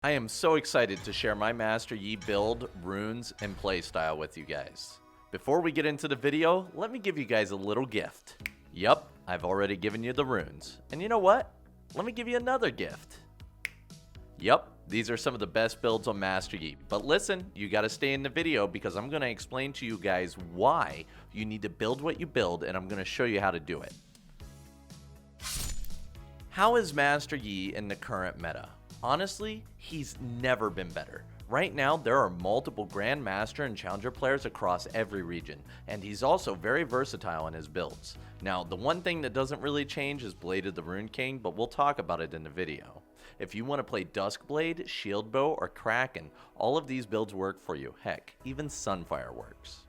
I am so excited to share my Master Yi build, runes, and playstyle with you guys. Before we get into the video, let me give you guys a little gift. Yup, I've already given you the runes. And you know what? Let me give you another gift. Yup, these are some of the best builds on Master Yi. But listen, you gotta stay in the video because I'm gonna explain to you guys why you need to build what you build, and I'm gonna show you how to do it. How is Master Yi in the current meta? Honestly, he's never been better. Right now, there are multiple Grandmaster and Challenger players across every region, and he's also very versatile in his builds. Now, the one thing that doesn't really change is Blade of the Rune King, but we'll talk about it in the video. If you want to play Duskblade, Shield Bow, or Kraken, all of these builds work for you. Heck, even Sunfire works.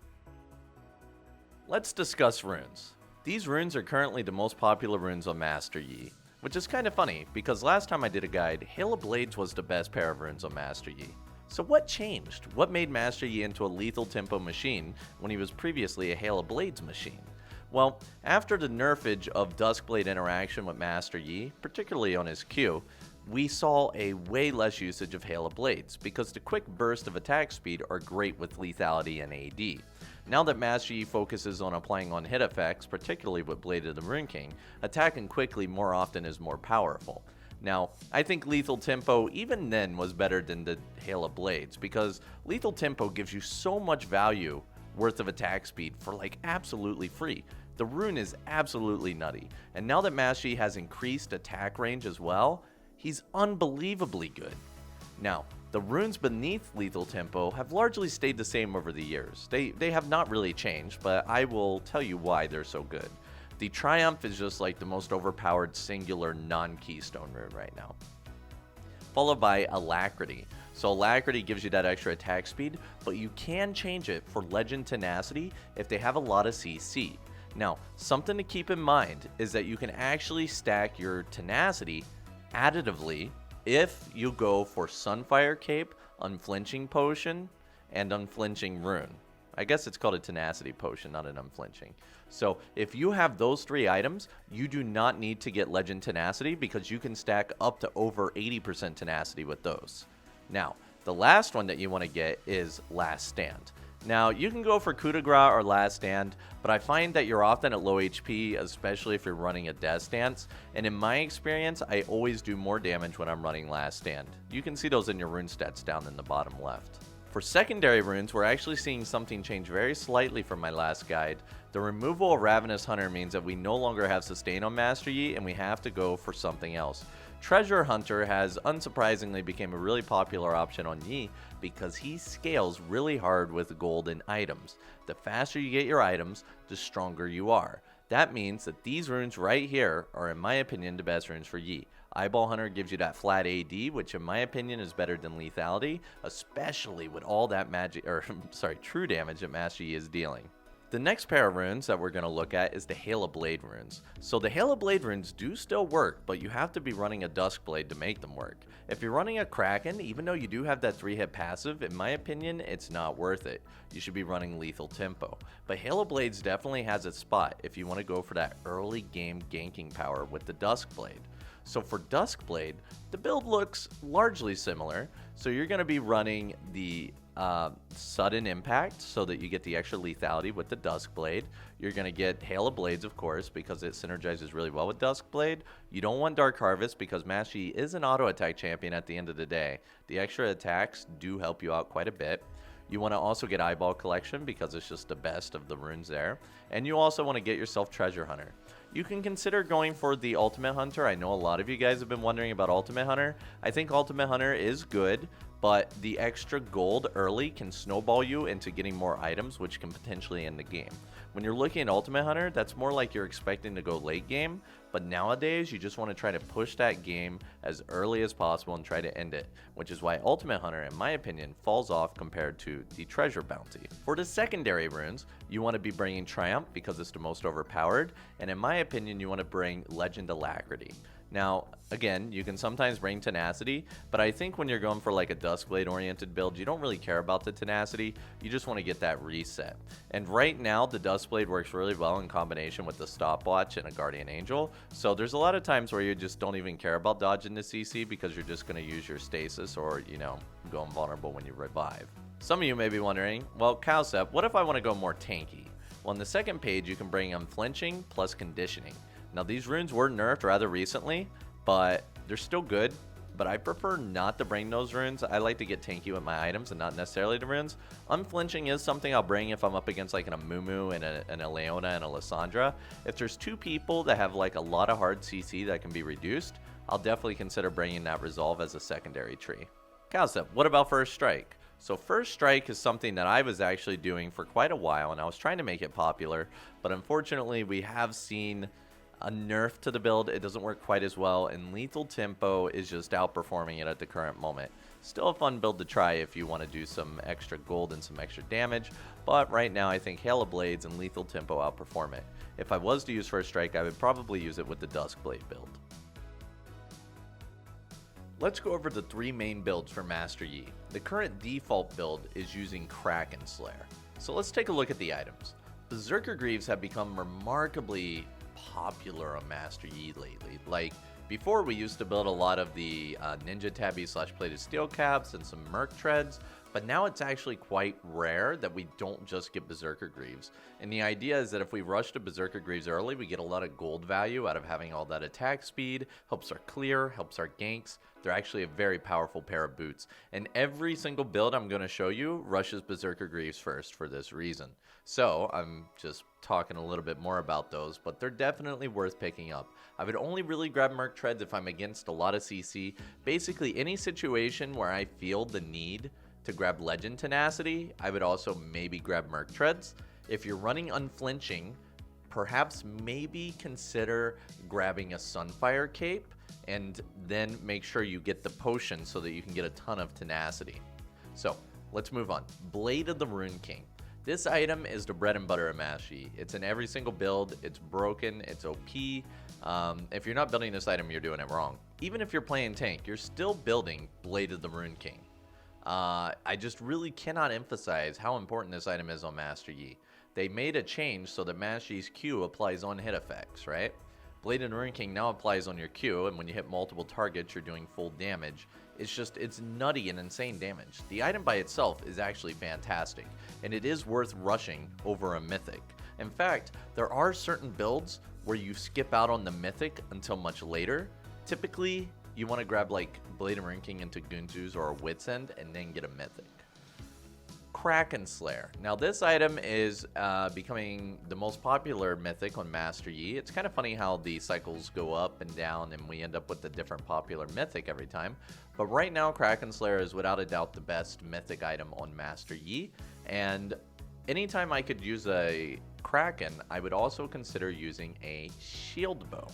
Let's discuss runes. These runes are currently the most popular runes on Master Yi. Which is kind of funny, because last time I did a guide, Hail of Blades was the best pair of runes on Master Yi. So what changed? What made Master Yi into a lethal tempo machine when he was previously a Hail of Blades machine? Well, after the nerfage of Duskblade interaction with Master Yi, particularly on his Q, we saw a way less usage of Hail of Blades, because the quick burst of attack speed are great with lethality and AD. Now that Master Yi focuses on applying on hit effects, particularly with Blade of the Rune King, attacking quickly more often is more powerful. Now, I think Lethal Tempo even then was better than the Hail of Blades, because Lethal Tempo gives you so much value worth of attack speed for like absolutely free. The rune is absolutely nutty, and now that Master Yi has increased attack range as well, he's unbelievably good. Now, the runes beneath Lethal Tempo have largely stayed the same over the years. They have not really changed, but I will tell you why they're so good. The Triumph is just like the most overpowered singular non-keystone rune right now. Followed by Alacrity. So Alacrity gives you that extra attack speed, but you can change it for Legend Tenacity if they have a lot of CC. Now, something to keep in mind is that you can actually stack your Tenacity additively if you go for Sunfire Cape, Unflinching Potion, and Unflinching Rune. I guess it's called a Tenacity Potion, not an Unflinching. So if you have those three items, you do not need to get Legend Tenacity because you can stack up to over 80% Tenacity with those. Now, the last one that you want to get is Last Stand. Now, you can go for Coup de Grace or Last Stand, but I find that you're often at low HP, especially if you're running a Death Stance, and in my experience, I always do more damage when I'm running Last Stand. You can see those in your rune stats down in the bottom left. For secondary runes, we're actually seeing something change very slightly from my last guide. The removal of Ravenous Hunter means that we no longer have Sustain on Master Yi, and we have to go for something else. Treasure Hunter has unsurprisingly become a really popular option on Yi because he scales really hard with gold and items. The faster you get your items, the stronger you are. That means that these runes right here are, in my opinion, the best runes for Yi. Eyeball Hunter gives you that flat AD, which in my opinion is better than lethality, especially with all that true damage that Master Yi is dealing. The next pair of runes that we're going to look at is the Hail of Blade runes. So the Hail of Blade runes do still work, but you have to be running a Duskblade to make them work. If you're running a Kraken, even though you do have that 3-hit passive, in my opinion, it's not worth it. You should be running Lethal Tempo. But Hail of Blades definitely has its spot if you want to go for that early game ganking power with the Duskblade. So for Duskblade, the build looks largely similar. So you're going to be running the sudden impact so that you get the extra lethality with the Duskblade. You're going to get Hail of Blades, of course, because it synergizes really well with Duskblade. You don't want Dark Harvest because Master Yi is an auto attack champion at the end of the day. The extra attacks do help you out quite a bit. You want to also get Eyeball Collection because it's just the best of the runes there. And you also want to get yourself Treasure Hunter. You can consider going for the Ultimate Hunter. I know a lot of you guys have been wondering about Ultimate Hunter. I think Ultimate Hunter is good, but the extra gold early can snowball you into getting more items, which can potentially end the game. When you're looking at Ultimate Hunter, that's more like you're expecting to go late game, but nowadays you just want to try to push that game as early as possible and try to end it, which is why Ultimate Hunter, in my opinion, falls off compared to the Treasure Bounty. For the secondary runes, you want to be bringing Triumph because it's the most overpowered, and in my opinion, you want to bring Legend Alacrity. Now, again, you can sometimes bring tenacity, but I think when you're going for like a Duskblade oriented build, you don't really care about the tenacity. You just want to get that reset. And right now, the Duskblade works really well in combination with the stopwatch and a Guardian Angel. So there's a lot of times where you just don't even care about dodging the CC because you're just going to use your stasis or, you know, go invulnerable when you revive. Some of you may be wondering, well, Cowsep, what if I want to go more tanky? Well, on the second page, you can bring Unflinching plus Conditioning. Now, these runes were nerfed rather recently, but they're still good. But I prefer not to bring those runes. I like to get tanky with my items and not necessarily the runes. Unflinching is something I'll bring if I'm up against like an Amumu and a Leona and a Lissandra. If there's two people that have like a lot of hard CC that can be reduced, I'll definitely consider bringing that Resolve as a secondary tree. Cowsep, what about First Strike? So First Strike is something that I was actually doing for quite a while, and I was trying to make it popular, but unfortunately we have seen a nerf to the build. It doesn't work quite as well, and Lethal Tempo is just outperforming it at the current moment. Still a fun build to try if you want to do some extra gold and some extra damage, but right now I think Hail of Blades and Lethal Tempo outperform it. If I was to use First Strike, I would probably use it with the Duskblade build. Let's go over the three main builds for Master Yi. The current default build is using Kraken Slayer. So let's take a look at the items. Berserker Greaves have become remarkably popular on Master Yi lately. Like, before we used to build a lot of the Ninja Tabby / Plated Steel Caps and some Merc Treads, but now it's actually quite rare that we don't just get Berserker Greaves. And the idea is that if we rush to Berserker Greaves early, we get a lot of gold value out of having all that attack speed, helps our clear, helps our ganks. They're actually a very powerful pair of boots. And every single build I'm going to show you rushes Berserker Greaves first for this reason. So I'm just talking a little bit more about those, but they're definitely worth picking up. I would only really grab Merc Treads if I'm against a lot of CC. Basically, any situation where I feel the need to grab Legend Tenacity, I would also maybe grab Merc Treads. If you're running Unflinching, perhaps maybe consider grabbing a Sunfire Cape and then make sure you get the potion so that you can get a ton of tenacity. So let's move on. Blade of the Rune King. This item is the bread and butter of Master Yi. It's in every single build. It's broken. It's OP. If you're not building this item, you're doing it wrong. Even if you're playing tank, you're still building Blade of the Rune King. I just really cannot emphasize how important this item is on Master Yi. They made a change so that Master Yi's Q applies on hit effects, right? Blade of the Rune King now applies on your Q, and when you hit multiple targets, you're doing full damage. It's nutty and insane damage. The item by itself is actually fantastic, and it is worth rushing over a Mythic. In fact, there are certain builds where you skip out on the Mythic until much later. Typically, you want to grab like Blade of Rune King into Gunzu's or a Wit's End and then get a Mythic. Kraken Slayer. Now this item is becoming the most popular Mythic on Master Yi. It's kind of funny how the cycles go up and down and we end up with a different popular Mythic every time. But right now Kraken Slayer is without a doubt the best Mythic item on Master Yi. And anytime I could use a Kraken, I would also consider using a Shield Bow.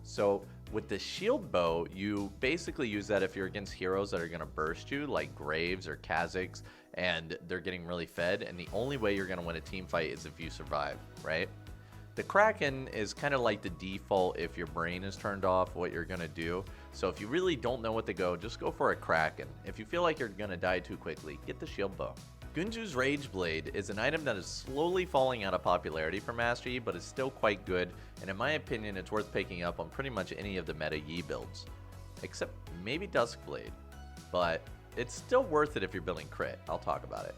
So with the Shield Bow, you basically use that if you're against heroes that are going to burst you, like Graves or Kha'Zix, and they're getting really fed, and the only way you're going to win a team fight is if you survive, right? The Kraken is kind of like the default if your brain is turned off, what you're going to do. So if you really don't know what to go, just go for a Kraken. If you feel like you're going to die too quickly, get the Shield Bow. Gunzu's Rage Blade is an item that is slowly falling out of popularity for Master Yi, but is still quite good, and in my opinion, it's worth picking up on pretty much any of the meta Yi builds. Except maybe Duskblade, but it's still worth it if you're building crit. I'll talk about it.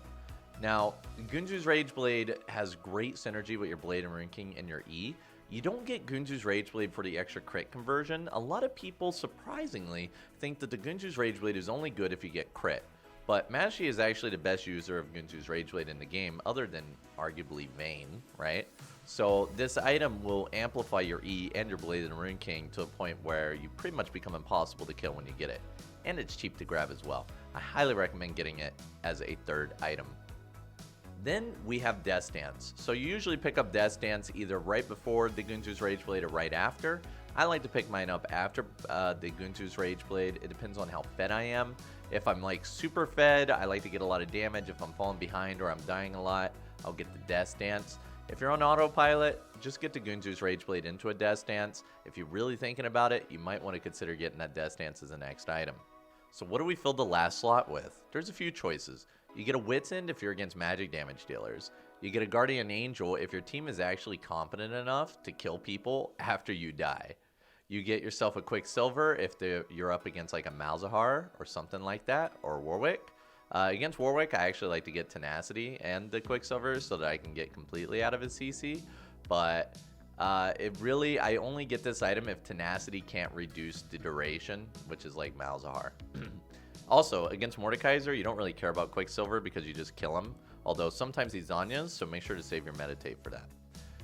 Now, Gunzu's Rage Blade has great synergy with your Blade and Rune King and your E. You don't get Gunzu's Rage Blade for the extra crit conversion. A lot of people, surprisingly, think that the Gunzu's Rage Blade is only good if you get crit. But Master Yi is actually the best user of Gunzu's Rage Blade in the game, other than arguably Vayne, right? So this item will amplify your E and your Blade and Rune King to a point where you pretty much become impossible to kill when you get it. And it's cheap to grab as well. I highly recommend getting it as a third item. Then we have Death Dance. So you usually pick up Death Dance either right before the Gunzu's Rage Blade or right after. I like to pick mine up after the Gunzu's Rage Blade. It depends on how fed I am. If I'm like super fed, I like to get a lot of damage. If I'm falling behind or I'm dying a lot, I'll get the Death Dance. If you're on autopilot, just get to Gunzu's Rageblade into a Death Stance. If you're really thinking about it, you might want to consider getting that Death Stance as the next item. So what do we fill the last slot with? There's a few choices. You get a Wit's End if you're against magic damage dealers. You get a Guardian Angel if your team is actually competent enough to kill people after you die. You get yourself a Quicksilver if you're up against like a Malzahar or something like that, or Warwick. Against Warwick, I actually like to get Tenacity and the Quicksilver so that I can get completely out of his CC. But I only get this item if Tenacity can't reduce the duration, which is like Malzahar. Also, against Mordekaiser, you don't really care about Quicksilver because you just kill him. Although sometimes he's Zanya's, so make sure to save your Meditate for that.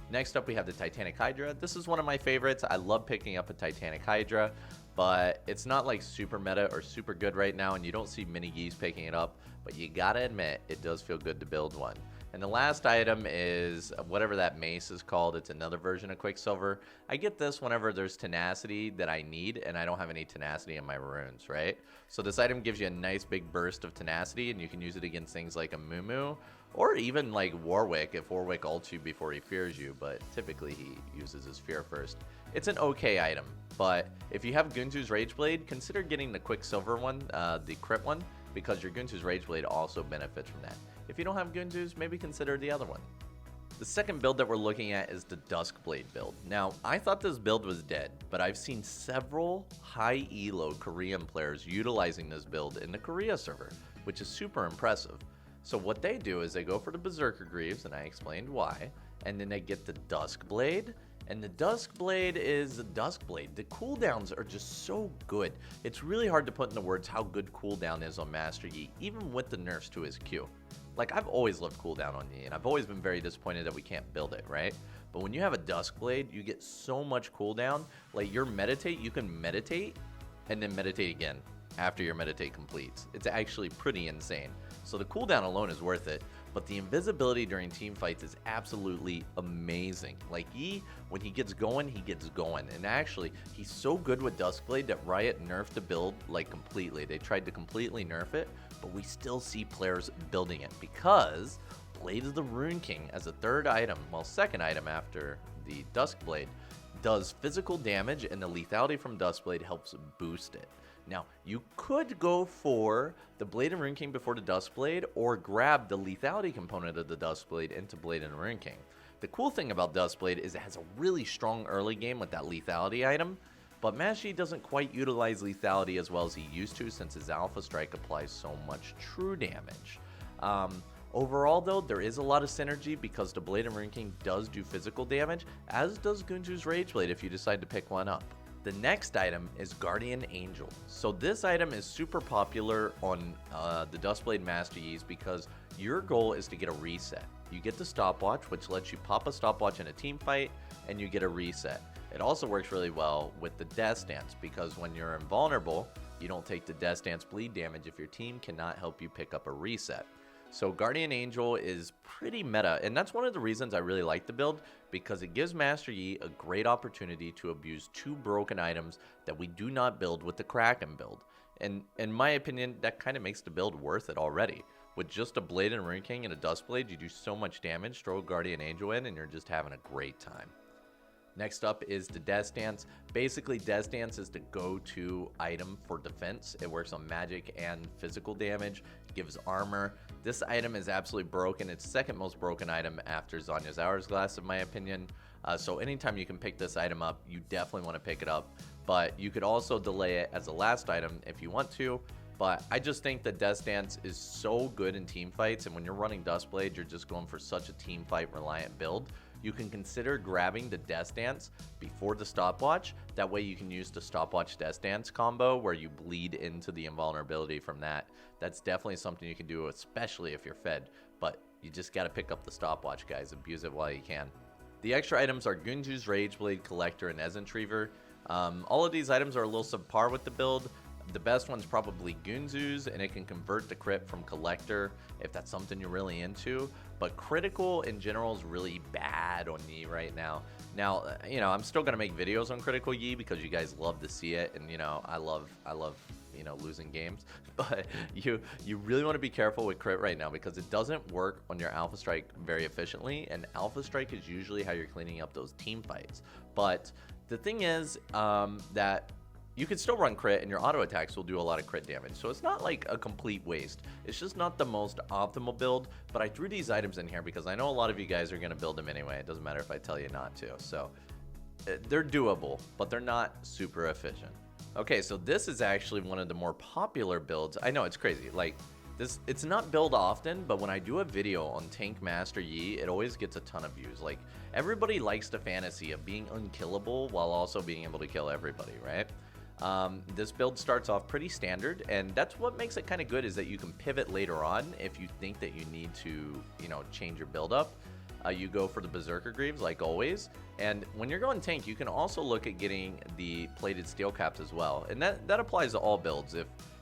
Next up, we have the Titanic Hydra. This is one of my favorites. I love picking up a Titanic Hydra, but it's not like super meta or super good right now, and you don't see many geese picking it up, but you gotta admit, it does feel good to build one. And the last item is whatever that mace is called. It's another version of Quicksilver. I get this whenever there's Tenacity that I need, and I don't have any Tenacity in my runes, right? So this item gives you a nice big burst of Tenacity, and you can use it against things like a Mumu, or even like Warwick if Warwick ults you before he fears you, but typically he uses his fear first. It's an okay item, but if you have Gunzu's Rageblade, consider getting the Quicksilver one, the crit one, because your Gunzu's Rageblade also benefits from that. If you don't have Gunzu's, maybe consider the other one. The second build that we're looking at is the Duskblade build. Now, I thought this build was dead, but I've seen several high elo Korean players utilizing this build in the Korea server, which is super impressive. So what they do is they go for the Berserker Greaves, and I explained why, and then they get the Duskblade, and the Duskblade is the Duskblade. The cooldowns are just so good. It's really hard to put into words how good cooldown is on Master Yi, even with the nerfs to his Q. Like, I've always loved cooldown on Yi, and I've always been very disappointed that we can't build it, right? But when you have a Duskblade, you get so much cooldown. Like, your Meditate, you can meditate, and then meditate again after your Meditate completes. It's actually pretty insane. So the cooldown alone is worth it, but the invisibility during team fights is absolutely amazing. Like, Yi, when he gets going, he gets going. And actually, he's so good with Duskblade that Riot nerfed the build like completely. They tried to completely nerf it, but we still see players building it because Blade of the Rune King as a third item, well, second item after the Duskblade, does physical damage, and the lethality from Duskblade helps boost it. Now, you could go for the Blade and Rune King before the Duskblade, or grab the lethality component of the Duskblade into Blade and Rune King. The cool thing about Duskblade is it has a really strong early game with that lethality item, but Master Yi doesn't quite utilize lethality as well as he used to since his Alpha Strike applies so much true damage. Overall, though, there is a lot of synergy because the Blade and Rune King does do physical damage, as does Gunzu's Rageblade if you decide to pick one up. The next item is Guardian Angel. So this item is super popular on the Duskblade Master Yis because your goal is to get a reset. You get the stopwatch, which lets you pop a stopwatch in a team fight, and you get a reset. It also works really well with the Death Stance because when you're invulnerable, you don't take the Death Stance bleed damage if your team cannot help you pick up a reset. So Guardian Angel is pretty meta, and that's one of the reasons I really like the build, because it gives Master Yi a great opportunity to abuse two broken items that we do not build with the Kraken build. And in my opinion, that kind of makes the build worth it already. With just a Blade and Rune King and a Duskblade, you do so much damage, throw a Guardian Angel in, and you're just having a great time. Next up is the Death Stance. Basically, Death Stance is the go-to item for defense. It works on magic and physical damage, gives armor. This item is absolutely broken. It's the second most broken item after Zanya's Hourglass, in my opinion. So anytime you can pick this item up, you definitely want to pick it up. But you could also delay it as a last item if you want to. But I just think that Death Stance is so good in team fights, and when you're running Duskblade, you're just going for such a team fight reliant build. You can consider grabbing the Death Stance before the stopwatch. That way you can use the stopwatch Death Stance combo where you bleed into the invulnerability from that. That's definitely something you can do, especially if you're fed. But you just got to pick up the stopwatch, guys. Abuse it while you can. The extra items are Gunzu's Rageblade, Collector, and Ezentriever. All of these items are a little subpar with the build. The best one's probably Gunzu's, and it can convert the crit from Collector if that's something you're really into. But critical in general is really bad on Yi right now. Now, I'm still gonna make videos on critical Yi because you guys love to see it, and I love losing games. But you really want to be careful with crit right now because it doesn't work on your Alpha Strike very efficiently, and Alpha Strike is usually how you're cleaning up those team fights. But the thing is that you can still run crit and your auto attacks will do a lot of crit damage. So it's not like a complete waste. It's just not the most optimal build, but I threw these items in here because I know a lot of you guys are gonna build them anyway. It doesn't matter if I tell you not to. So they're doable, but they're not super efficient. Okay, so this is actually one of the more popular builds. I know it's crazy. Like this, it's not built often, but when I do a video on Tank Master Yi, it always gets a ton of views. Like everybody likes the fantasy of being unkillable while also being able to kill everybody, right? This build starts off pretty standard, and that's what makes it kind of good, is that you can pivot later on if you think that you need to, change your build up. You go for the Berserker Greaves like always, and when you're going tank, you can also look at getting the plated steel caps as well, and that applies to all builds.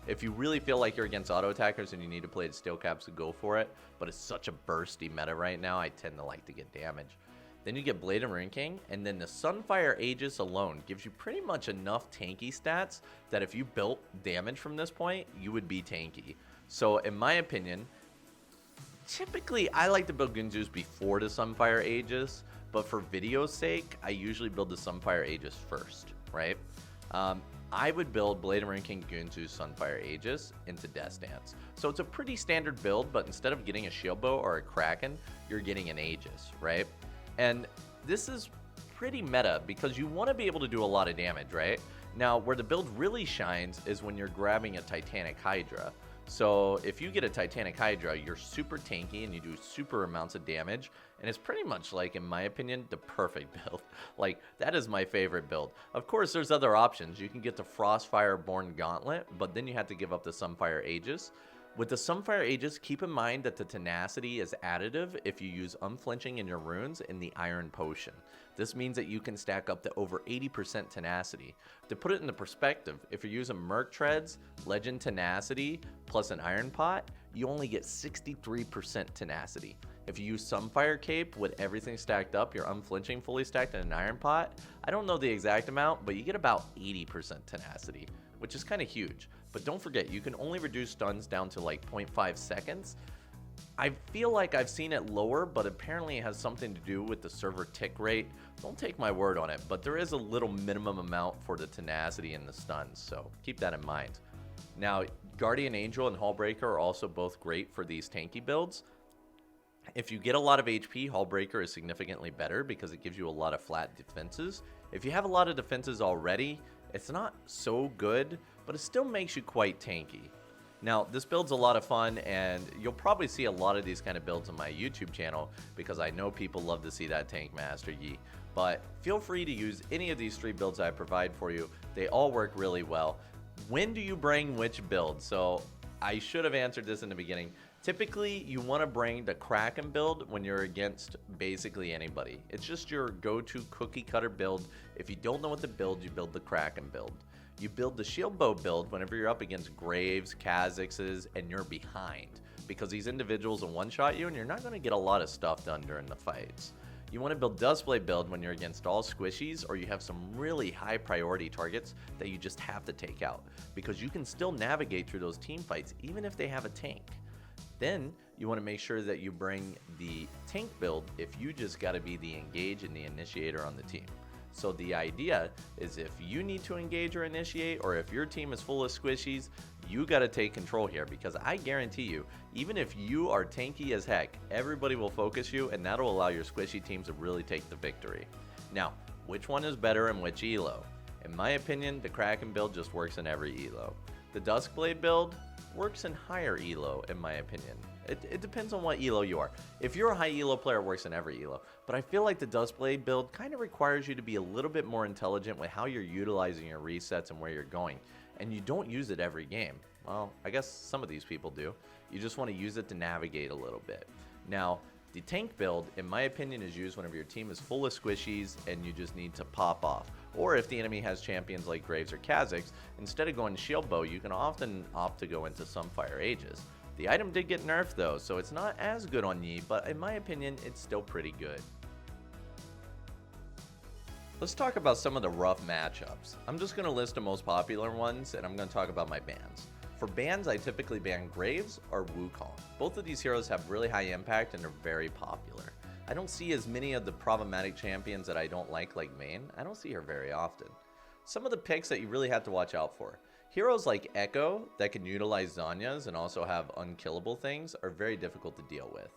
If you really feel like you're against auto attackers and you need to play the steel caps, to go for it, but it's such a bursty meta right now, I tend to like to get damage. Then you get Blade and Rune King, and then the Sunfire Aegis alone gives you pretty much enough tanky stats that if you built damage from this point, you would be tanky. So in my opinion, typically I like to build Gunzus before the Sunfire Aegis, but for video's sake, I usually build the Sunfire Aegis first, right? I would build Blade and Rune King, Gunzu, Sunfire Aegis into Death Dance. So it's a pretty standard build, but instead of getting a Shield Bow or a Kraken, you're getting an Aegis, right? And this is pretty meta because you want to be able to do a lot of damage, right? Now, where the build really shines is when you're grabbing a Titanic Hydra. So if you get a Titanic Hydra, you're super tanky and you do super amounts of damage. And it's pretty much, like, in my opinion, the perfect build. Like, that is my favorite build. Of course, there's other options. You can get the Frostfire Born Gauntlet, but then you have to give up the Sunfire Aegis. With the Sunfire Aegis, keep in mind that the tenacity is additive if you use unflinching in your runes in the Iron Potion. This means that you can stack up to over 80% tenacity. To put it into perspective, if you're using Merc Treads, Legend Tenacity, plus an Iron Pot, you only get 63% tenacity. If you use Sunfire Cape with everything stacked up, you're unflinching fully stacked in an Iron Pot, I don't know the exact amount, but you get about 80% tenacity, which is kind of huge. But don't forget, you can only reduce stuns down to like 0.5 seconds. I feel like I've seen it lower, but apparently it has something to do with the server tick rate. Don't take my word on it, but there is a little minimum amount for the tenacity and the stuns, so keep that in mind. Now, Guardian Angel and Hullbreaker are also both great for these tanky builds. If you get a lot of HP, Hullbreaker is significantly better because it gives you a lot of flat defenses. If you have a lot of defenses already, it's not so good, but it still makes you quite tanky. Now, this build's a lot of fun, and you'll probably see a lot of these kind of builds on my YouTube channel because I know people love to see that Tank Master Yi. But feel free to use any of these 3 builds I provide for you. They all work really well. When do you bring which build? So I should have answered this in the beginning. Typically, you want to bring the Kraken build when you're against basically anybody. It's just your go-to cookie cutter build. If you don't know what to build, you build the Kraken build. You build the Shield Bow build whenever you're up against Graves, Kha'Zixes, and you're behind, because these individuals will one-shot you and you're not going to get a lot of stuff done during the fights. You want to build Duskblade build when you're against all squishies or you have some really high priority targets that you just have to take out, because you can still navigate through those team fights even if they have a tank. Then you want to make sure that you bring the tank build if you just got to be the engage and the initiator on the team. So the idea is, if you need to engage or initiate, or if your team is full of squishies, you got to take control here, because I guarantee you, even if you are tanky as heck, everybody will focus you, and that'll allow your squishy teams to really take the victory. Now, which one is better in which elo? In my opinion, the Kraken build just works in every elo. The Duskblade build works in higher elo, in my opinion. It depends on what elo you are. If you're a high elo player, it works in every elo. But I feel like the Duskblade build kind of requires you to be a little bit more intelligent with how you're utilizing your resets and where you're going. And you don't use it every game. Well, I guess some of these people do. You just want to use it to navigate a little bit. Now, the tank build, in my opinion, is used whenever your team is full of squishies and you just need to pop off. Or if the enemy has champions like Graves or Kha'Zix, instead of going Shield Bow, you can often opt to go into Sunfire Aegis. The item did get nerfed though, so it's not as good on Yi, but in my opinion, it's still pretty good. Let's talk about some of the rough matchups. I'm just going to list the most popular ones, and I'm going to talk about my bans. For bans, I typically ban Graves or Wukong. Both of these heroes have really high impact and are very popular. I don't see as many of the problematic champions that I don't like Vayne. I don't see her very often. Some of the picks that you really have to watch out for. Heroes like Echo that can utilize Zhonya's and also have unkillable things are very difficult to deal with.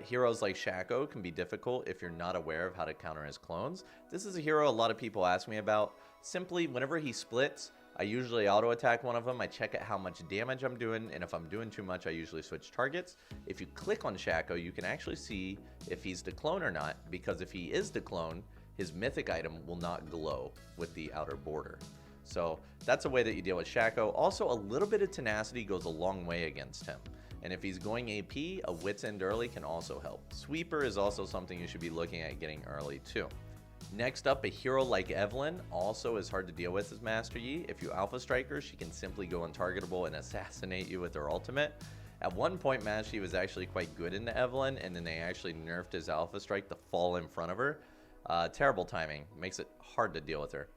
Heroes like Shaco can be difficult if you're not aware of how to counter his clones. This is a hero a lot of people ask me about. Simply, whenever he splits, I usually auto attack one of them. I check out how much damage I'm doing, and if I'm doing too much, I usually switch targets. If you click on Shaco, you can actually see if he's the clone or not, because if he is the clone, his mythic item will not glow with the outer border. So that's a way that you deal with Shaco. Also, a little bit of tenacity goes a long way against him. And if he's going AP, a Wit's End early can also help. Sweeper is also something you should be looking at getting early too. Next up, a hero like Evelynn also is hard to deal with as Master Yi. If you Alpha Striker, she can simply go untargetable and assassinate you with her ultimate. At one point, Master Yi was actually quite good into Evelynn, and then they actually nerfed his Alpha Strike to fall in front of her. Terrible timing. Makes it hard to deal with her.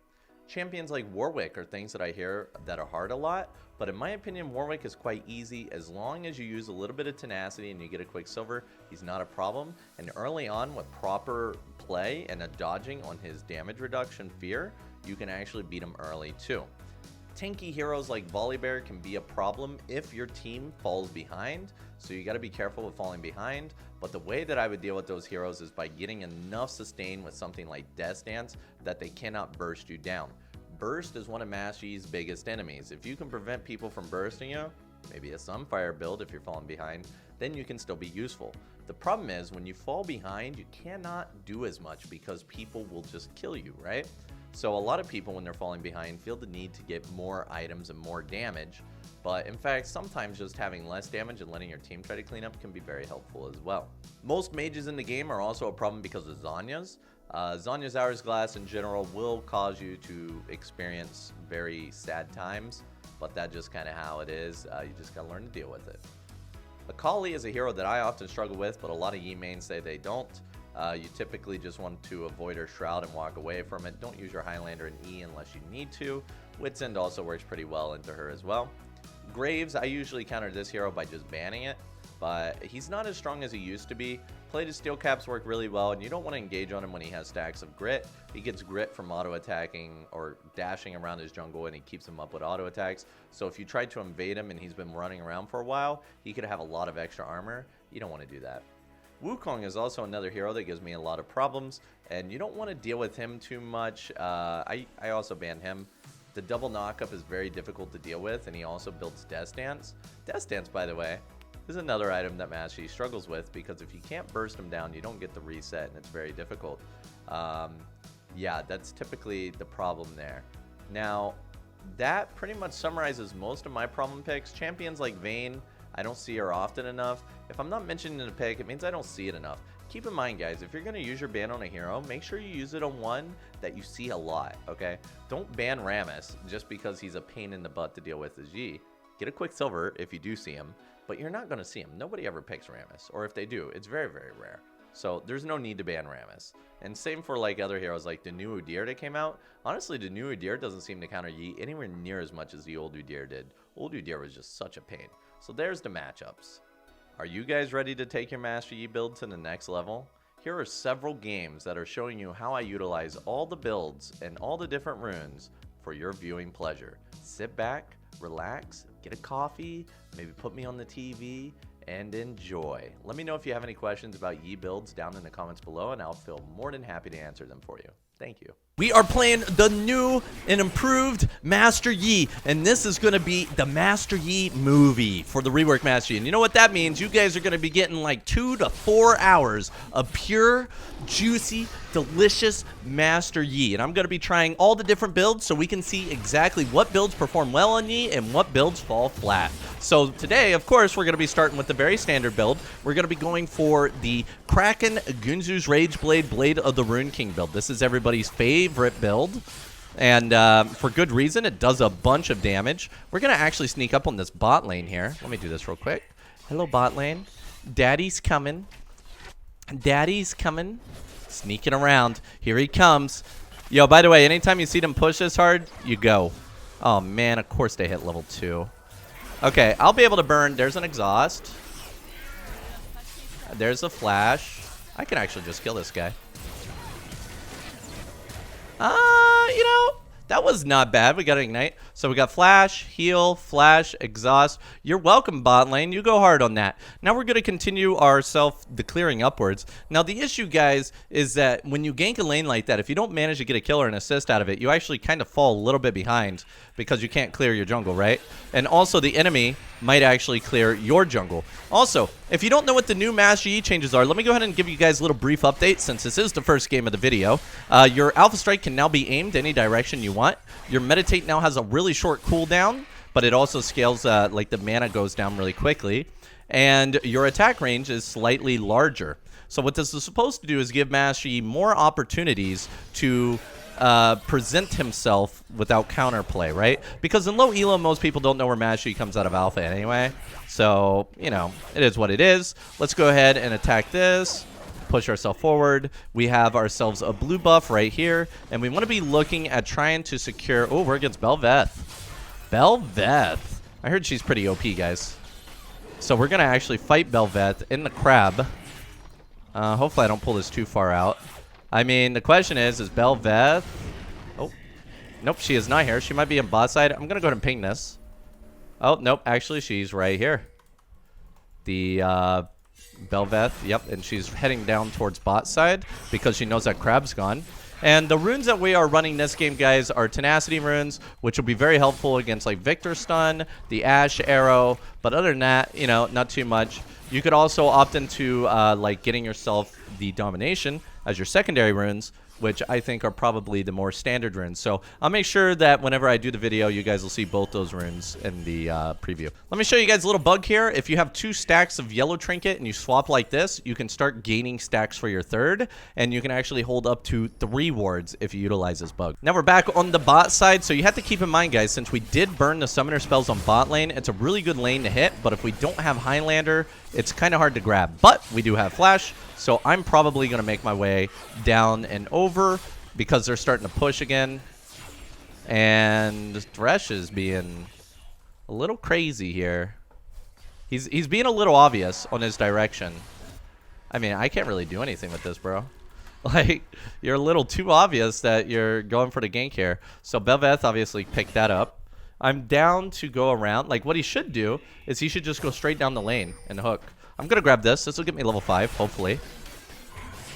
Champions like Warwick are things that I hear that are hard a lot, but in my opinion, Warwick is quite easy. As long as you use a little bit of tenacity and you get a quick silver, he's not a problem. And early on, with proper play and a dodging on his damage reduction fear, you can actually beat him early too. Tanky heroes like Volibear can be a problem if your team falls behind, so you got to be careful with falling behind. But the way that I would deal with those heroes is by getting enough sustain with something like Death Dance that they cannot burst you down. Burst is one of Master Yi's biggest enemies. If you can prevent people from bursting you, maybe a Sunfire build if you're falling behind, then you can still be useful. The problem is when you fall behind, you cannot do as much because people will just kill you, right? So a lot of people, when they're falling behind, feel the need to get more items and more damage. But in fact, sometimes just having less damage and letting your team try to clean up can be very helpful as well. Most mages in the game are also a problem because of Zhonya's. Zhonya's Hourglass in general will cause you to experience very sad times, but that's just kind of how it is. You just gotta learn to deal with it. Akali is a hero that I often struggle with, but a lot of Yi mains say they don't. You typically just want to avoid her Shroud and walk away from it. Don't use your Highlander in E unless you need to. Wit's End also works pretty well into her as well. Graves, I usually counter this hero by just banning it, but he's not as strong as he used to be. Plated steel caps work really well, and you don't want to engage on him when he has stacks of grit. He gets grit from auto attacking or dashing around his jungle, and he keeps him up with auto attacks. So if you try to invade him and he's been running around for a while, he could have a lot of extra armor. You don't want to do that. Wukong is also another hero that gives me a lot of problems, and you don't want to deal with him too much. I also ban him. The double knockup is very difficult to deal with, and he also builds Death Dance. Death Dance, by the way, is another item that Master Yi struggles with, because if you can't burst him down, you don't get the reset, and it's very difficult. Yeah, that's typically the problem there. Now, that pretty much summarizes most of my problem picks. Champions like Vayne, I don't see her often enough. If I'm not mentioning in a pick, it means I don't see it enough. Keep in mind, guys, if you're going to use your ban on a hero, make sure you use it on one that you see a lot, okay? Don't ban Rammus just because he's a pain in the butt to deal with as Yi. Get a quick silver if you do see him, but you're not going to see him. Nobody ever picks Rammus, or if they do, it's very, very rare. So there's no need to ban Rammus. And same for like other heroes like the new Udyr that came out. Honestly, the new Udyr doesn't seem to counter Yi anywhere near as much as the old Udyr did. Old Udyr was just such a pain. So there's the matchups. Are you guys ready to take your Master Yi build to the next level? Here are several games that are showing you how I utilize all the builds and all the different runes for your viewing pleasure. Sit back, relax, get a coffee, maybe put me on the TV, and enjoy. Let me know if you have any questions about Yi builds down in the comments below, and I'll feel more than happy to answer them for you. Thank you. We are playing the new and improved Master Yi, and this is going to be the Master Yi movie for the rework Master Yi. And you know what that means? You guys are going to be getting like 2 to 4 hours of pure, juicy, delicious Master Yi. And I'm going to be trying all the different builds so we can see exactly what builds perform well on Yi and what builds fall flat. So today, of course, we're going to be starting with the very standard build. We're going to be going for the Kraken Gunzu's Rageblade Blade of the Rune King build. This is everybody's favorite build, and for good reason. It does a bunch of damage. We're going to actually sneak up on this bot lane here. Let me do this real quick. Hello, bot lane. Daddy's coming. Daddy's coming. Sneaking around. Here he comes. Yo, by the way, anytime you see them push this hard, you go. Oh, man, of course they hit level 2. Okay, I'll be able to burn. There's an exhaust. There's a flash. I can actually just kill this guy. You know, that was not bad. We got Ignite. So we got flash, heal, flash, exhaust. You're welcome, bot lane. You go hard on that. Now we're going to continue our self-declaring upwards. Now the issue, guys, is that when you gank a lane like that, if you don't manage to get a kill or an assist out of it, you actually kind of fall a little bit behind because you can't clear your jungle, right? And also the enemy might actually clear your jungle. Also, if you don't know what the new Master Yi changes are, let me go ahead and give you guys a little brief update since this is the first game of the video. Your Alpha Strike can now be aimed any direction you want. Your Meditate now has a really short cooldown, but it also scales, like the mana goes down really quickly. And your attack range is slightly larger. So what this is supposed to do is give Master Yi more opportunities to present himself without counterplay, right? Because in low elo, most people don't know where Master Yi comes out of alpha anyway. So, you know, it is what it is. Let's go ahead and attack this. Push ourselves forward. We have ourselves a blue buff right here, and we want to be looking at trying to secure... Oh, we're against Bel'Veth. Bel'Veth. I heard she's pretty OP, guys. So we're going to actually fight Bel'Veth in the crab. Hopefully I don't pull this too far out. I mean, the question is Bel'Veth... Oh. Nope, she is not here. She might be on bot side. I'm going to go ahead and ping this. Oh, nope. Actually, she's right here. The... Bel'Veth, yep, and she's heading down towards bot side because she knows that crab's gone. And the runes that we are running this game, guys, are tenacity runes, which will be very helpful against like Victor Stun, the Ash Arrow, but other than that, you know, not too much. You could also opt into like getting yourself the Domination as your secondary runes, which I think are probably the more standard runes. So I'll make sure that whenever I do the video, you guys will see both those runes in the preview. Let me show you guys a little bug here. If you have 2 stacks of yellow trinket and you swap like this, you can start gaining stacks for your third, and you can actually hold up to 3 wards if you utilize this bug. Now we're back on the bot side, so you have to keep in mind, guys, since we did burn the summoner spells on bot lane, it's a really good lane to hit, but if we don't have Highlander, it's kind of hard to grab. But we do have flash, so I'm probably going to make my way down and over because they're starting to push again. And Thresh is being a little crazy here. He's being a little obvious on his direction. I mean, I can't really do anything with this, bro. Like, you're a little too obvious that you're going for the gank here. So Bel'Veth obviously picked that up. I'm down to go around. Like, what he should do is he should just go straight down the lane and hook. I'm going to grab this. This will get me level 5, hopefully.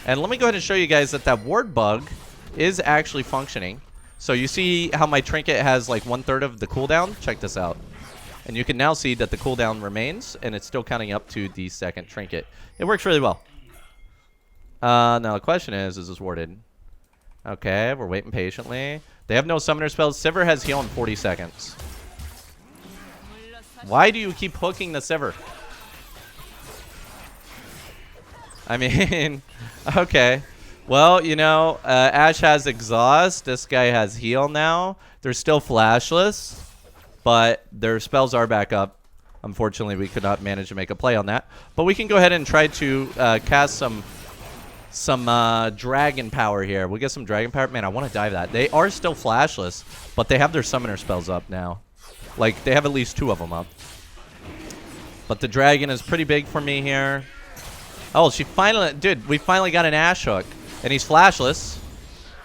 And let me go ahead and show you guys that that ward bug is actually functioning. So you see how my trinket has like 1/3 of the cooldown? Check this out. And you can now see that the cooldown remains, and it's still counting up to the second trinket. It works really well. Now the question is this warded? Okay, we're waiting patiently. They have no summoner spells. Sivir has heal in 40 seconds. Why do you keep hooking the Sivir? I mean, okay. Well, you know, Ash has exhaust. This guy has heal now. They're still flashless, but their spells are back up. Unfortunately, we could not manage to make a play on that. But we can go ahead and try to cast some dragon power here. We'll get some dragon power. Man, I want to dive that. They are still flashless, but they have their summoner spells up now. Like, they have at least 2 of them up. But the dragon is pretty big for me here. Oh, she finally... Dude, we finally got an Ash hook. And he's flashless.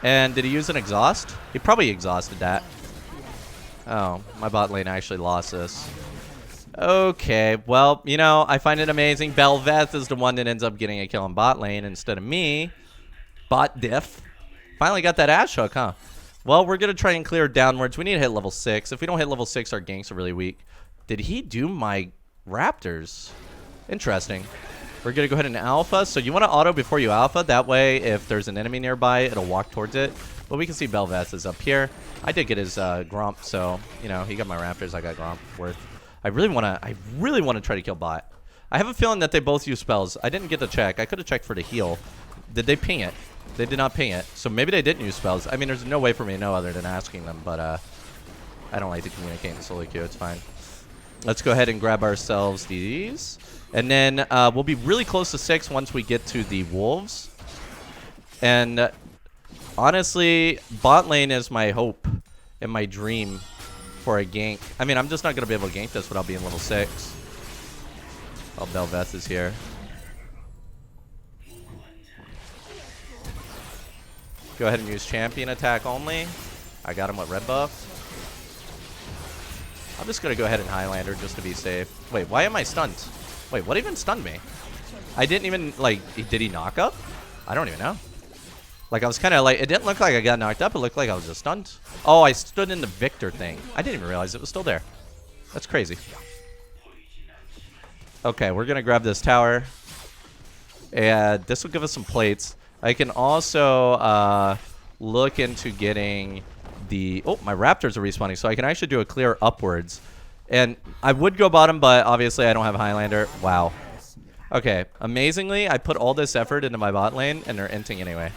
And did he use an exhaust? He probably exhausted that. Oh, my bot lane actually lost this. Okay, well, you know, I find it amazing. Bel'Veth is the one that ends up getting a kill in bot lane instead of me. Bot diff. Finally got that Ash hook, huh? Well, we're going to try and clear downwards. We need to hit level 6. If we don't hit level 6, our ganks are really weak. Did he do my Raptors? Interesting. We're going to go ahead and alpha. So you want to auto before you alpha. That way, if there's an enemy nearby, it'll walk towards it. But we can see Bel'Veth is up here. I did get his Gromp, so, you know, he got my Raptors. I got Gromp worth. I really want to try to kill bot. I have a feeling that they both use spells. I didn't get to check. I could have checked for the heal. Did they ping it? They did not ping it. So maybe they didn't use spells. I mean, there's no way for me to know other than asking them, but I don't like to communicate in solo queue. It's fine. Let's go ahead and grab ourselves these. And then we'll be really close to 6 once we get to the wolves. And Honestly, bot lane is my hope and my dream for a gank. I mean, I'm just not going to be able to gank this without being level 6. Oh, Bel'Veth is here. Go ahead and use champion attack only. I got him with red buff. I'm just going to go ahead and Highlander just to be safe. Wait, why am I stunned? Wait, what even stunned me? I didn't even, like, did he knock up? I don't even know. Like, I was kind of like, it didn't look like I got knocked up. It looked like I was just stunned. Oh, I stood in the Victor thing. I didn't even realize it was still there. That's crazy. Okay, we're going to grab this tower. And this will give us some plates. I can also look into getting the... Oh, my raptors are respawning, so I can actually do a clear upwards. And I would go bottom, but obviously I don't have Highlander. Wow. Okay, amazingly, I put all this effort into my bot lane, and they're inting anyway.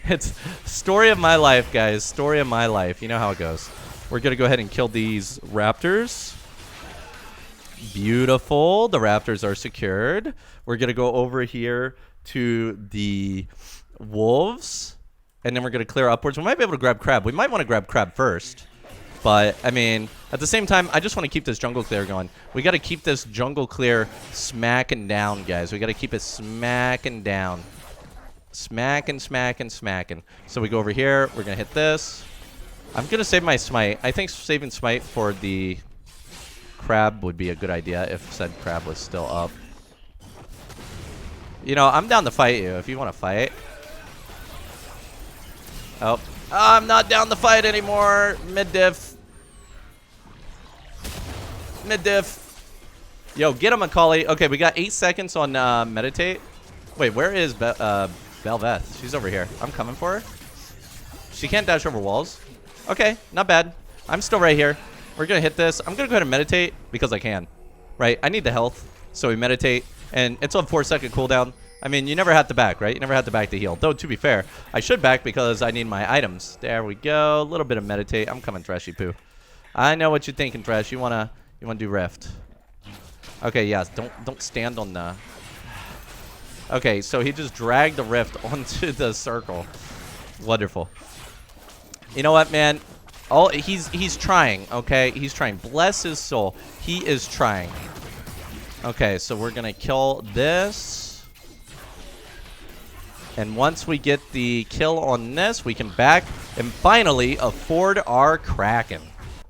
It's story of my life, guys. Story of my life. You know how it goes. We're going to go ahead and kill these raptors. Beautiful. The raptors are secured. We're going to go over here to the wolves. And then we're going to clear upwards. We might be able to grab crab. We might want to grab crab first. But, I mean, at the same time, I just want to keep this jungle clear going. We got to keep this jungle clear smacking down, guys. We got to keep it smacking down. Smacking, smacking, smacking. So we go over here. We're going to hit this. I'm going to save my smite. I think saving smite for the crab would be a good idea if said crab was still up. You know, I'm down to fight you if you want to fight. Oh, I'm not down to fight anymore. Mid-diff. Mid-diff. Yo, get him, Macaulay. Okay, we got 8 seconds on meditate. Wait, where is Bel'Veth? She's over here. I'm coming for her. She can't dash over walls. Okay, not bad. I'm still right here. We're going to hit this. I'm going to go ahead and meditate because I can. Right? I need the health. So we meditate. And it's on 4-second cooldown. I mean, you never have to back, right? You never have to back to heal. Though, to be fair, I should back because I need my items. There we go. A little bit of meditate. I'm coming, Trashy Poo. I know what you're thinking, Trash. You wanna do Rift. Okay, yes. Don't stand on the... Okay, so he just dragged the Rift onto the circle. Wonderful. You know what, man? He's trying, okay? He's trying. Bless his soul. He is trying. Okay, so we're gonna kill this. And once we get the kill on this, we can back and finally afford our Kraken.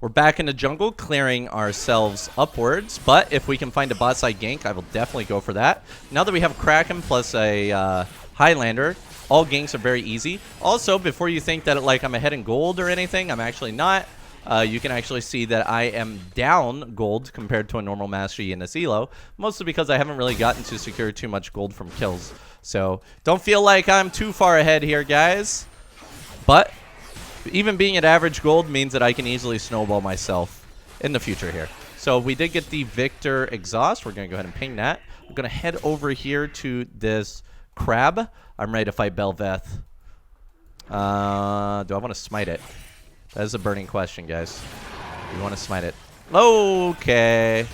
We're back in the jungle, clearing ourselves upwards. But if we can find a bot side gank, I will definitely go for that. Now that we have Kraken plus a Highlander, all ganks are very easy. Also, before you think that like I'm ahead in gold or anything, I'm actually not. You can actually see that I am down gold compared to a normal Master Yi in this elo, mostly because I haven't really gotten to secure too much gold from kills. So don't feel like I'm too far ahead here, guys. But even being at average gold means that I can easily snowball myself in the future here. So we did get the Victor exhaust. We're going to go ahead and ping that. I'm going to head over here to this crab. I'm ready to fight Bel'Veth. Do I want to smite it? That is a burning question, guys. You want to smite it? Okay.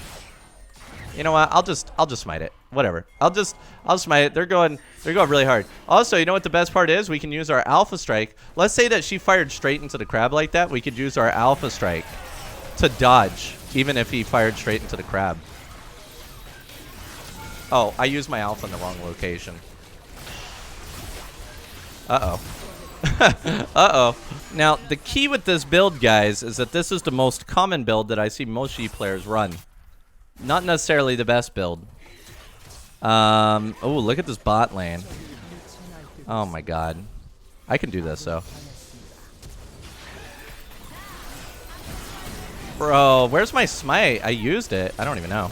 You know what? I'll just smite it. Whatever. I'll smite it. They're going really hard. Also, you know what the best part is? We can use our Alpha Strike. Let's say that she fired straight into the crab like that. We could use our Alpha Strike to dodge, even if he fired straight into the crab. Oh, I used my Alpha in the wrong location. Uh-oh. Uh-oh. Now, the key with this build, guys, is that this is the most common build that I see most Yi players run. Not necessarily the best build. Oh, look at this bot lane. Oh, my God. I can do this, though. Bro, where's my smite? I used it. I don't even know.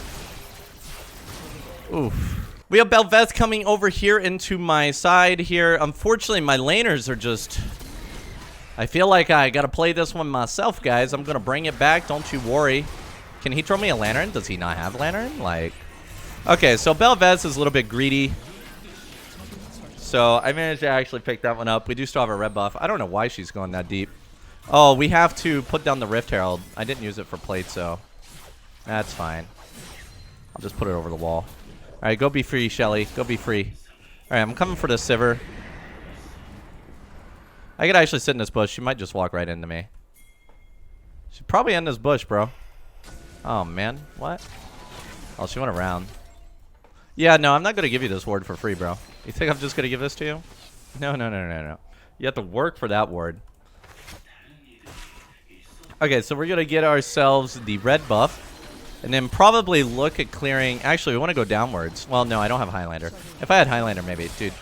Oof. We have Bel'Veth coming over here into my side here. Unfortunately, my laners are just... I feel like I gotta play this one myself, guys. I'm gonna bring it back. Don't you worry. Can he throw me a lantern? Does he not have lantern? Like... Okay, so Bel'Veth is a little bit greedy. So I managed to actually pick that one up. We do still have a red buff. I don't know why she's going that deep. Oh, we have to put down the Rift Herald. I didn't use it for plate, so... That's fine. I'll just put it over the wall. Alright, go be free, Shelly. Go be free. Alright, I'm coming for the Sivir. I could actually sit in this bush. She might just walk right into me. She'd probably end this bush, bro. Oh, man. What? Oh, she went around. Yeah, no, I'm not going to give you this ward for free, bro. You think I'm just going to give this to you? No, no, no, no, no. You have to work for that ward. Okay, so we're going to get ourselves the red buff. And then probably look at clearing... Actually, we want to go downwards. Well, no, I don't have Highlander. If I had Highlander, maybe. Dude,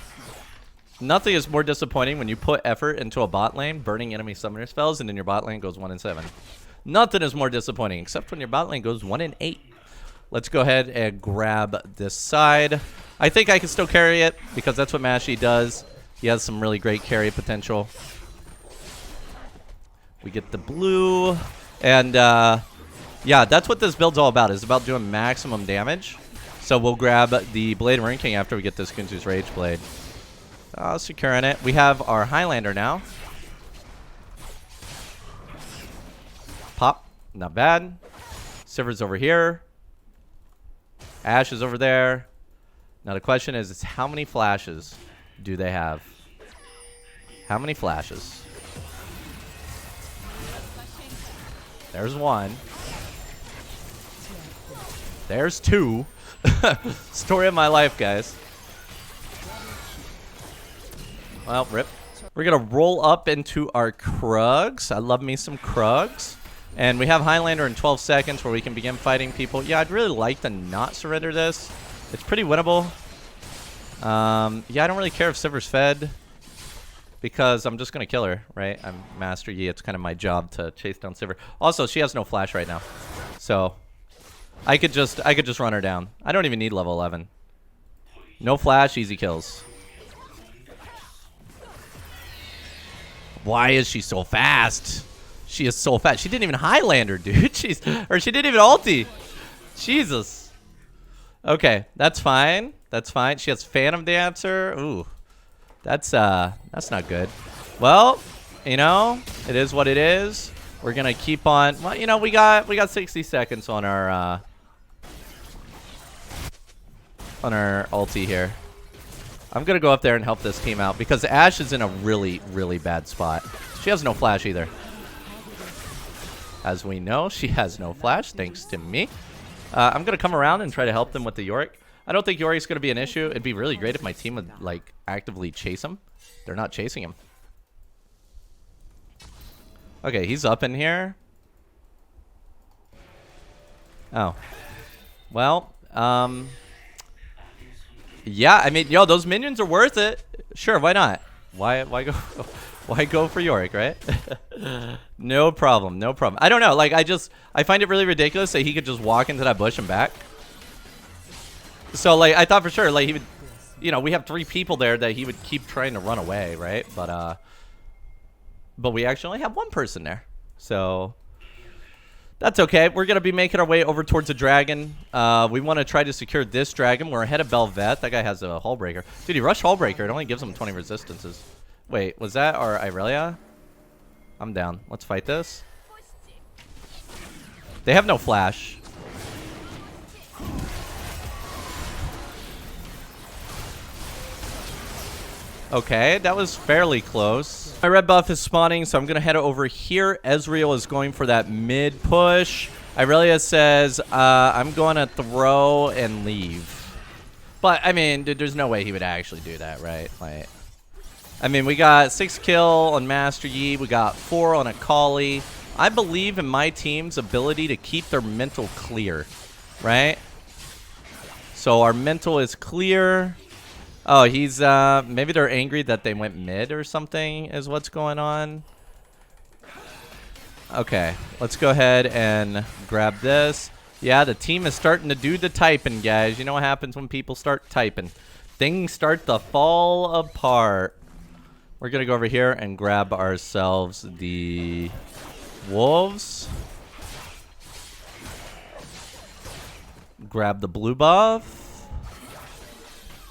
nothing is more disappointing when you put effort into a bot lane, burning enemy summoner spells, and then your bot lane goes 1-7. Nothing is more disappointing, except when your bot lane goes 1-8. Let's go ahead and grab this side. I think I can still carry it, because that's what Mashy does. He has some really great carry potential. We get the blue, and... yeah, that's what this build's all about. It's about doing maximum damage. So we'll grab the Blade of Ruin King after we get this Kunzu's Rage Blade. Securing it. We have our Highlander now. Pop. Not bad. Sivir's over here. Ashe is over there. Now the question is how many flashes do they have? How many flashes? There's one. There's two. Story of my life, guys. Well, rip. We're going to roll up into our Krugs. I love me some Krugs. And we have Highlander in 12 seconds where we can begin fighting people. Yeah, I'd really like to not surrender this. It's pretty winnable. Yeah, I don't really care if Sivir's fed. Because I'm just going to kill her, right? I'm Master Yi. It's kind of my job to chase down Sivir. Also, she has no flash right now. So... I could just run her down. I don't even need level 11. No flash, easy kills. Why is she so fast? She is so fast. She didn't even Highlander, dude. She didn't even ulti. Jesus. Okay, that's fine. That's fine. She has Phantom Dancer. Ooh. That's not good. Well, you know, it is what it is. We're gonna keep on. Well, you know, we got 60 seconds on our ulti here. I'm gonna go up there and help this team out because Ashe is in a really, really bad spot. She has no flash either. As we know, she has no flash thanks to me. I'm gonna come around and try to help them with the Yorick. I don't think Yorick's gonna be an issue. It'd be really great if my team would like actively chase him. They're not chasing him. Okay, he's up in here. Oh. Well, yeah, I mean, yo, those minions are worth it. Sure, why not? Why go for Yorick, right? No problem, no problem. I don't know, like, I find it really ridiculous that he could just walk into that bush and back. So, like, I thought for sure, like, he would, you know, we have 3 people there that he would keep trying to run away, right? But we actually only have 1 person there. So, that's okay. We're going to be making our way over towards a dragon. We want to try to secure this dragon. We're ahead of Bel'Veth. That guy has a Hullbreaker. Dude, he rushed Hullbreaker. It only gives him 20 resistances. Wait, was that our Irelia? I'm down. Let's fight this. They have no flash. Okay, that was fairly close. My red buff is spawning, so I'm going to head over here. Ezreal is going for that mid push. Irelia says, I'm going to throw and leave. But, I mean, dude, there's no way he would actually do that, right? Like, I mean, we got 6 kill on Master Yi. We got 4 on Akali. I believe in my team's ability to keep their mental clear, right? So our mental is clear. Oh, he's, maybe they're angry that they went mid or something is what's going on. Okay, let's go ahead and grab this. Yeah, the team is starting to do the typing, guys. You know what happens when people start typing. Things start to fall apart. We're going to go over here and grab ourselves the wolves. Grab the blue buff.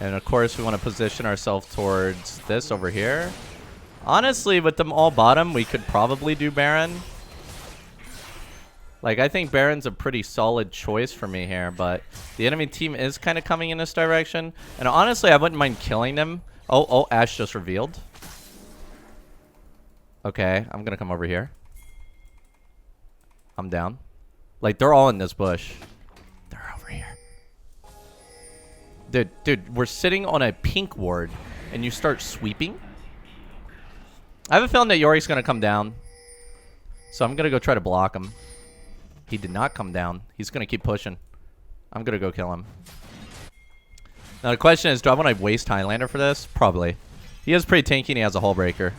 And of course, we want to position ourselves towards this over here. Honestly, with them all bottom, we could probably do Baron. Like, I think Baron's a pretty solid choice for me here, but the enemy team is kind of coming in this direction. And honestly, I wouldn't mind killing them. Oh, Ashe just revealed. Okay, I'm gonna come over here. I'm down. Like, they're all in this bush. They're over here. Dude, we're sitting on a pink ward, and you start sweeping? I have a feeling that Yorik's gonna come down. So I'm gonna go try to block him. He did not come down. He's gonna keep pushing. I'm gonna go kill him. Now the question is, do I want to waste Highlander for this? Probably. He is pretty tanky and he has a hull breaker.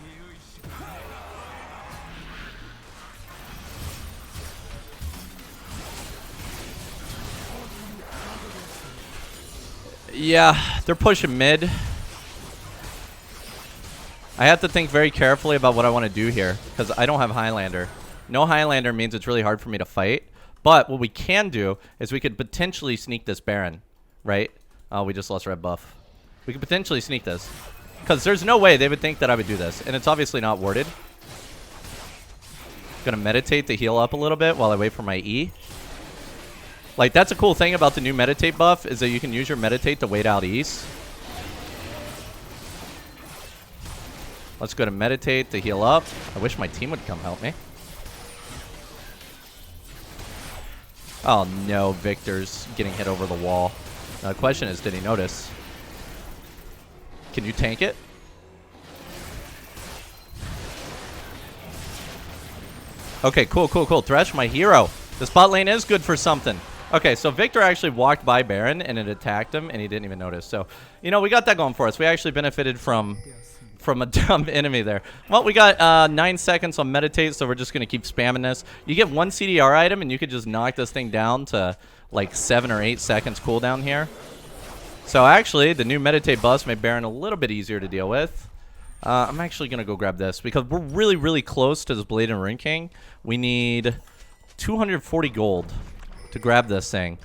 Yeah, they're pushing mid. I have to think very carefully about what I want to do here, because I don't have Highlander. No Highlander means it's really hard for me to fight. But what we can do is we could potentially sneak this Baron, right? Oh, we just lost red buff. We could potentially sneak this, because there's no way they would think that I would do this. And it's obviously not warded. Gonna meditate to heal up a little bit while I wait for my E. Like, that's a cool thing about the new meditate buff, is that you can use your meditate to wait out E's. Let's go to meditate to heal up. I wish my team would come help me. Oh no, Victor's getting hit over the wall. Now the question is, did he notice? Can you tank it? Okay, cool. Thresh, my hero. This bot lane is good for something. Okay, so Victor actually walked by Baron and it attacked him and he didn't even notice. So, you know, we got that going for us. We actually benefited from a dumb enemy there. Well, we got 9 seconds on meditate, so we're just going to keep spamming this. You get one CDR item, and you could just knock this thing down to like 7 or 8 seconds cooldown here. So actually, the new meditate buffs made Baron a little bit easier to deal with. I'm actually going to go grab this, because we're really, really close to this Blade and Rune King. We need 240 gold to grab this thing.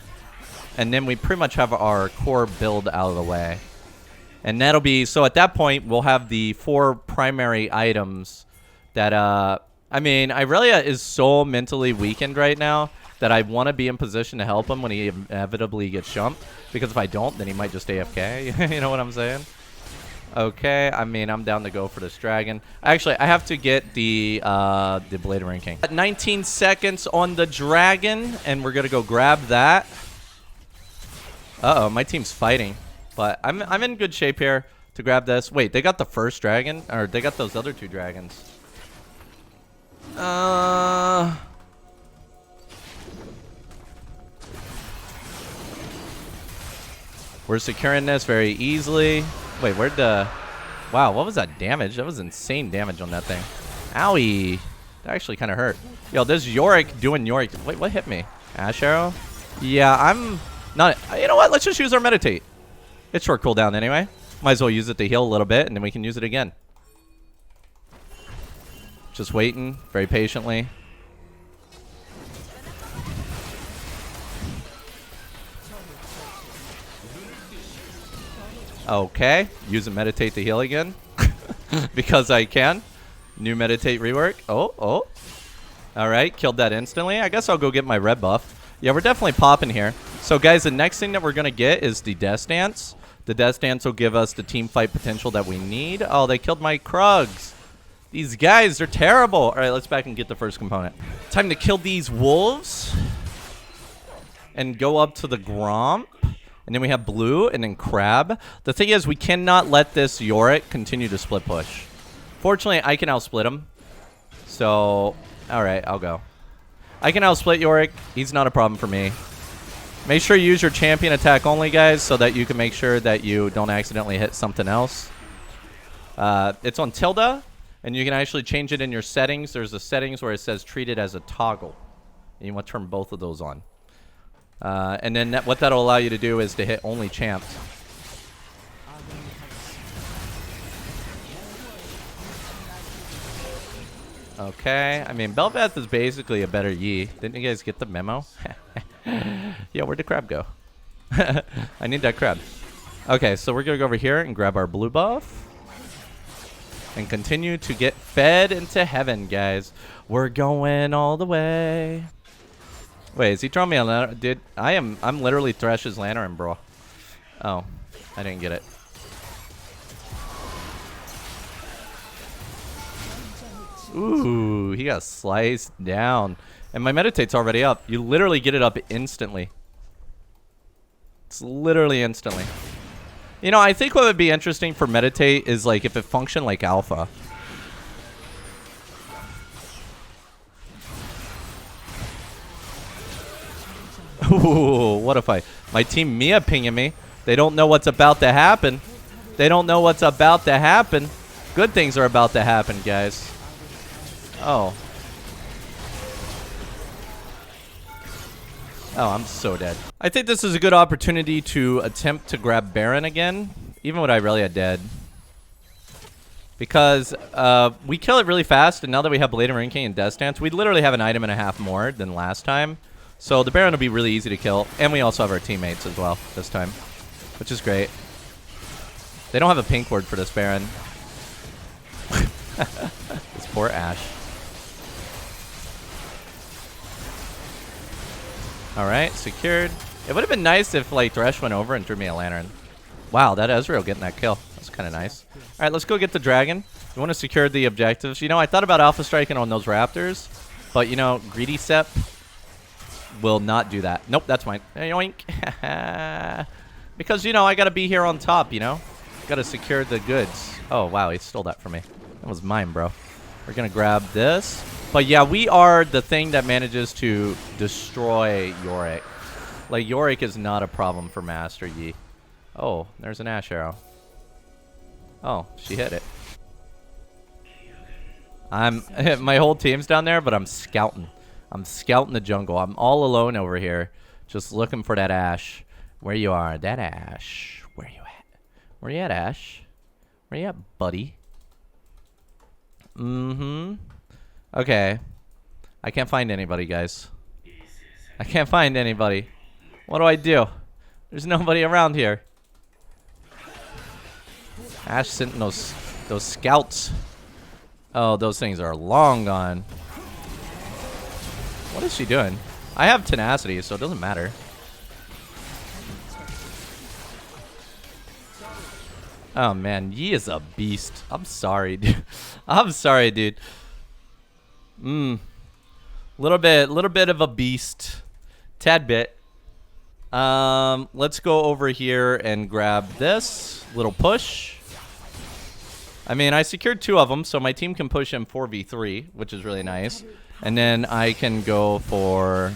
And then we pretty much have our core build out of the way. And that'll be, so at that point, we'll have the 4 primary items that, I mean, Irelia is so mentally weakened right now that I want to be in position to help him when he inevitably gets jumped. Because if I don't, then he might just AFK. You know what I'm saying? Okay, I mean, I'm down to go for this dragon. Actually, I have to get the Blade of Ring King. 19 seconds on the dragon, and we're going to go grab that. Uh-oh, my team's fighting. But I'm in good shape here to grab this. Wait, they got the first dragon? Or they got those other 2 dragons. We're securing this very easily. Wait, where'd the... Wow, what was that damage? That was insane damage on that thing. Owie. That actually kind of hurt. Yo, there's Yorick doing Yorick. Wait, what hit me? Ash Arrow? Yeah, I'm not... You know what? Let's just use our meditate. It's short cooldown anyway. Might as well use it to heal a little bit, and then we can use it again. Just waiting very patiently. Okay. Use a meditate to heal again. Because I can. New meditate rework. Oh. Alright, killed that instantly. I guess I'll go get my red buff. Yeah, we're definitely popping here. So, guys, the next thing that we're going to get is the Death Dance. The Death Dance will give us the team fight potential that we need. Oh, they killed my Krugs. These guys, they're terrible. All right, let's back and get the first component. Time to kill these wolves. And go up to the Gromp. And then we have Blue and then Crab. The thing is, we cannot let this Yorick continue to split push. Fortunately, I can outsplit him. So, all right, I'll go. I can outsplit Yorick. He's not a problem for me. Make sure you use your champion attack only, guys, so that you can make sure that you don't accidentally hit something else. It's on Tilda, and you can actually change it in your settings. There's the settings where it says treat it as a toggle. And you want to turn both of those on. And then what that'll allow you to do is to hit only champs. Okay, I mean, Bel'Veth is basically a better Yi. Didn't you guys get the memo? Yeah, where'd the crab go? I need that crab. Okay, so we're going to go over here and grab our blue buff. And continue to get fed into heaven, guys. We're going all the way. Wait, is he throwing me a lantern? Dude, I'm literally Thresh's lantern, bro. Oh, I didn't get it. Ooh, he got sliced down. And my meditate's already up. You literally get it up instantly. It's literally instantly. You know, I think what would be interesting for meditate is like if it functioned like alpha. Ooh, what if my team Mia pinging me? They don't know what's about to happen. They don't know what's about to happen. Good things are about to happen, guys. Oh. Oh, I'm so dead. I think this is a good opportunity to attempt to grab Baron again, even with Irelia dead. Because we kill it really fast, and now that we have Blade and Ring King and Death Stance, we literally have an item and a half more than last time. So the Baron will be really easy to kill, and we also have our teammates as well this time, which is great. They don't have a pink ward for this Baron. This poor Ashe. Alright, secured. It would have been nice if like Thresh went over and threw me a lantern. Wow, that Ezreal getting that kill. That's kind of nice. Alright, let's go get the dragon. We want to secure the objectives. You know, I thought about alpha striking on those raptors, but you know, greedy Sep will not do that. Nope, that's mine. Yoink. Because, you know, I got to be here on top, you know? Got to secure the goods. Oh, wow, he stole that from me. That was mine, bro. We're going to grab this. But yeah, we are the thing that manages to destroy Yorick. Like, Yorick is not a problem for Master Yi. Oh, there's an Ashe arrow. Oh, she hit it. My whole team's down there, but I'm scouting. I'm scouting the jungle. I'm all alone over here, just looking for that Ashe. Where you are, that Ashe. Where you at? Where you at, Ashe? Where you at, buddy? Okay. I can't find anybody, guys. I can't find anybody. What do I do? There's nobody around here. Ashe sent those scouts. Oh, those things are long gone. What is she doing? I have tenacity, so it doesn't matter. Oh man, Yi is a beast. I'm sorry, dude. I'm sorry, dude. Little bit of a beast. Tad bit. Let's go over here and grab this little push. I mean, I secured 2 of them, so my team can push him 4v3, which is really nice. And then I can go for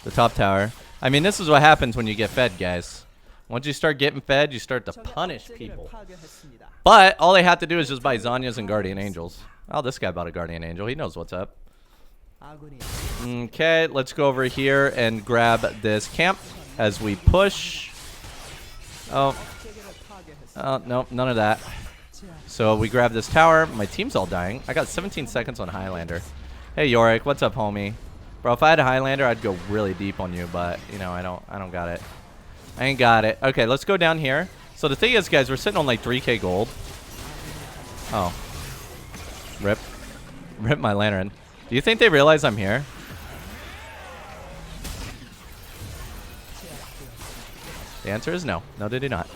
the top tower. I mean, this is what happens when you get fed, guys. Once you start getting fed, you start to punish people. But all they have to do is just buy Zhonya's and Guardian Angels. Oh, this guy bought a Guardian Angel. He knows what's up. Okay, let's go over here and grab this camp as we push. Oh, no, none of that. So we grab this tower. My team's all dying. I got 17 seconds on Highlander. Hey Yorick, what's up, homie? Bro, if I had a Highlander, I'd go really deep on you, but you know, I don't got it. I ain't got it. Okay, let's go down here. So the thing is, guys, we're sitting on like 3k gold. Oh. Rip my lantern. Do you think they realize I'm here? The answer is no. No, they do not.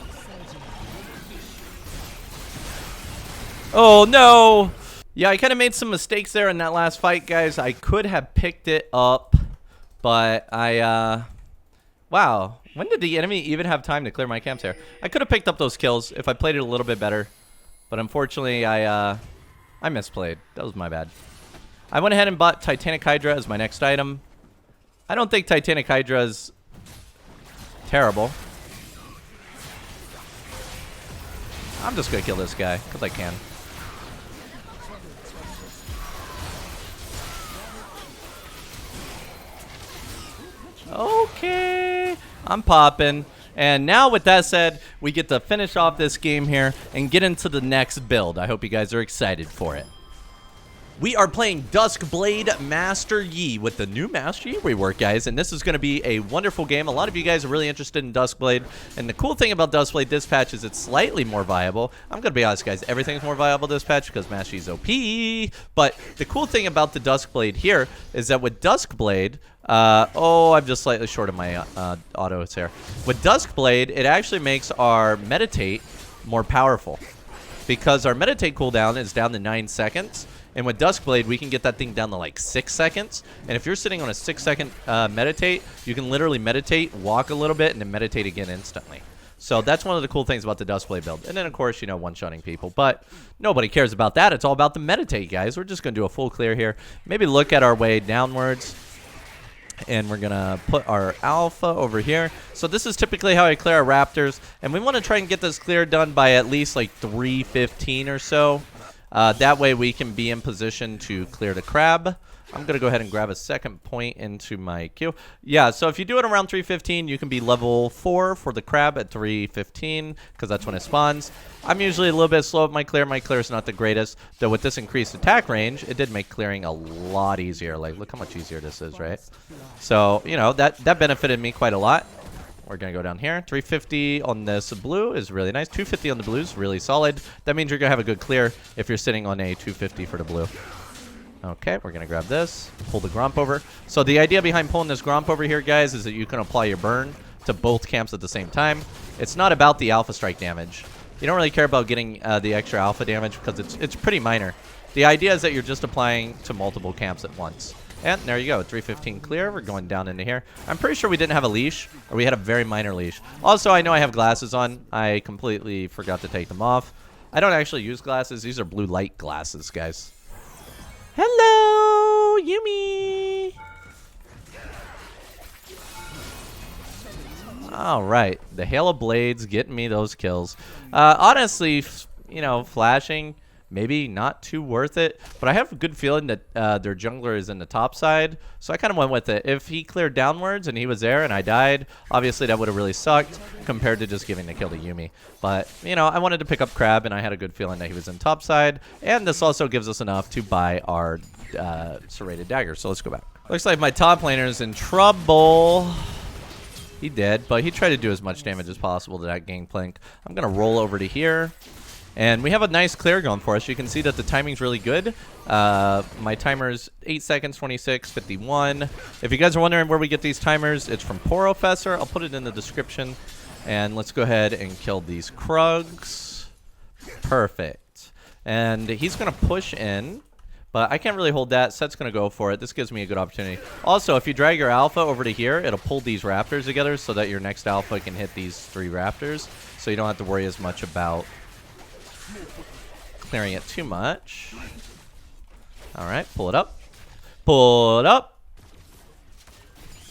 Oh, no! Yeah, I kind of made some mistakes there in that last fight, guys. I could have picked it up, but wow. When did the enemy even have time to clear my camps here? I could have picked up those kills if I played it a little bit better, but unfortunately, I misplayed. That was my bad. I went ahead and bought Titanic Hydra as my next item. I don't think Titanic Hydra is terrible. I'm just going to kill this guy because I can. Okay, I'm popping. And now with that said, we get to finish off this game here and get into the next build. I hope you guys are excited for it. We are playing Duskblade Master Yi with the new Master Yi rework, guys, and this is going to be a wonderful game. A lot of you guys are really interested in Duskblade, and the cool thing about Duskblade this patch is it's slightly more viable. I'm going to be honest, guys, everything's more viable this patch because Master Yi's OP, but the cool thing about the Duskblade here is that with Duskblade, oh, I'm just slightly short of my autos here. With Duskblade, it actually makes our meditate more powerful because our meditate cooldown is down to 9 seconds. And with Duskblade, we can get that thing down to like 6 seconds. And if you're sitting on a 6-second meditate, you can literally meditate, walk a little bit, and then meditate again instantly. So that's one of the cool things about the Duskblade build. And then, of course, you know, one-shotting people. But nobody cares about that. It's all about the meditate, guys. We're just going to do a full clear here. Maybe look at our way downwards. And we're going to put our alpha over here. So this is typically how I clear our raptors. And we want to try and get this clear done by at least like 3:15 or so. That way we can be in position to clear the crab. I'm going to go ahead and grab a second point into my queue. Yeah, so if you do it around 3:15, you can be level 4 for the crab at 3:15 because that's when it spawns. I'm usually a little bit slow at my clear. My clear is not the greatest. Though with this increased attack range, it did make clearing a lot easier. Like, look how much easier this is, right? So, you know, that benefited me quite a lot. We're going to go down here. 350 on this blue is really nice. 250 on the blue is really solid. That means you're going to have a good clear if you're sitting on a 250 for the blue. Okay, we're going to grab this, pull the Gromp over. So the idea behind pulling this Gromp over here, guys, is that you can apply your burn to both camps at the same time. It's not about the alpha strike damage. You don't really care about getting the extra alpha damage because it's pretty minor. The idea is that you're just applying to multiple camps at once. And there you go, 315 clear. We're going down into here. I'm pretty sure we didn't have a leash, or we had a very minor leash. Also, I know I have glasses on. I completely forgot to take them off. I don't actually use glasses. These are blue light glasses, guys. Hello, Yumi. All right, the Hail of Blades getting me those kills. Honestly, you know, flashing, maybe not too worth it, but I have a good feeling that their jungler is in the top side, so I kind of went with it. If he cleared downwards and he was there and I died, obviously that would have really sucked compared to just giving the kill to Yumi. But, you know, I wanted to pick up Crab, and I had a good feeling that he was in top side, and this also gives us enough to buy our serrated dagger, so let's go back. Looks like my top laner is in trouble. He did, but he tried to do as much damage as possible to that gangplank. I'm going to roll over to here. And we have a nice clear going for us. You can see that the timing's really good. My timer's 8 seconds, 26, 51. If you guys are wondering where we get these timers, it's from Porofessor. I'll put it in the description. And let's go ahead and kill these Krugs. Perfect. And he's going to push in. But I can't really hold that. Set's going to go for it. This gives me a good opportunity. Also, if you drag your alpha over to here, it'll pull these raptors together so that your next alpha can hit these 3 raptors. So you don't have to worry as much about clearing it too much. All right, pull it up. Pull it up.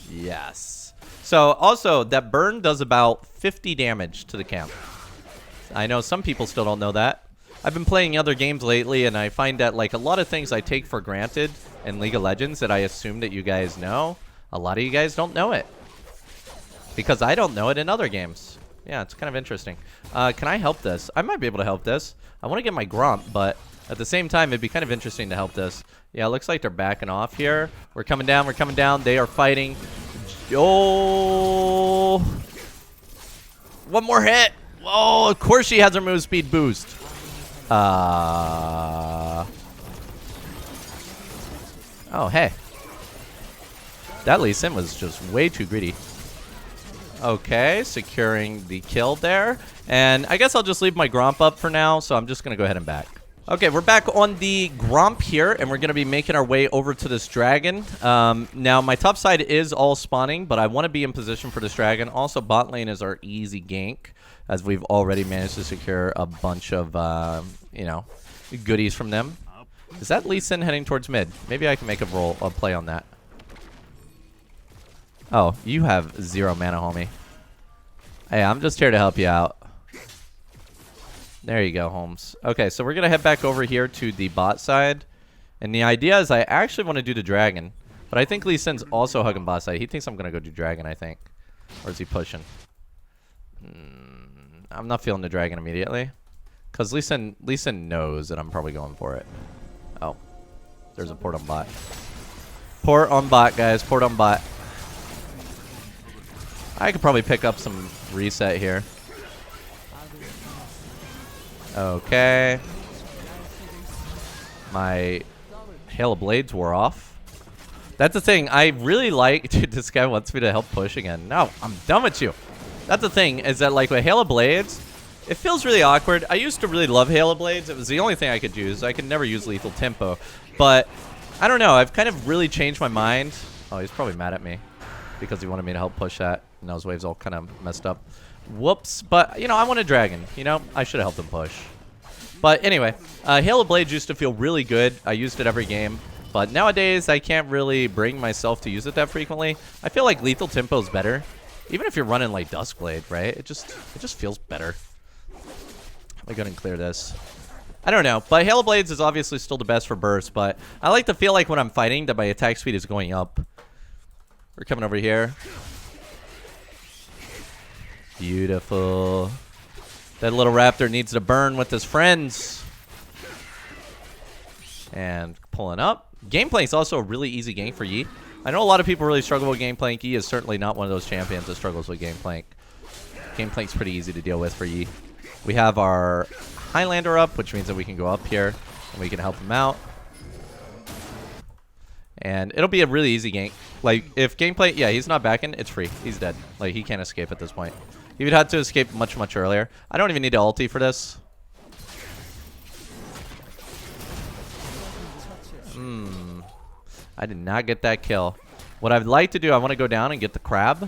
Yes. So also, that burn does about 50 damage to the camp. I know some people still don't know that. I've been playing other games lately, and I find that like a lot of things I take for granted in League of Legends that I assume that you guys know, a lot of you guys don't know it. Because I don't know it in other games. Yeah, it's kind of interesting. Can I help this? I might be able to help this. I want to get my Gromp, but at the same time, it'd be kind of interesting to help this. Yeah, it looks like they're backing off here. We're coming down. We're coming down. They are fighting. Oh! One more hit. Oh, of course she has her move speed boost. Oh, hey. That Lee Sin was just way too greedy. Okay, securing the kill there. And I guess I'll just leave my Gromp up for now, so I'm just going to go ahead and back. Okay, we're back on the Gromp here, and we're going to be making our way over to this dragon. Now, my top side is all spawning, but I want to be in position for this dragon. Also, bot lane is our easy gank, as we've already managed to secure a bunch of, you know, goodies from them. Is that Lee Sin heading towards mid? Maybe I can make a play on that. Oh, you have 0 mana, homie. Hey, I'm just here to help you out. There you go, Holmes. Okay, so we're going to head back over here to the bot side. And the idea is I actually want to do the dragon. But I think Lee Sin's also hugging bot side. He thinks I'm going to go do dragon, I think. Or is he pushing? I'm not feeling the dragon immediately. Because Lee Sin knows that I'm probably going for it. Oh. There's a port on bot. Port on bot, guys. Port on bot. I could probably pick up some reset here. Okay. My Hail of Blades wore off. That's the thing. I really like... Dude, this guy wants me to help push again. No, I'm done with you. That's the thing, is that like with Hail of Blades, It feels really awkward. I used to really love Halo Blades. It was the only thing I could use. I could never use Lethal Tempo. But I don't know. I've kind of really changed my mind. Oh, he's probably mad at me because he wanted me to help push that. And those waves all kind of messed up. Whoops. But, you know, I want a dragon. You know, I should have helped him push. But anyway, Halo Blades used to feel really good. I used it every game. But nowadays, I can't really bring myself to use it that frequently. I feel like Lethal Tempo is better. Even if you're running like Duskblade, right? It just feels better. Let me go ahead and clear this. I don't know, but Halo Blades is obviously still the best for burst, but I like to feel like when I'm fighting that my attack speed is going up. We're coming over here. Beautiful. That little raptor needs to burn with his friends. And pulling up. Gameplay is also a really easy gank for Yi. I know a lot of people really struggle with Gangplank. Yi is certainly not one of those champions that struggles with Gangplank. Gangplank's pretty easy to deal with for Yi. We have our Highlander up, which means that we can go up here and we can help him out. And it'll be a really easy gank. Like, if Gangplank, yeah, he's not backing, it's free. He's dead. Like, he can't escape at this point. He would have to escape much, much earlier. I don't even need to ulti for this. I did not get that kill. What I'd like to do, I want to go down and get the crab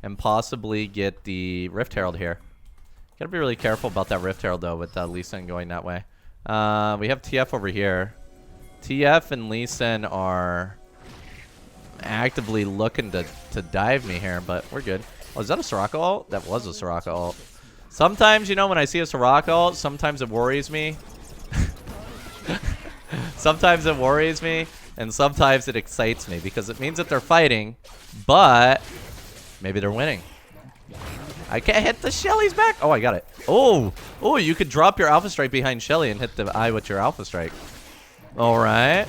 and possibly get the Rift Herald here. Gotta be really careful about that Rift Herald, though, with Lee Sin going that way. We have TF over here. TF and Lee Sin are actively looking to dive me here, but we're good. Oh, is that a Soraka ult? That was a Soraka ult. Sometimes, you know, when I see a Soraka ult, sometimes it worries me. Sometimes it worries me. And sometimes it excites me because it means that they're fighting, but maybe they're winning. I can't hit the Shelly's back. Oh, I got it. Oh, you could drop your Alpha Strike behind Shelly and hit the eye with your Alpha Strike. All right.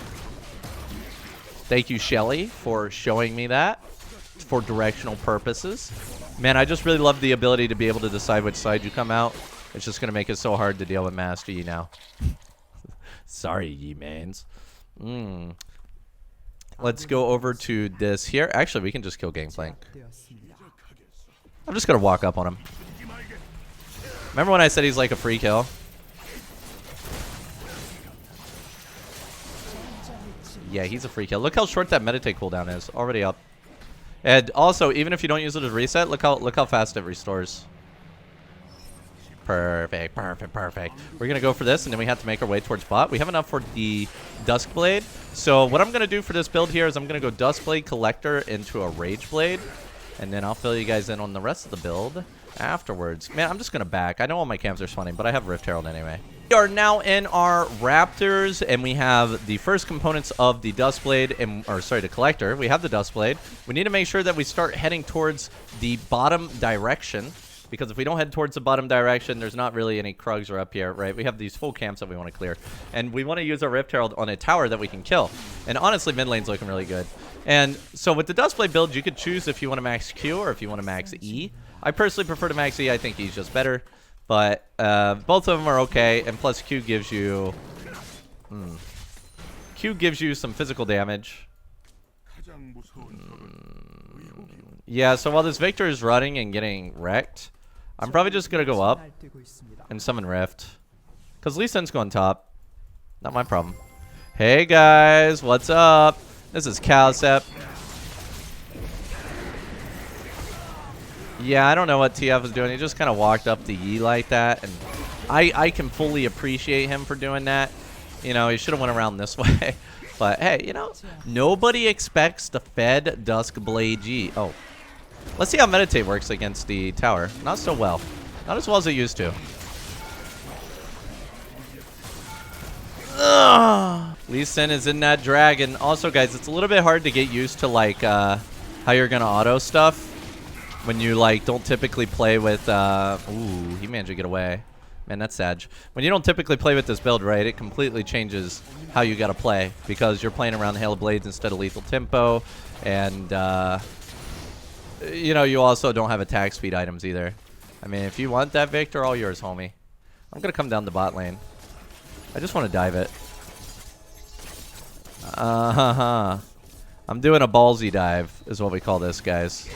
Thank you, Shelly, for showing me that for directional purposes. Man, I just really love the ability to be able to decide which side you come out. It's just going to make it so hard to deal with Master Yi now. Sorry, Yi mains. Let's go over to this here. Actually, we can just kill Gangplank. I'm just going to walk up on him. Remember when I said he's like a free kill? Yeah, he's a free kill. Look how short that meditate cooldown is. Already up. And also, even if you don't use it as reset, look how fast it restores. Perfect, perfect, perfect. We're going to go for this, and then we have to make our way towards bot. We have enough for the Duskblade. So what I'm going to do for this build here is I'm going to go Duskblade Collector into a Rage Blade, and then I'll fill you guys in on the rest of the build afterwards. Man, I'm just going to back. I know all my camps are spawning, but I have Rift Herald anyway. We are now in our Raptors, and we have the first components of the Duskblade, or sorry, the Collector. We have the Duskblade. We need to make sure that we start heading towards the bottom direction. Because if we don't head towards the bottom direction, there's not really any Krugs are up here, right? We have these full camps that we want to clear. And we want to use our Rift Herald on a tower that we can kill. And honestly, mid lane's looking really good. And so with the Duskblade build, you could choose if you want to max Q or if you want to max E. I personally prefer to max E. I think E's just better. But both of them are okay. And plus Q gives you... Q gives you some physical damage. Yeah, so while this Victor is running and getting wrecked... I'm probably just going to go up and summon Rift. Because Lee Sin's going top. Not my problem. Hey guys, what's up? This is Cowsep. Yeah, I don't know what TF is doing. He just kind of walked up the Yi like that. And I can fully appreciate him for doing that. You know, he should have went around this way. But hey, you know, nobody expects the fed Duskblade G. Oh. Let's see how Meditate works against the tower. Not so well. Not as well as it used to. Lee Sin is in that dragon. Also, guys, it's a little bit hard to get used to, like, how you're going to auto stuff when you, like, don't typically play with, ooh, he managed to get away. Man, that's sad. When you don't typically play with this build, right, it completely changes how you got to play because you're playing around the Halo Blades instead of Lethal Tempo, and, you know, you also don't have attack speed items either. I mean, if you want that Victor, all yours, homie. I'm going to come down the bot lane. I just want to dive it. I'm doing a ballsy dive, is what we call this, guys.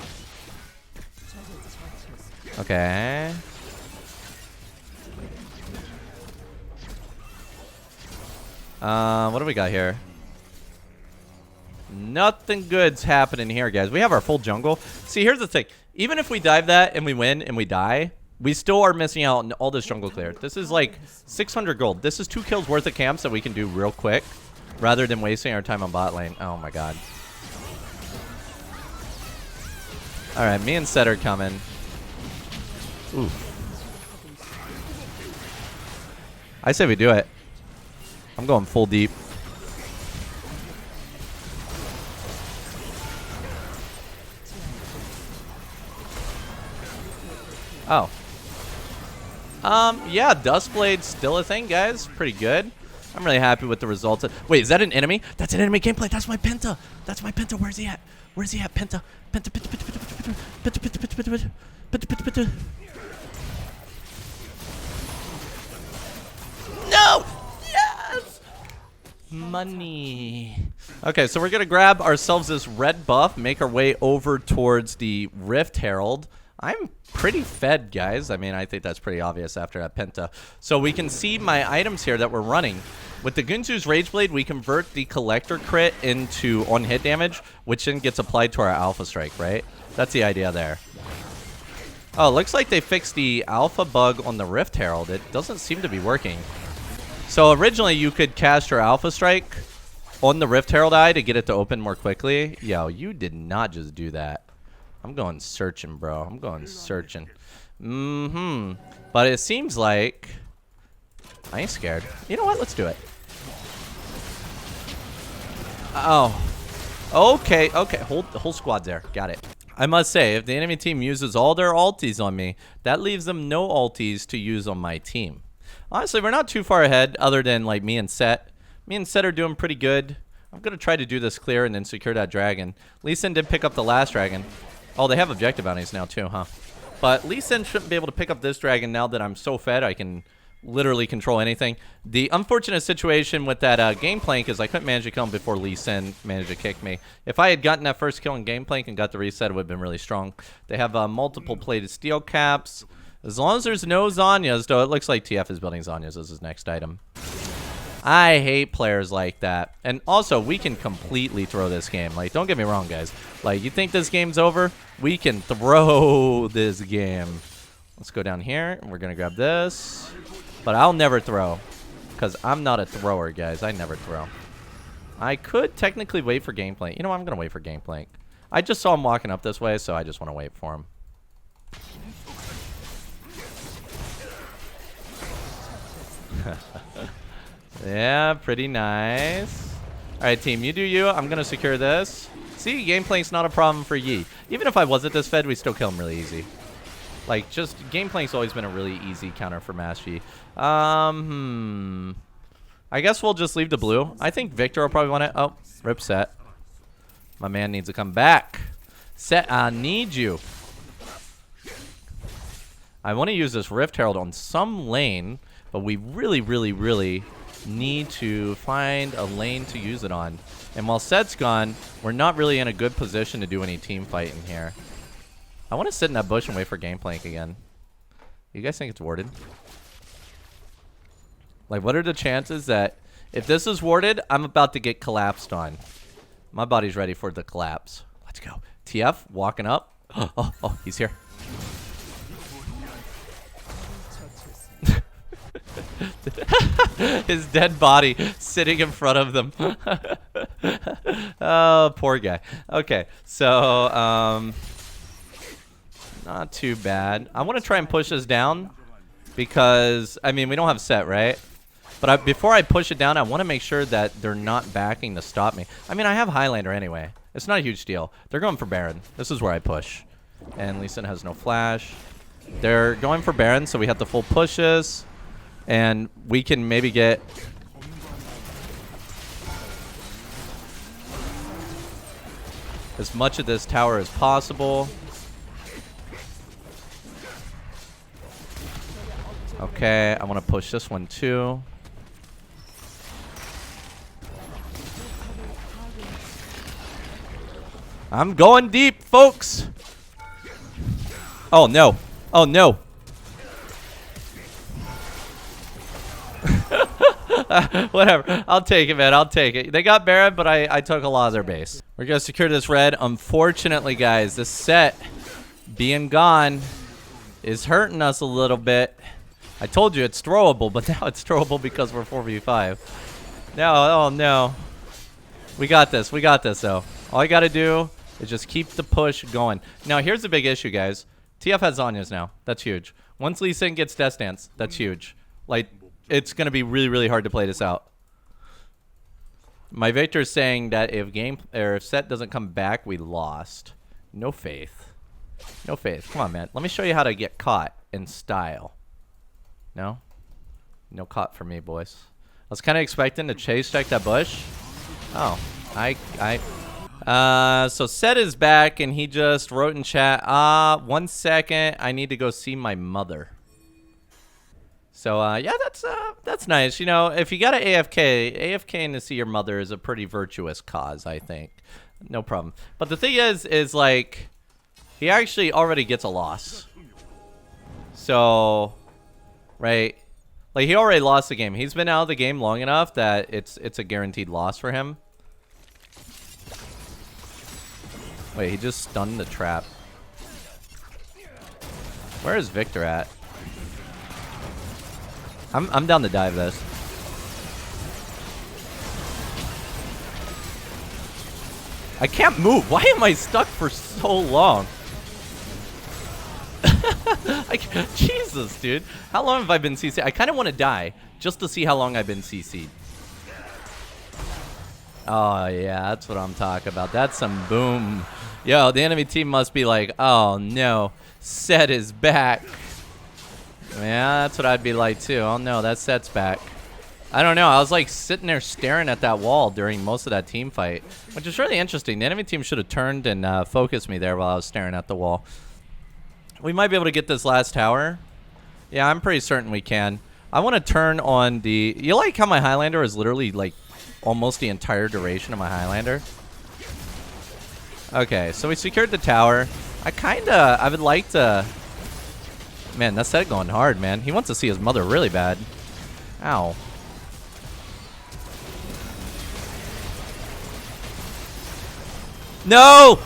What do we got here? Nothing good's happening here, guys. We have our full jungle. See, here's the thing. Even if we dive that and we win and we die, we still are missing out on all this jungle clear. This is like 600 gold. This is 2 kills worth of camps that we can do real quick rather than wasting our time on bot lane. Oh, my God. All right, me and Set are coming. Ooh. I say we do it. I'm going full deep. Oh. Yeah, Duskblade's still a thing, guys. Pretty good. I'm really happy with the results. Wait, is that an enemy? That's an enemy gameplay. That's my Penta. That's my Penta. Where's he at? Where's he at? Penta. Penta, Penta, Penta, Penta, Penta, Penta, Penta, Penta, Penta, Penta, Penta, Penta. No! Yes! Money. Okay, so we're going to grab ourselves this red buff, make our way over towards the Rift Herald. I'm pretty fed, guys. I mean, I think that's pretty obvious after that Penta. So we can see my items here that we're running. With the Gunzu's Rageblade, we convert the Collector crit into on-hit damage, which then gets applied to our Alpha Strike, right? That's the idea there. Oh, looks like they fixed the Alpha bug on the Rift Herald. It doesn't seem to be working. So originally, you could cast your Alpha Strike on the Rift Herald eye to get it to open more quickly. Yo, you did not just do that. I'm going searching, bro. I'm going searching. But it seems like I ain't scared. You know what? Let's do it. Oh. Okay, okay. Hold the whole squad there. Got it. I must say, if the enemy team uses all their ultis on me, that leaves them no ultis to use on my team. Honestly, we're not too far ahead other than like me and Set. Me and Set are doing pretty good. I'm going to try to do this clear and then secure that dragon. Lee Sin did pick up the last dragon. Oh, they have objective bounties now too, huh? But Lee Sin shouldn't be able to pick up this dragon now that I'm so fed I can literally control anything. The unfortunate situation with that Gangplank is I couldn't manage to kill him before Lee Sin managed to kick me. If I had gotten that first kill in Gangplank and got the reset, it would have been really strong. They have multiple plated steel caps. As long as there's no Zanyas, though it looks like TF is building Zanyas as his next item. I hate players like that. And also, we can completely throw this game. Like, don't get me wrong, guys. Like, you think this game's over? We can throw this game. Let's go down here. We're going to grab this. But I'll never throw. Because I'm not a thrower, guys. I never throw. I could technically wait for Gangplank. You know what? I'm going to wait for Gangplank. I just saw him walking up this way, so I just want to wait for him. Yeah, pretty nice. Alright, team, you do you. I'm going to secure this. See, Gameplank's not a problem for Yi. Even if I wasn't this fed, we still kill him really easy. Like, just, Gameplank's always been a really easy counter for Master Yi. I guess we'll just leave the blue. I think Victor will probably want it. Oh, rip Set. My man needs to come back. Set, I need you. I want to use this Rift Herald on some lane, but we really, really, really need to find a lane to use it on. And while Set's gone, we're not really in a good position to do any team fighting here. I want to sit in that bush and wait for Gangplank again. You guys think it's warded? Like, what are the chances that if this is warded, I'm about to get collapsed on? My body's ready for the collapse. Let's go. TF walking up. Oh, he's here. His dead body sitting in front of them. Oh, poor guy. Okay, so not too bad. I want to try and push this down because I mean we don't have Set, right? But before I push it down, I want to make sure that they're not backing to stop me. I mean, I have Highlander anyway. It's not a huge deal. They're going for Baron. This is where I push. And Lee Sin has no flash. They're going for Baron, so we have to full push this. And we can maybe get as much of this tower as possible. Okay, I want to push this one too. I'm going deep, folks. Oh, no. Oh, no. Whatever. I'll take it, man. I'll take it. They got Baron, but I took a lot of their base. We're going to secure this red. Unfortunately, guys, this set being gone is hurting us a little bit. I told you it's throwable, but now it's throwable because we're 4v5. No, oh no. We got this. We got this, though. All I got to do is just keep the push going. Now, here's the big issue, guys. TF has Zhonya's now. That's huge. Once Lee Sin gets Death Dance, that's huge. Like, it's going to be really, really hard to play this out. My Victor's saying that if set doesn't come back, we lost. No faith. No faith. Come on, man. Let me show you how to get caught in style. No? No caught for me, boys. I was kind of expecting to chase check that bush. Oh. So Set is back, and he just wrote in chat, 1 second, I need to go see my mother. So, yeah, that's nice. You know, if you got to AFKing to see your mother is a pretty virtuous cause, I think. No problem. But the thing is like, he actually already gets a loss. So, right, like, he already lost the game. He's been out of the game long enough that it's a guaranteed loss for him. Wait, he just stunned the trap. Where is Victor at? I'm down to dive this. I can't move. Why am I stuck for so long? Jesus, dude. How long have I been CC'd? I kind of want to die just to see how long I've been CC'd. Oh, yeah, that's what I'm talking about. That's some boom. Yo, the enemy team must be like, oh, no. Set is back. Yeah, that's what I'd be like, too. Oh, no, that Set's back. I don't know. I was, like, sitting there staring at that wall during most of that team fight, which is really interesting. The enemy team should have turned and focused me there while I was staring at the wall. We might be able to get this last tower. Yeah, I'm pretty certain we can. I want to turn on the... You like how my Highlander is literally, like, almost the entire duration of my Highlander? Okay, so we secured the tower. I would like to... Man, that's Set going hard, man. He wants to see his mother really bad. Ow. No!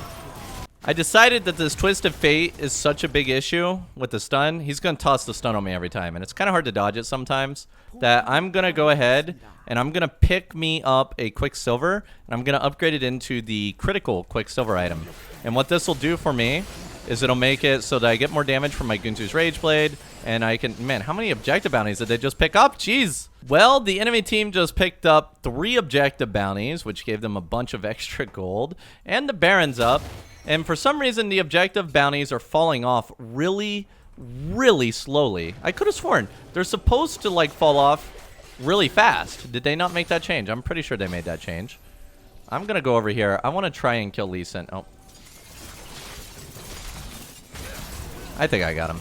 I decided that this Twisted Fate is such a big issue with the stun. He's going to toss the stun on me every time, and it's kind of hard to dodge it sometimes, that I'm going to go ahead and I'm going to pick me up a Quicksilver, and I'm going to upgrade it into the critical Quicksilver item. And what this will do for me is it'll make it so that I get more damage from my Guntu's Rage Blade, and I can... Man, how many objective bounties did they just pick up? Jeez. Well, the enemy team just picked up 3 objective bounties, which gave them a bunch of extra gold, and the Baron's up. And for some reason, the objective bounties are falling off really, really slowly. I could have sworn they're supposed to, like, fall off really fast. Did they not make that change? I'm pretty sure they made that change. I'm going to go over here. I want to try and kill Lee Sin. Oh. I think I got him.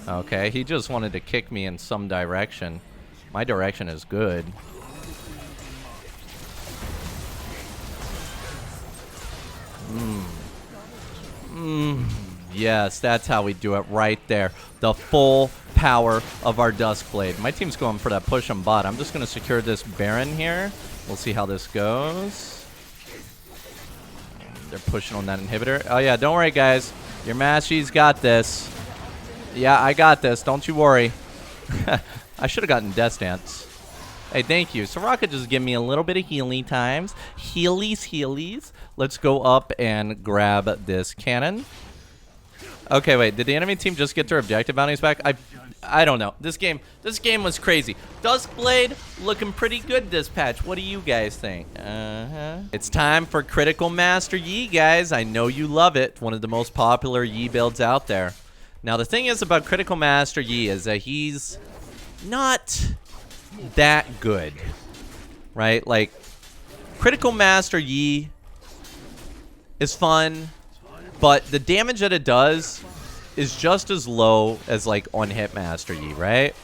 Okay, he just wanted to kick me in some direction. My direction is good. Yes, that's how we do it right there. The full power of our Duskblade. My team's going for that push on bot. I'm just going to secure this Baron here. We'll see how this goes. They're pushing on that inhibitor. Oh, yeah, don't worry, guys. Your Mashi's got this. Yeah, I got this. Don't you worry. I should have gotten Death Dance. Hey, thank you. So Rocket just give me a little bit of healing times. Healies. Let's go up and grab this cannon. Okay, wait. Did the enemy team just get their objective bounties back? I don't know. This game was crazy. Duskblade looking pretty good this patch. What do you guys think? It's time for Critical Master Yi, guys. I know you love it. One of the most popular Yi builds out there. Now, the thing is about Critical Master Yi is that he's not that good, right? Like, Critical Master Yi is fun, but the damage that it does is just as low as, like, on Hit Master Yi, right?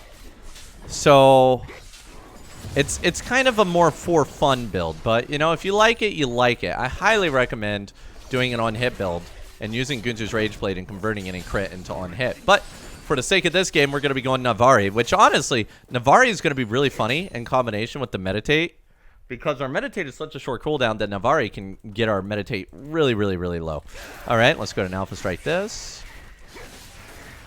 So it's kind of a more for fun build, but, you know, if you like it, you like it. I highly recommend doing an on hit build and using Guntu's Rage Blade and converting any crit into on hit. But for the sake of this game, we're going to be going Navari, which honestly, Navari is going to be really funny in combination with the Meditate, because our Meditate is such a short cooldown that Navari can get our Meditate really, really, really low. All right, let's go to an Alpha Strike this.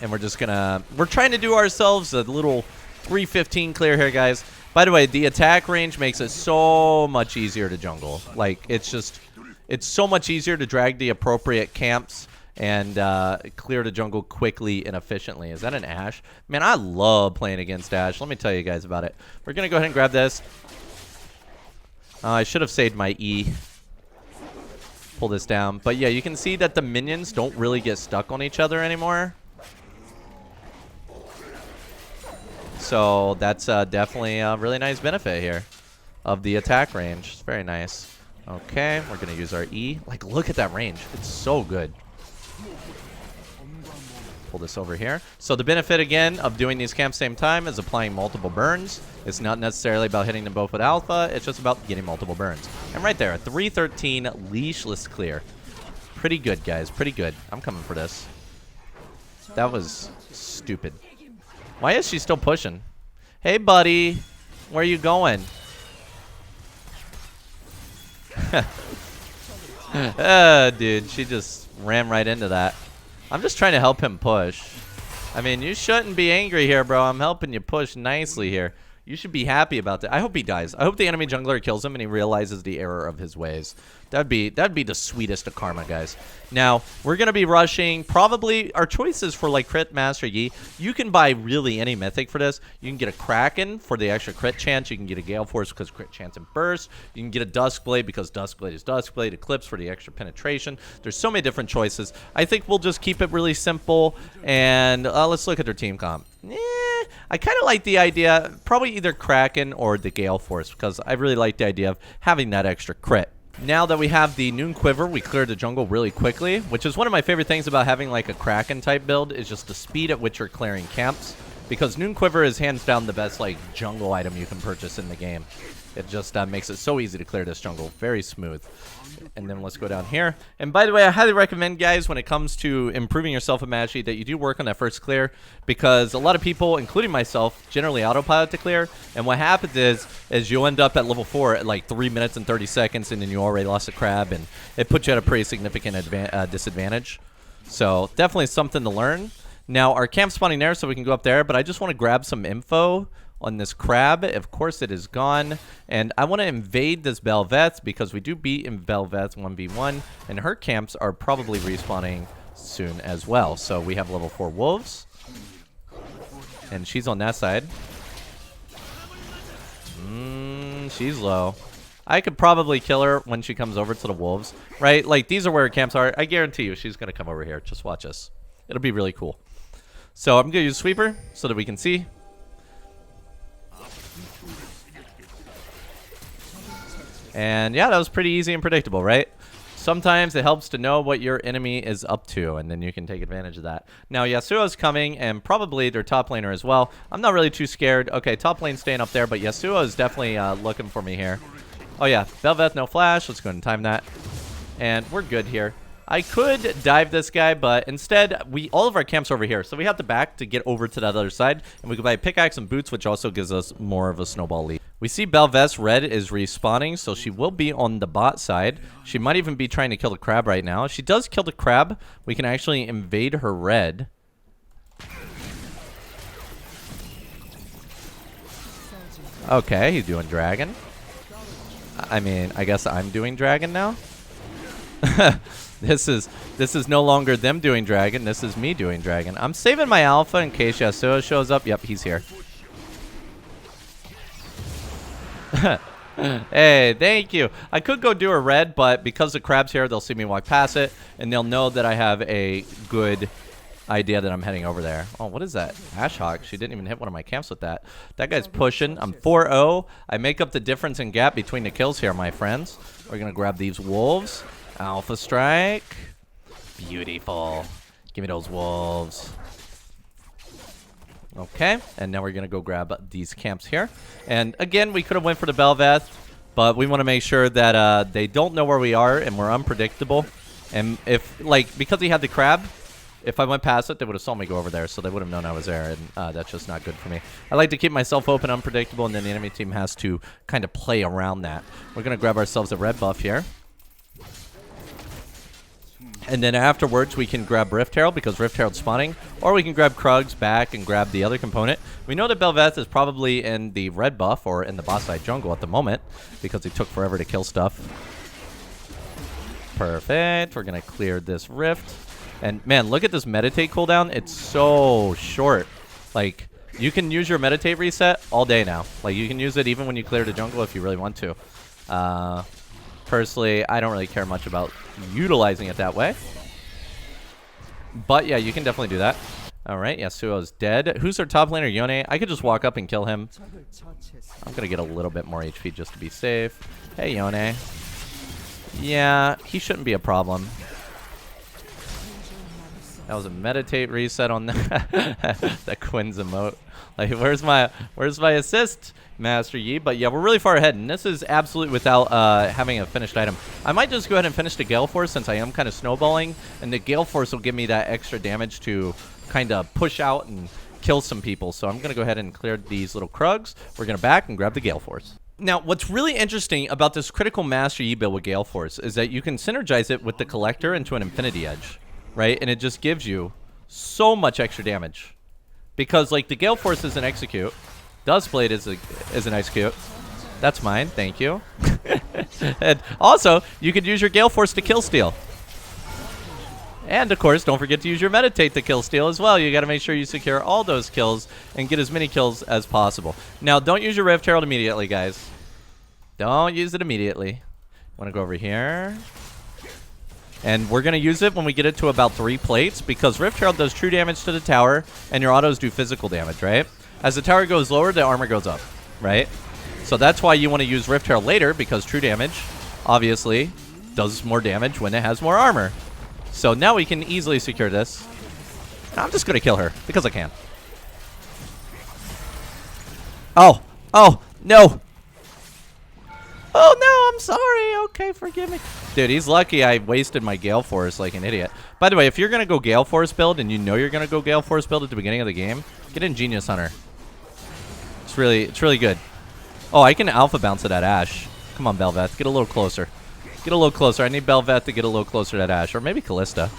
And we're just going to... We're trying to do ourselves a little 315 clear here, guys. By the way, the attack range makes it so much easier to jungle. Like, it's just... It's so much easier to drag the appropriate camps and clear the jungle quickly and efficiently. Is that an Ashe? Man, I love playing against Ashe. Let me tell you guys about it. We're going to go ahead and grab this. I should have saved my E. Pull this down. But yeah, you can see that the minions don't really get stuck on each other anymore. So that's definitely a really nice benefit here of the attack range. It's very nice. Okay, we're going to use our E. Like, look at that range. It's so good. Pull this over here. So the benefit, again, of doing these camps same time is applying multiple burns. It's not necessarily about hitting them both with alpha. It's just about getting multiple burns. And right there, 313 leashless clear. Pretty good, guys. Pretty good. I'm coming for this. That was stupid. Why is she still pushing? Hey, buddy. Where are you going? Dude, she just ran right into that. I'm just trying to help him push. I mean, you shouldn't be angry here, bro. I'm helping you push nicely here. You should be happy about that. I hope he dies. I hope the enemy jungler kills him and he realizes the error of his ways. That'd be the sweetest of karma, guys. Now, we're going to be rushing probably our choices for like crit Master Yi. You can buy really any mythic for this. You can get a Kraken for the extra crit chance. You can get a Gale Force because crit chance and burst. You can get a Duskblade because Duskblade is Duskblade. Eclipse for the extra penetration. There's so many different choices. I think we'll just keep it really simple. And let's look at their team comp. I kind of like the idea, probably either Kraken or the Gale Force, because I really like the idea of having that extra crit. Now that we have the Noon Quiver, we cleared the jungle really quickly, which is one of my favorite things about having like a Kraken type build, is just the speed at which you're clearing camps. Because Noon Quiver is hands down the best like jungle item you can purchase in the game. It just makes it so easy to clear this jungle. Very smooth. And then let's go down here. And by the way, I highly recommend, guys, when it comes to improving yourself in Magic, that you do work on that first clear. Because a lot of people, including myself, generally autopilot to clear. And what happens is you'll end up at level 4 at like 3 minutes and 30 seconds. And then you already lost a crab. And it puts you at a pretty significant disadvantage. So definitely something to learn. Now, our camp's spawning there, so we can go up there. But I just want to grab some info on this crab. Of course, it is gone. And I want to invade this Bel'Veth because we do beat in Bel'Veth 1v1. And her camps are probably respawning soon as well. So we have level 4 wolves. And she's on that side. She's low. I could probably kill her when she comes over to the wolves. Right? Like, these are where her camps are. I guarantee you she's going to come over here. Just watch us. It'll be really cool. So I'm going to use Sweeper so that we can see. And yeah, that was pretty easy and predictable, right? Sometimes it helps to know what your enemy is up to, and then you can take advantage of that. Now, Yasuo's coming, and probably their top laner as well. I'm not really too scared. Okay, top lane staying up there, but Yasuo is definitely looking for me here. Oh yeah, Bel'Veth, no flash. Let's go ahead and time that. And we're good here. I could dive this guy, but instead, all of our camps are over here. So we have to back to get over to that other side. And we can buy pickaxe and boots, which also gives us more of a snowball lead. We see Bel'Veth's red is respawning, so she will be on the bot side. She might even be trying to kill the crab right now. If she does kill the crab, we can actually invade her red. Okay, he's doing dragon. I mean, I guess I'm doing dragon now. This is no longer them doing dragon. This is me doing dragon. I'm saving my alpha in case Yasuo shows up. Yep, he's here. Hey, thank you. I could go do a red, but because the crab's here, they'll see me walk past it, and they'll know that I have a good idea that I'm heading over there. Oh, what is that? Ashhawk. She didn't even hit one of my camps with that. That guy's pushing. I'm 4-0. I make up the difference in gap between the kills here, my friends. We're going to grab these wolves. Alpha strike. Beautiful. Give me those wolves. Okay, and now we're going to go grab these camps here. And again, we could have went for the Bel'Veth, but we want to make sure that they don't know where we are and we're unpredictable. And if, like, because he had the crab, if I went past it, they would have saw me go over there, so they would have known I was there, and that's just not good for me. I like to keep myself open, unpredictable, and then the enemy team has to kind of play around that. We're going to grab ourselves a red buff here. And then afterwards, we can grab Rift Herald because Rift Herald's spawning, or we can grab Krugs back and grab the other component. We know that Bel'Veth is probably in the red buff or in the boss side jungle at the moment because he took forever to kill stuff. Perfect. We're going to clear this Rift. And man, look at this meditate cooldown. It's so short. Like, you can use your meditate reset all day now. Like, you can use it even when you clear the jungle if you really want to. Personally, I don't really care much about utilizing it that way. But yeah, you can definitely do that. All right, Yasuo's dead. Who's our top laner? Yone. I could just walk up and kill him. I'm going to get a little bit more HP just to be safe. Hey, Yone. Yeah, he shouldn't be a problem. That was a meditate reset on that. That Quinn's emote. Like, where's my assist, Master Yi? But yeah, we're really far ahead, and this is absolutely without having a finished item. I might just go ahead and finish the Gale Force since I am kind of snowballing, and the Gale Force will give me that extra damage to kind of push out and kill some people. So I'm going to go ahead and clear these little Krugs. We're going to back and grab the Gale Force. Now, what's really interesting about this critical Master Yi build with Gale Force is that you can synergize it with the Collector into an Infinity Edge, right? And it just gives you so much extra damage. Because, like, the Gale Force is an execute. Duskblade is an execute. That's mine. Thank you. And also, you could use your Gale Force to kill steal. And, of course, don't forget to use your Meditate to kill steal as well. You got to make sure you secure all those kills and get as many kills as possible. Now, don't use your Rift Herald immediately, guys. Don't use it immediately. Want to go over here. And we're going to use it when we get it to about 3 plates because Rift Herald does true damage to the tower and your autos do physical damage, right? As the tower goes lower, the armor goes up, right? So that's why you want to use Rift Herald later because true damage, obviously, does more damage when it has more armor. So now we can easily secure this. I'm just going to kill her because I can. Oh, no. Oh, no, I'm sorry. Okay, forgive me. Dude, he's lucky I wasted my Gale Force like an idiot. By the way, if you're going to go Gale Force build and you know you're going to go Gale Force build at the beginning of the game, get Ingenious Hunter. It's really good. Oh, I can alpha bounce to that Ashe. Come on, Bel'Veth. Get a little closer. Get a little closer. I need Bel'Veth to get a little closer to that Ashe. Or maybe Callista.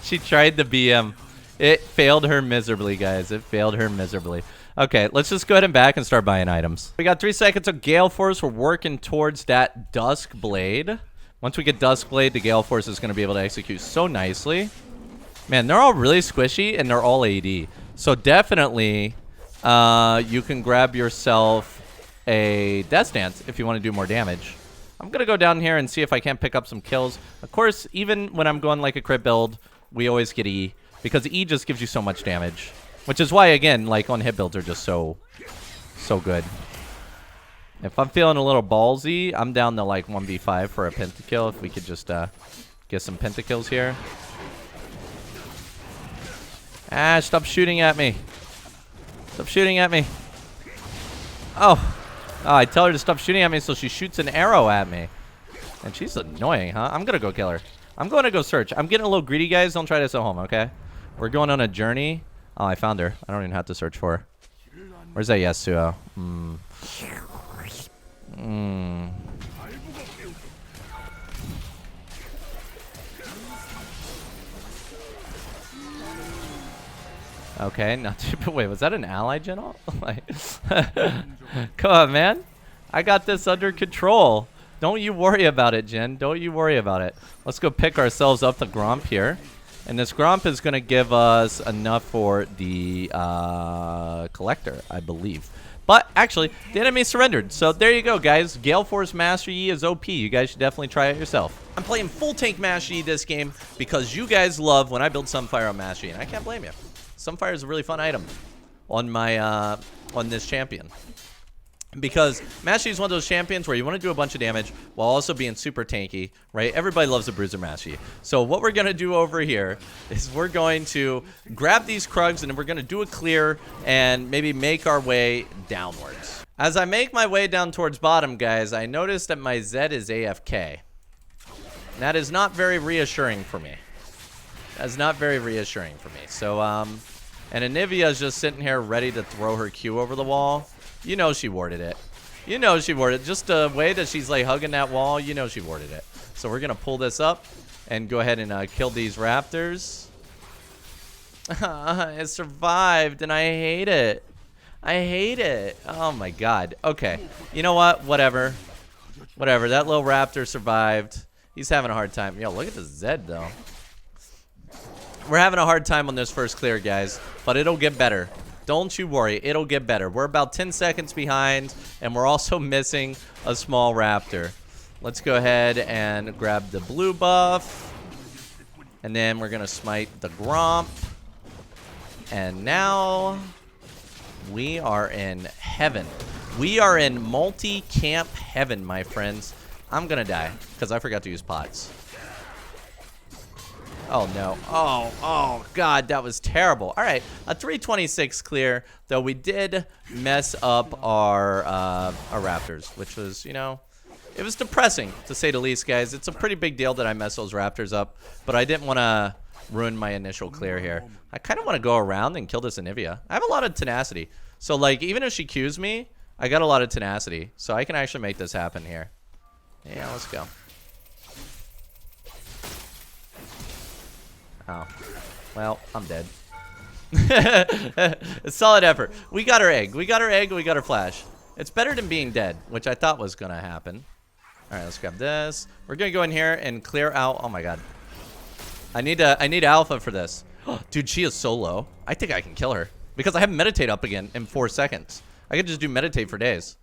She tried the BM. It failed her miserably, guys. It failed her miserably. Okay, let's just go ahead and back and start buying items. We got 3 seconds of Gale Force. We're working towards that Duskblade. Once we get Duskblade, the Gale Force is going to be able to execute so nicely. Man, they're all really squishy, and they're all AD. So definitely, you can grab yourself a Death Dance if you want to do more damage. I'm going to go down here and see if I can't pick up some kills. Of course, even when I'm going like a crit build, we always get E. Because E just gives you so much damage. Which is why, again, like on hit builds are just so good. If I'm feeling a little ballsy, I'm down to like 1v5 for a pentakill. If we could just get some pentakills here. Ah, stop shooting at me. Stop shooting at me. Oh, I tell her to stop shooting at me so she shoots an arrow at me. And she's annoying, huh? I'm going to go kill her. I'm going to go search. I'm getting a little greedy, guys. Don't try this at home, okay? We're going on a journey. Oh, I found her. I don't even have to search for her. Where's that Yasuo? Okay, not too bad. Wait, was that an ally general? Like, come on, man. I got this under control. Don't you worry about it, Jen. Don't you worry about it. Let's go pick ourselves up the Gromp here. And this Gromp is going to give us enough for the Collector, I believe. But actually, the enemy surrendered. So there you go, guys. Gale Force Master Yi is OP. You guys should definitely try it yourself. I'm playing full tank Master Yi this game because you guys love when I build Sunfire on Master Yi. And I can't blame you. Sunfire is a really fun item on my on this champion. Because Master Yi is one of those champions where you want to do a bunch of damage while also being super tanky, right? Everybody loves a Bruiser Master Yi. So what we're going to do over here is we're going to grab these Krugs and we're going to do a clear and maybe make our way downwards. As I make my way down towards bottom, guys, I noticed that my Zed is AFK. That is not very reassuring for me. That's not very reassuring for me. So, and Anivia is just sitting here ready to throw her Q over the wall. You know she warded it. You know she warded it. Just the way that she's like hugging that wall, you know she warded it. So we're going to pull this up and go ahead and kill these raptors. It survived, and I hate it. I hate it. Oh, my God. Okay. You know what? Whatever. Whatever. That little raptor survived. He's having a hard time. Yo, look at the Zed, though. We're having a hard time on this first clear, guys, but it'll get better. Don't you worry. It'll get better. We're about 10 seconds behind, and we're also missing a small raptor. Let's go ahead and grab the blue buff, and then we're going to smite the Gromp. And now we are in heaven. We are in multi-camp heaven, my friends. I'm going to die because I forgot to use pots. Oh, no. Oh, God, that was terrible. All right, a 326 clear, though we did mess up our raptors, which was, you know, it was depressing, to say the least, guys. It's a pretty big deal that I messed those raptors up, but I didn't want to ruin my initial clear here. I kind of want to go around and kill this Anivia. I have a lot of tenacity. So, like, even if she Qs me, I got a lot of tenacity. So I can actually make this happen here. Yeah, let's go. Oh. Well, I'm dead. A solid effort. We got our egg. We got our egg. We got our flash. It's better than being dead, which I thought was going to happen. All right, let's grab this. We're going to go in here and clear out. Oh, my God. I need alpha for this. Dude, she is so low. I think I can kill her because I have meditate up again in 4 seconds. I could just do meditate for days.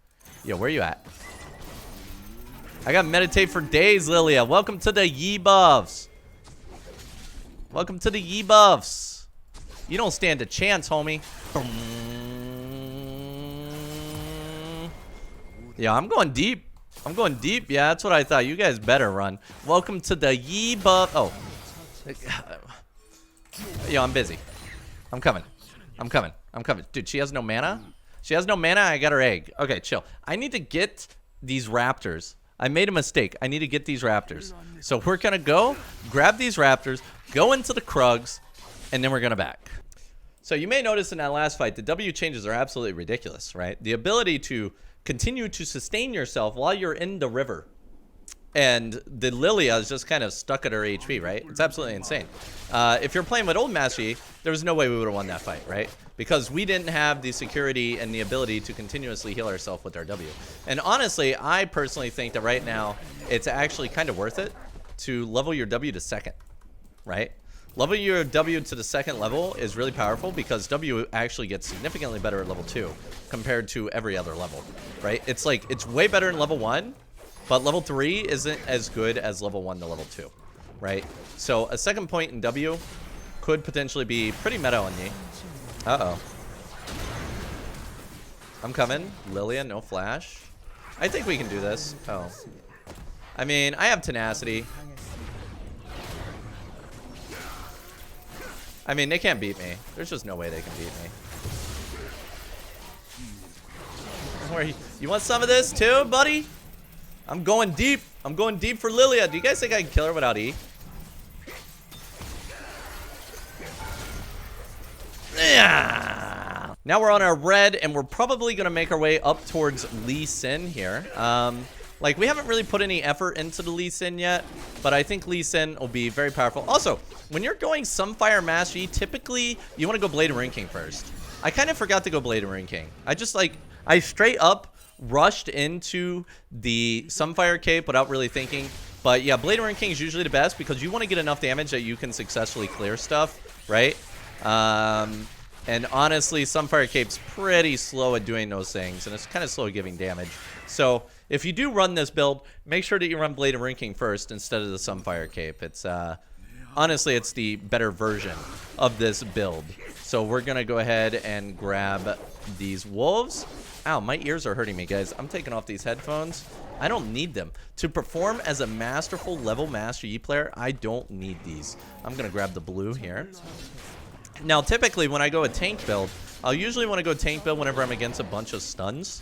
Yo, where you at? I got meditate for days, Lilia. Welcome to the Yi buffs. Welcome to the Yi buffs. You don't stand a chance, homie. Yeah, I'm going deep. I'm going deep. Yeah, that's what I thought. You guys better run. Welcome to the Yi buff. Oh. Yo, I'm busy. I'm coming. I'm coming. I'm coming. Dude, she has no mana? She has no mana? I got her egg. Okay, chill. I need to get these raptors. I made a mistake. I need to get these raptors. So we're going to go grab these raptors, go into the Krugs, and then we're going to back. So you may notice in that last fight, the W changes are absolutely ridiculous, right? The ability to continue to sustain yourself while you're in the river. And the Lilia is just kind of stuck at her HP, right? It's absolutely insane. If you're playing with old Master Yi, there was no way we would have won that fight, right? Because we didn't have the security and the ability to continuously heal ourselves with our W. And honestly, I personally think that right now, it's actually kind of worth it to level your W to second, right? Leveling your W to the second level is really powerful because W actually gets significantly better at level 2 compared to every other level, right? It's like, it's way better in level 1. But level 3 isn't as good as level 1 to level 2, right? So a second point in W could potentially be pretty meta on me. Uh-oh. I'm coming. Lilia, no flash. I think we can do this. Oh. I mean, I have tenacity. I mean, they can't beat me. There's just no way they can beat me. You want some of this too, buddy? I'm going deep. I'm going deep for Lilia. Do you guys think I can kill her without E? Yeah. Now we're on our red, and we're probably going to make our way up towards Lee Sin here. Like, we haven't really put any effort into the Lee Sin yet, but I think Lee Sin will be very powerful. Also, when you're going Sunfire Master Yi, typically, you want to go Blade and Ring King first. I kind of forgot to go Blade and Ring King. I straight up rushed into the Sunfire Cape without really thinking. But yeah, Blade and Ring King is usually the best because you want to get enough damage that you can successfully clear stuff, right? And honestly, Sunfire Cape's pretty slow at doing those things, and it's kind of slow at giving damage. So if you do run this build, make sure that you run Blade and Ring King first instead of the Sunfire Cape. It's honestly, it's the better version of this build. So we're gonna go ahead and grab these wolves. Ow, my ears are hurting me, guys. I'm taking off these headphones. I don't need them. To perform as a masterful level Master Yi player, I don't need these. I'm going to grab the blue here. Now, typically, when I go a tank build, I'll usually want to go tank build whenever I'm against a bunch of stuns.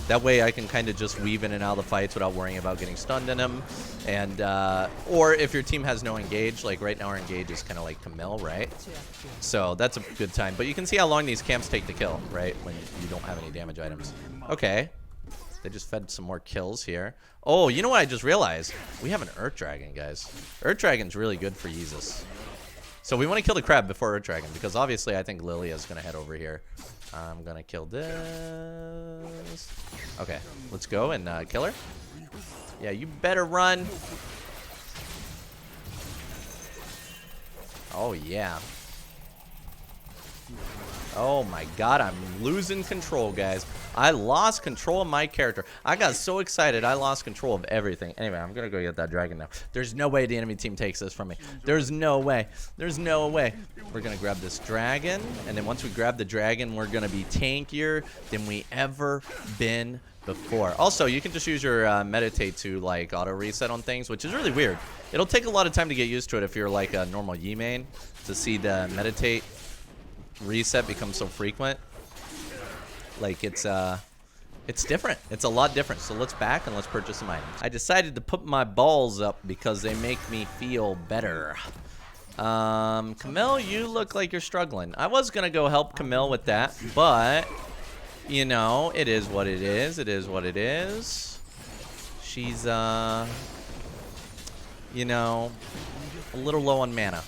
That way I can kind of just weave in and out of the fights without worrying about getting stunned in them. And, or if your team has no engage, like right now our engage is kind of like Camille, right? So that's a good time. But you can see how long these camps take to kill, right? When you don't have any damage items. Okay. They just fed some more kills here. Oh, you know what I just realized? We have an Earth Dragon, guys. Earth Dragon's really good for Yeezus. So we want to kill the crab before Earth Dragon, because obviously I think Lilia's going to head over here. I'm going to kill this. Okay, let's go and kill her. Yeah, you better run. Oh, yeah. Oh, my God. I'm losing control, guys. I lost control of my character. I got so excited, I lost control of everything. Anyway, I'm going to go get that dragon now. There's no way the enemy team takes this from me. There's no way. There's no way. We're going to grab this dragon, and then once we grab the dragon, we're going to be tankier than we ever been before. Also, you can just use your meditate to, like, auto-reset on things, which is really weird. It'll take a lot of time to get used to it if you're, like, a normal Yi main, to see the meditate reset become so frequent. Like, it's different. It's a lot different. So let's back and let's purchase some items. I decided to put my balls up because they make me feel better. Camille, you look like you're struggling. I was gonna go help Camille with that, but you know, it is what it is. It is what it is. She's you know, a little low on mana.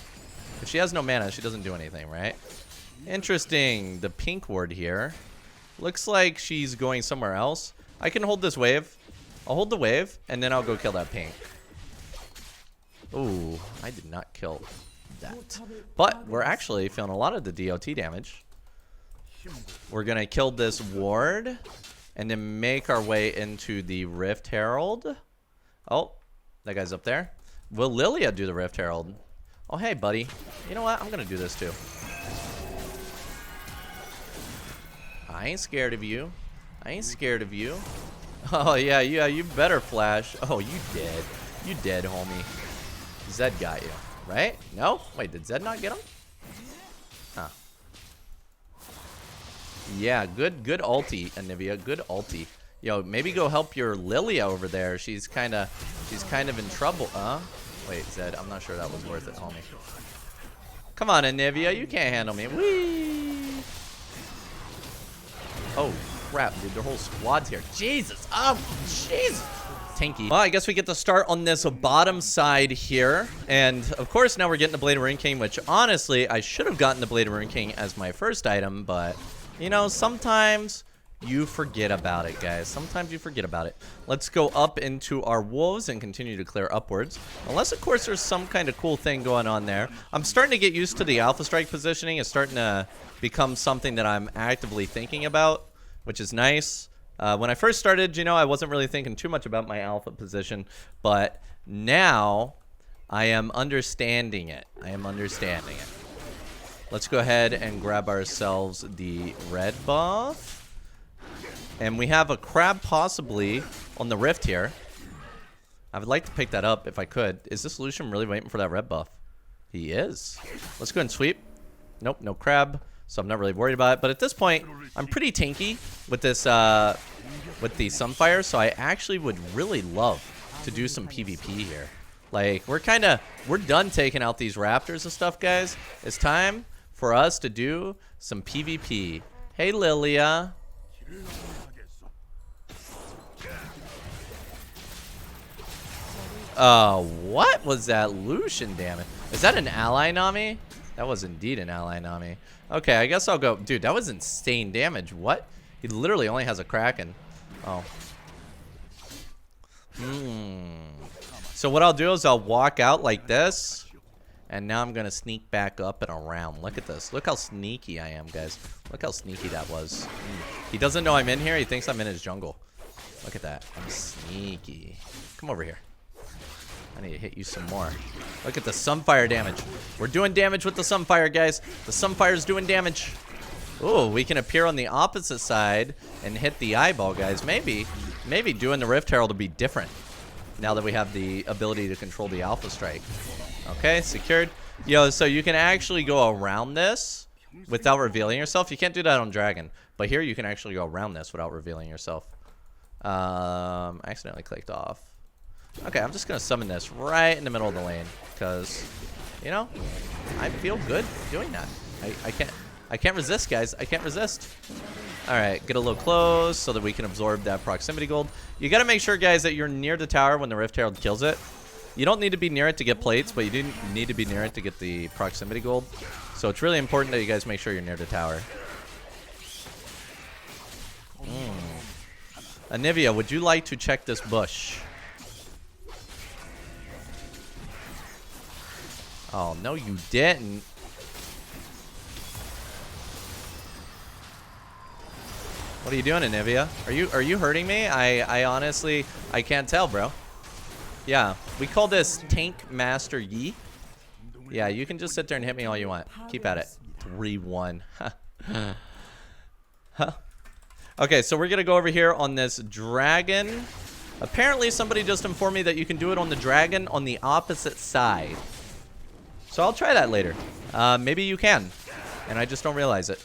If she has no mana, she doesn't do anything, right? Interesting. The pink ward here. Looks like she's going somewhere else. I can hold this wave. I'll hold the wave, and then I'll go kill that pink. Ooh, I did not kill that. But we're actually feeling a lot of the DOT damage. We're going to kill this ward, and then make our way into the Rift Herald. Oh, that guy's up there. Will Lilia do the Rift Herald? Oh, hey, buddy. You know what? I'm going to do this, too. I ain't scared of you. I ain't scared of you. Oh, yeah, you better flash. Oh, you dead. You dead, homie. Zed got you, right? No? Wait, did Zed not get him? Huh. Yeah, good ulti, Anivia. Good ulti. Yo, maybe go help your Lilia over there. She's kind of in trouble. Wait, Zed, I'm not sure that was worth it, homie. Come on, Anivia. You can't handle me. Whee! Oh, crap, dude. Their whole squad's here. Jesus. Oh, Jesus. Tanky. Well, I guess we get to start on this bottom side here. And, of course, now we're getting the Blade of Ruin King, which, honestly, I should have gotten the Blade of Ruin King as my first item. But, you know, sometimes you forget about it, guys. Sometimes you forget about it. Let's go up into our wolves and continue to clear upwards. Unless, of course, there's some kind of cool thing going on there. I'm starting to get used to the Alpha Strike positioning. It's starting to become something that I'm actively thinking about, which is nice. When I first started, you know, I wasn't really thinking too much about my alpha position, but now I am understanding it. I am understanding it. Let's go ahead and grab ourselves the red buff. And we have a crab possibly on the rift here. I would like to pick that up if I could. Is this Lucian really waiting for that red buff? He is. Let's go ahead and sweep. Nope, no crab. So I'm not really worried about it. But at this point, I'm pretty tanky with this, with the Sunfire. So I actually would really love to do some PvP here. Like, we're done taking out these raptors and stuff, guys. It's time for us to do some PvP. Hey, Lilia. What was that Lucian damage? Is that an ally Nami? That was indeed an ally Nami. Okay, I guess I'll go. Dude, that was insane damage. What? He literally only has a Kraken. Oh. So what I'll do is I'll walk out like this. And now I'm going to sneak back up and around. Look at this. Look how sneaky I am, guys. Look how sneaky that was. He doesn't know I'm in here. He thinks I'm in his jungle. Look at that. I'm sneaky. Come over here. I need to hit you some more. Look at the Sunfire damage. We're doing damage with the Sunfire, guys. The Sunfire's doing damage. Ooh, we can appear on the opposite side and hit the eyeball, guys. Maybe doing the Rift Herald will be different now that we have the ability to control the Alpha Strike. Okay, secured. Yo, so you can actually go around this without revealing yourself. You can't do that on Dragon. But here you can actually go around this without revealing yourself. I accidentally clicked off. Okay, I'm just going to summon this right in the middle of the lane. Because, you know, I feel good doing that. I can't resist, guys. I can't resist. All right, get a little close so that we can absorb that proximity gold. You got to make sure, guys, that you're near the tower when the Rift Herald kills it. You don't need to be near it to get plates, but you do need to be near it to get the proximity gold. So it's really important that you guys make sure you're near the tower. Anivia, would you like to check this bush? Oh, no, you didn't. What are you doing, Anivia? Are you hurting me? I honestly, I can't tell, bro. Yeah, we call this Tank Master Yi. Yeah, you can just sit there and hit me all you want. Keep at it. 3-1. Huh. Okay, so we're going to go over here on this dragon. Apparently, somebody just informed me that you can do it on the dragon on the opposite side. So I'll try that later. Maybe you can. And I just don't realize it.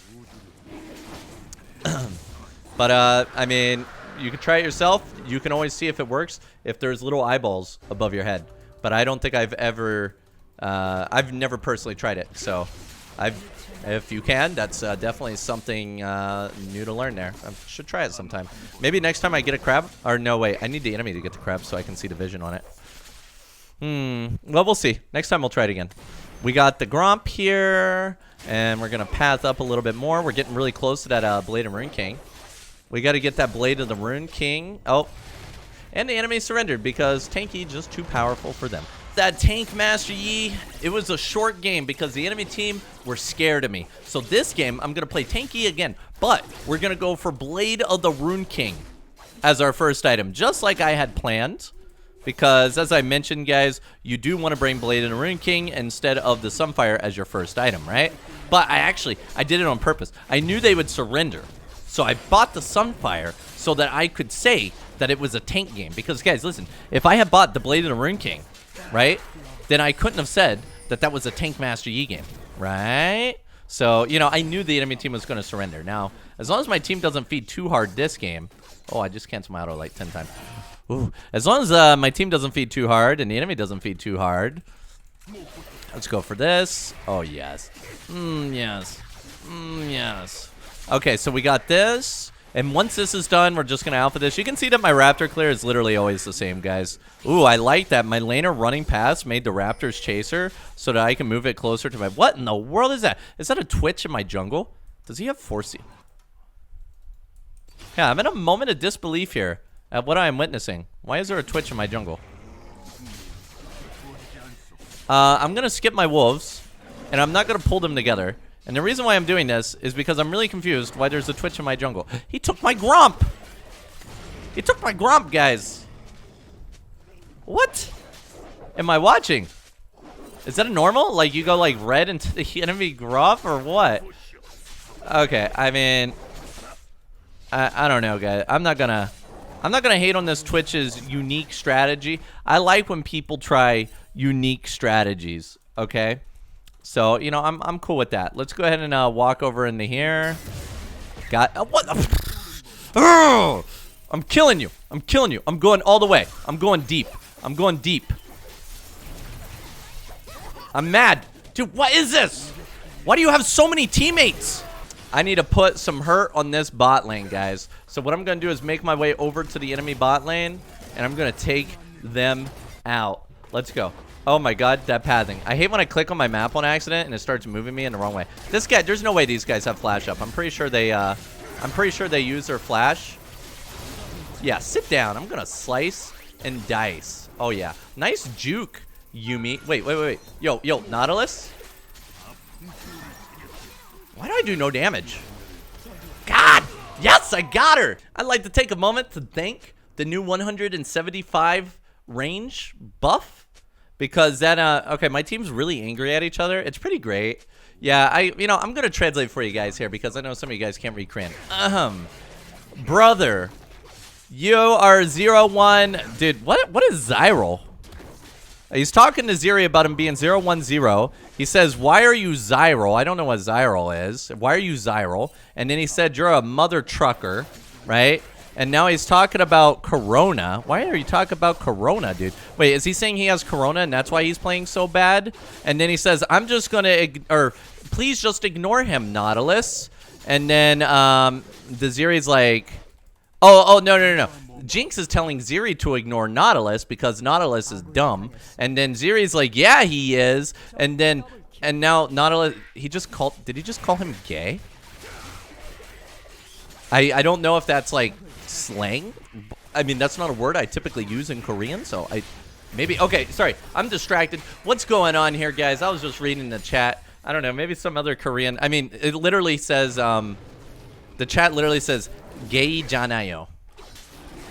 But, I mean, you can try it yourself. You can always see if it works if there's little eyeballs above your head. But I don't think I've ever... I've never personally tried it. So, if you can, that's definitely something new to learn there. I should try it sometime. Maybe next time I get a crab. Or no, wait. I need the enemy to get the crab so I can see the vision on it. Well, we'll see. Next time we'll try it again. We got the Gromp here. And we're going to path up a little bit more. We're getting really close to that Blade of Rune King. We got to get that Blade of the Rune King. Oh. And the enemy surrendered because Tanky just too powerful for them. That Tank Master Yi, it was a short game because the enemy team were scared of me. So this game, I'm going to play Tanky again. But we're going to go for Blade of the Rune King as our first item. Just like I had planned. Because, as I mentioned, guys, you do want to bring Blade of the Rune King instead of the Sunfire as your first item, right? But I did it on purpose. I knew they would surrender. So I bought the Sunfire so that I could say that it was a tank game. Because, guys, listen, if I had bought the Blade of the Rune King, right, then I couldn't have said that that was a Tank Master Yi game, right? So, you know, I knew the enemy team was going to surrender. Now, as long as my team doesn't feed too hard this game. Oh, I just canceled my auto like 10 times. Ooh. As long as my team doesn't feed too hard and the enemy doesn't feed too hard. Let's go for this. Oh, yes. Yes. Yes. Okay, so we got this. And once this is done, we're just going to alpha this. You can see that my Raptor clear is literally always the same, guys. Ooh, I like that. My laner running past made the Raptor's chaser so that I can move it closer to my... What in the world is that? Is that a Twitch in my jungle? Does he have 4C? Yeah, I'm in a moment of disbelief here at what I am witnessing. Why is there a Twitch in my jungle? I'm going to skip my wolves, and I'm not going to pull them together. And the reason why I'm doing this is because I'm really confused why there's a Twitch in my jungle. He took my Gromp! He took my Gromp, guys! What am I watching? Is that a normal? Like, you go, like, red into the enemy Gromp, or what? Okay, I mean... I don't know, guys. I'm not gonna hate on this Twitch's unique strategy. I like when people try unique strategies, okay? So, you know, I'm cool with that. Let's go ahead and walk over into here. Got what? Oh, I'm killing you. I'm killing you. I'm going all the way. I'm going deep. I'm going deep. I'm mad. Dude, what is this? Why do you have so many teammates? I need to put some hurt on this bot lane, guys. So what I'm going to do is make my way over to the enemy bot lane, and I'm going to take them out. Let's go. Oh my god, that pathing. I hate when I click on my map on accident and it starts moving me in the wrong way. This guy, there's no way these guys have flash up. I'm pretty sure they use their flash. Yeah, sit down. I'm going to slice and dice. Oh yeah. Nice juke, Yumi. Wait. Yo, Nautilus? Why do I do no damage? God! Yes, I got her! I'd like to take a moment to thank the new 175 range buff. Because that, okay, my team's really angry at each other. It's pretty great. Yeah, I'm going to translate for you guys here because I know some of you guys can't read Korean. Brother, you are 0-1. Dude, what is Zyral? He's talking to Ziri about him being 0-1-0. He says, why are you Zyral? I don't know what Zyral is. Why are you Zyral? And then he said, you're a mother trucker, right? And now he's talking about Corona. Why are you talking about Corona, dude? Wait, is he saying he has Corona and that's why he's playing so bad? And then he says, I'm just going to, please just ignore him, Nautilus. And then the Ziri's like, no. Jinx is telling Ziri to ignore Nautilus because Nautilus is dumb. And then Ziri's like, yeah, he is. And now Nautilus, did he just call him gay? I don't know if that's like slang. I mean, that's not a word I typically use in Korean, so okay, sorry, I'm distracted. What's going on here, guys? I was just reading the chat. I don't know, maybe some other Korean. I mean, it literally says, the chat literally says, gay janayo.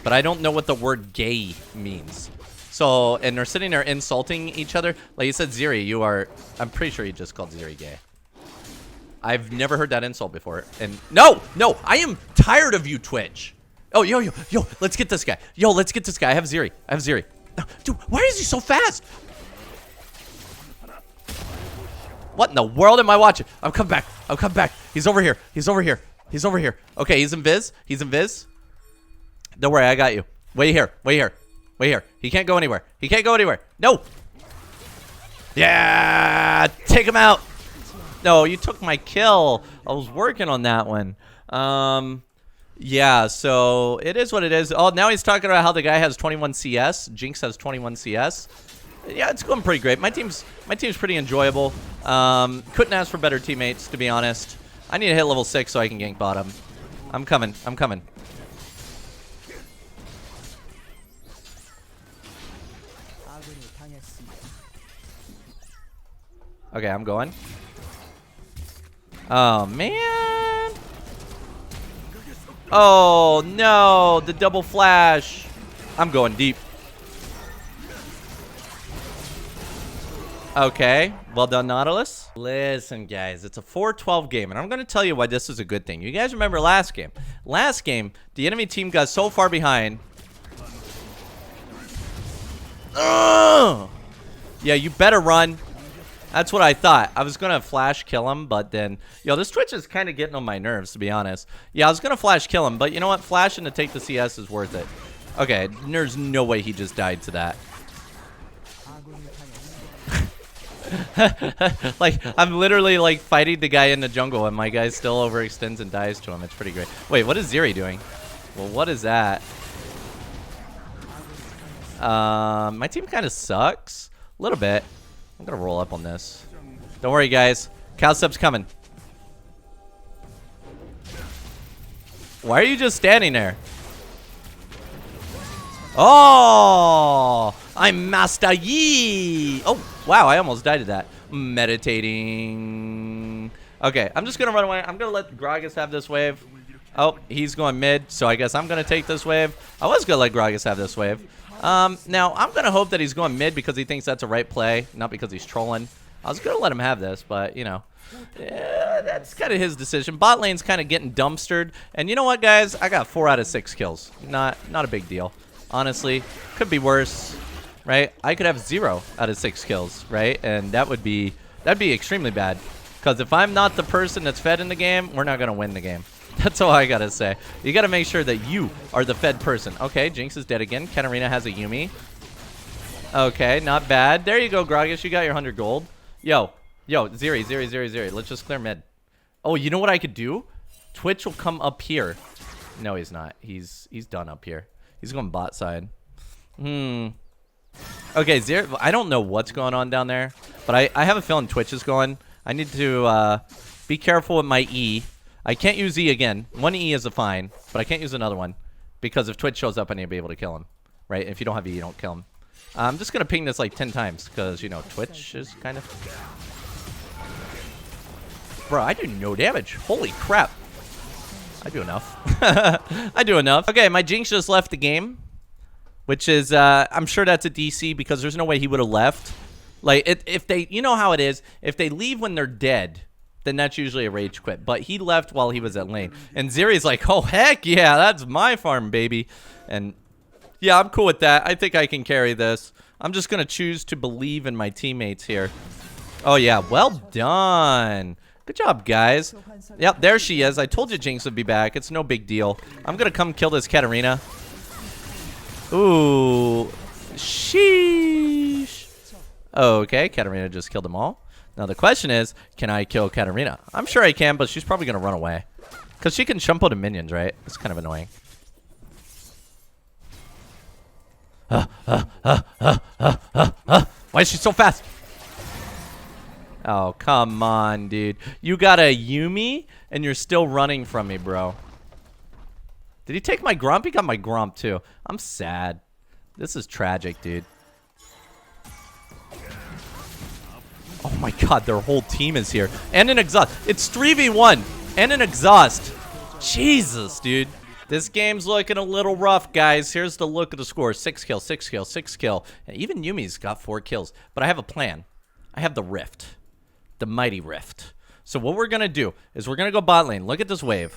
But I don't know what the word gay means. So, and they're sitting there insulting each other. Like you said, Ziri, you are, I'm pretty sure you just called Ziri gay. I've never heard that insult before. And no, I am tired of you, Twitch. Oh, yo, let's get this guy. Let's get this guy. I have Ziri. Dude, why is he so fast? What in the world am I watching? I'm coming back. He's over here. Okay, he's invis. Don't worry, I got you. Wait here. He can't go anywhere. No. Yeah, take him out. No, you took my kill. I was working on that one. Yeah, so it is what it is. Oh, now he's talking about how the guy has 21 CS. Jinx has 21 CS. Yeah, it's going pretty great. My team's pretty enjoyable. Couldn't ask for better teammates, to be honest. I need to hit level 6 so I can gank bottom. I'm coming. Okay, I'm going. Oh, man. Oh, no. The double flash. I'm going deep. Okay. Well done, Nautilus. Listen, guys. It's a 4-12 game, and I'm going to tell you why this is a good thing. You guys remember last game. Last game, the enemy team got so far behind. Ugh! Yeah, you better run. That's what I thought. I was going to flash kill him, but then... Yo, this Twitch is kind of getting on my nerves, to be honest. Yeah, I was going to flash kill him, but you know what? Flashing to take the CS is worth it. Okay, there's no way he just died to that. Like, I'm literally, like, fighting the guy in the jungle, and my guy still overextends and dies to him. It's pretty great. Wait, what is Ziri doing? Well, what is that? My team kind of sucks. A little bit. I'm gonna roll up on this. Don't worry, guys. Cowsep's coming. Why are you just standing there? Oh! I'm Master Yi! Oh, wow, I almost died to that. Meditating. Okay, I'm just gonna run away. I'm gonna let Gragas have this wave. Oh, he's going mid, so I guess I'm gonna take this wave. I was gonna let Gragas have this wave. Now, I'm going to hope that he's going mid because he thinks that's a right play, not because he's trolling. I was going to let him have this, but, you know, yeah, that's kind of his decision. Bot lane's kind of getting dumpstered. And you know what, guys? I got 4 out of 6 kills. Not a big deal. Honestly, could be worse, right? I could have 0 out of 6 kills, right? And that'd be extremely bad. Because if I'm not the person that's fed in the game, we're not going to win the game. That's all I gotta say. You gotta make sure that you are the fed person. Okay, Jinx is dead again. Katarina has a Yumi. Okay, not bad. There you go, Gragas. You got your 100 gold. Yo, Ziri. Let's just clear mid. Oh, you know what I could do? Twitch will come up here. No, he's not. He's done up here. He's going bot side. Okay, Ziri. I don't know what's going on down there, but I have a feeling Twitch is going. I need to be careful with my E. I can't use E again. 1 E is a fine, but I can't use another one because if Twitch shows up, I need to be able to kill him, right? If you don't have E, you don't kill him. I'm just going to ping this like 10 times because, you know, Twitch is kind of... Bro, I do no damage. Holy crap. I do enough. I do enough. Okay, my Jinx just left the game, which is, I'm sure that's a DC because there's no way he would have left. Like, if they, you know how it is, if they leave when they're dead, then that's usually a rage quit. But he left while he was at lane. And Ziri's like, oh, heck yeah, that's my farm, baby. And yeah, I'm cool with that. I think I can carry this. I'm just going to choose to believe in my teammates here. Oh, yeah. Well done. Good job, guys. Yep, there she is. I told you Jinx would be back. It's no big deal. I'm going to come kill this Katarina. Ooh. Sheesh. Okay, Katarina just killed them all. Now, the question is, can I kill Katarina? I'm sure I can, but she's probably going to run away. Because she can jump out of minions, right? It's kind of annoying. Why is she so fast? Oh, come on, dude. You got a Yumi, and you're still running from me, bro. Did he take my Grump? He got my Grump, too. I'm sad. This is tragic, dude. Oh, my God. Their whole team is here. And an exhaust. It's 3v1. And an exhaust. Jesus, dude. This game's looking a little rough, guys. Here's the look of the score. 6 kill, 6 kill, 6 kill. And even Yumi's got 4 kills. But I have a plan. I have the Rift. The mighty Rift. So what we're going to do is we're going to go bot lane. Look at this wave.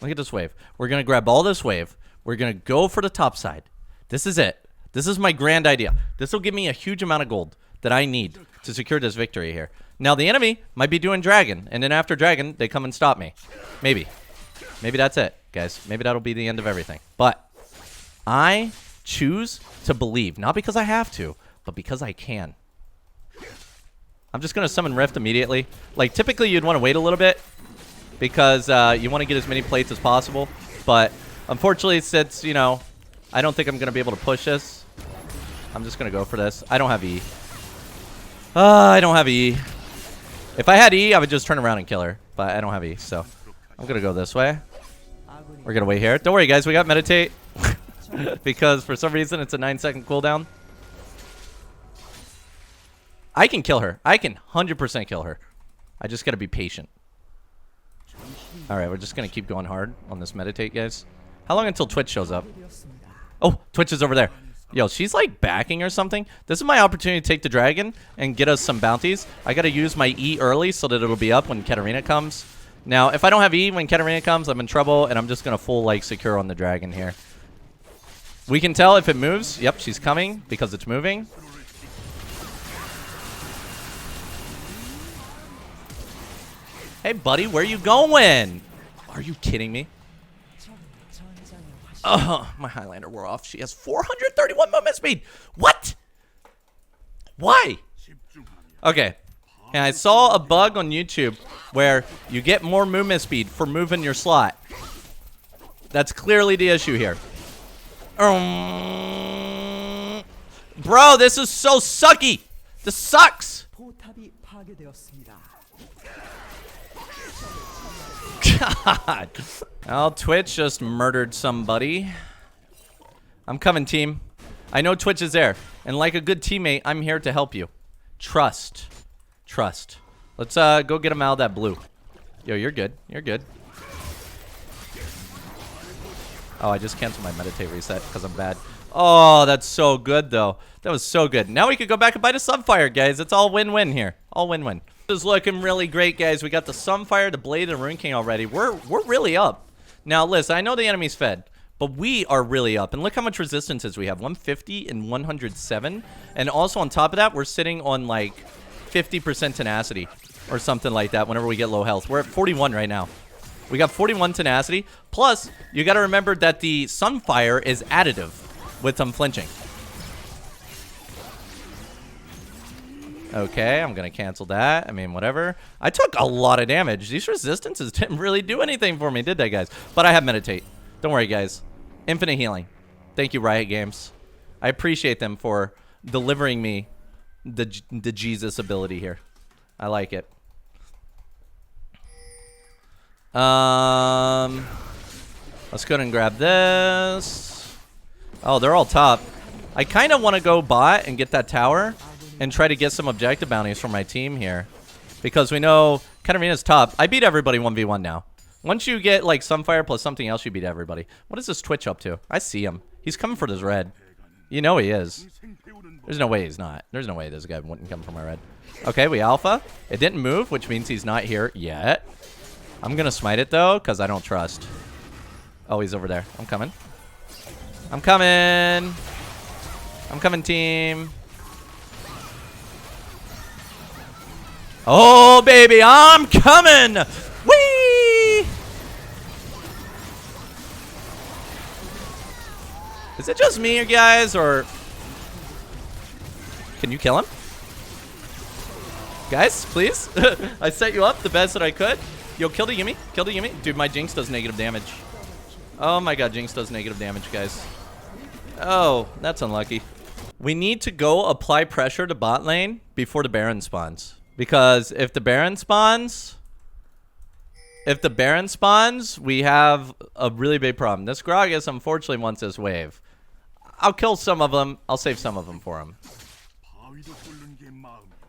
Look at this wave. We're going to grab all this wave. We're going to go for the top side. This is it. This is my grand idea. This will give me a huge amount of gold that I need to secure this victory here. Now, the enemy might be doing dragon. And then after dragon, they come and stop me. Maybe. Maybe that's it, guys. Maybe that'll be the end of everything. But I choose to believe. Not because I have to, but because I can. I'm just going to summon Rift immediately. Like, typically, you'd want to wait a little bit because you want to get as many plates as possible. But unfortunately, since, you know, I don't think I'm going to be able to push this, I'm just going to go for this. I don't have E. I don't have E. If I had E, I would just turn around and kill her. But I don't have E, so I'm going to go this way. We're going to wait here. Don't worry, guys. We got Meditate. Because for some reason, it's a 9-second cooldown. I can kill her. I can 100% kill her. I just got to be patient. Alright, we're just going to keep going hard on this Meditate, guys. How long until Twitch shows up? Oh, Twitch is over there. Yo, she's like backing or something. This is my opportunity to take the dragon and get us some bounties. I got to use my E early so that it'll be up when Katarina comes. Now, if I don't have E when Katarina comes, I'm in trouble, and I'm just going to full, like, secure on the dragon here. We can tell if it moves. Yep, she's coming because it's moving. Hey, buddy, where you going? Are you kidding me? Oh, my Highlander wore off. She has 431 movement speed. What? Why? Okay. And I saw a bug on YouTube where you get more movement speed for moving your slot. That's clearly the issue here. Bro, this is so sucky. This sucks. God. Oh, Twitch just murdered somebody. I'm coming, team. I know Twitch is there. And like a good teammate, I'm here to help you. Trust. Trust. Let's go get him out of that blue. Yo, you're good. You're good. Oh, I just canceled my meditate reset because I'm bad. Oh, that's so good, though. That was so good. Now we can go back and buy the Sunfire, guys. It's all win-win here. All win-win. This is looking really great, guys. We got the Sunfire, the Blade, and Rune King already. We're really up. Now, listen, I know the enemy's fed, but we are really up. And look how much resistances we have. 150 and 107. And also on top of that, we're sitting on like 50% tenacity or something like that whenever we get low health. We're at 41 right now. We got 41 tenacity. Plus, you got to remember that the Sunfire is additive with unflinching. Okay, I'm going to cancel that. I mean, whatever. I took a lot of damage. These resistances didn't really do anything for me, did they, guys? But I have Meditate. Don't worry, guys. Infinite healing. Thank you, Riot Games. I appreciate them for delivering me the Jesus ability here. I like it. Let's go ahead and grab this. Oh, they're all top. I kind of want to go bot and get that tower and try to get some objective bounties for my team here. Because we know Katarina's top. I beat everybody 1v1 now. Once you get like Sunfire plus something else, you beat everybody. What is this Twitch up to? I see him. He's coming for this red. You know he is. There's no way he's not. There's no way this guy wouldn't come for my red. Okay, we alpha. It didn't move, which means he's not here yet. I'm going to smite it, though, because I don't trust. Oh, he's over there. I'm coming. I'm coming. I'm coming, team. Oh, baby, I'm coming! Whee! Is it just me, you guys, or... Can you kill him? Guys, please? I set you up the best that I could. Yo, kill the Yuumi. Kill the Yuumi. Dude, my Jinx does negative damage. Oh my god, Jinx does negative damage, guys. Oh, that's unlucky. We need to go apply pressure to bot lane before the Baron spawns. Because if the Baron spawns... we have a really big problem. This Gragas unfortunately wants this wave. I'll kill some of them. I'll save some of them for him.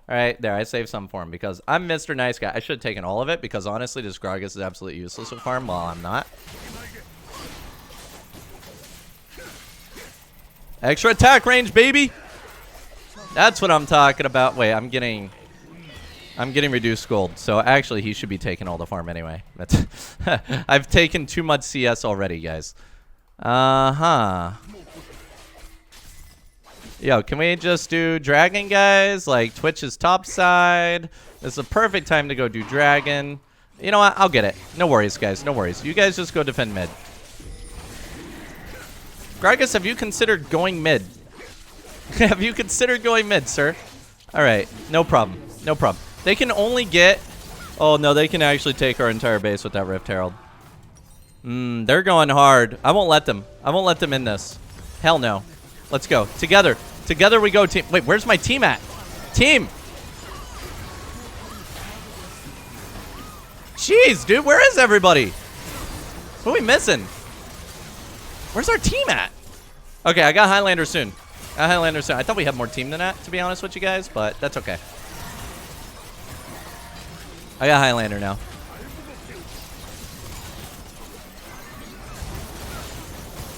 Alright, there. I saved some for him because I'm Mr. Nice Guy. I should have taken all of it because honestly, this Gragas is absolutely useless with farm while I'm not. Extra attack range, baby! That's what I'm talking about. Wait, I'm getting reduced gold. So actually, he should be taking all the farm anyway. That's I've taken too much CS already, guys. Yo, can we just do dragon, guys? Like, Twitch is top side. This is a perfect time to go do dragon. You know what? I'll get it. No worries, guys. No worries. You guys just go defend mid. Gragas, have you considered going mid? Have you considered going mid, sir? All right. No problem. No problem. They can only get... Oh, no. They can actually take our entire base with that Rift Herald. They're going hard. I won't let them. I won't let them in this. Hell no. Let's go. Together. Together we go, team. Wait, where's my team at? Team! Jeez, dude, where is everybody? What are we missing? Where's our team at? Okay, I got Highlander soon. I thought we had more team than that, to be honest with you guys, but that's okay. I got Highlander now.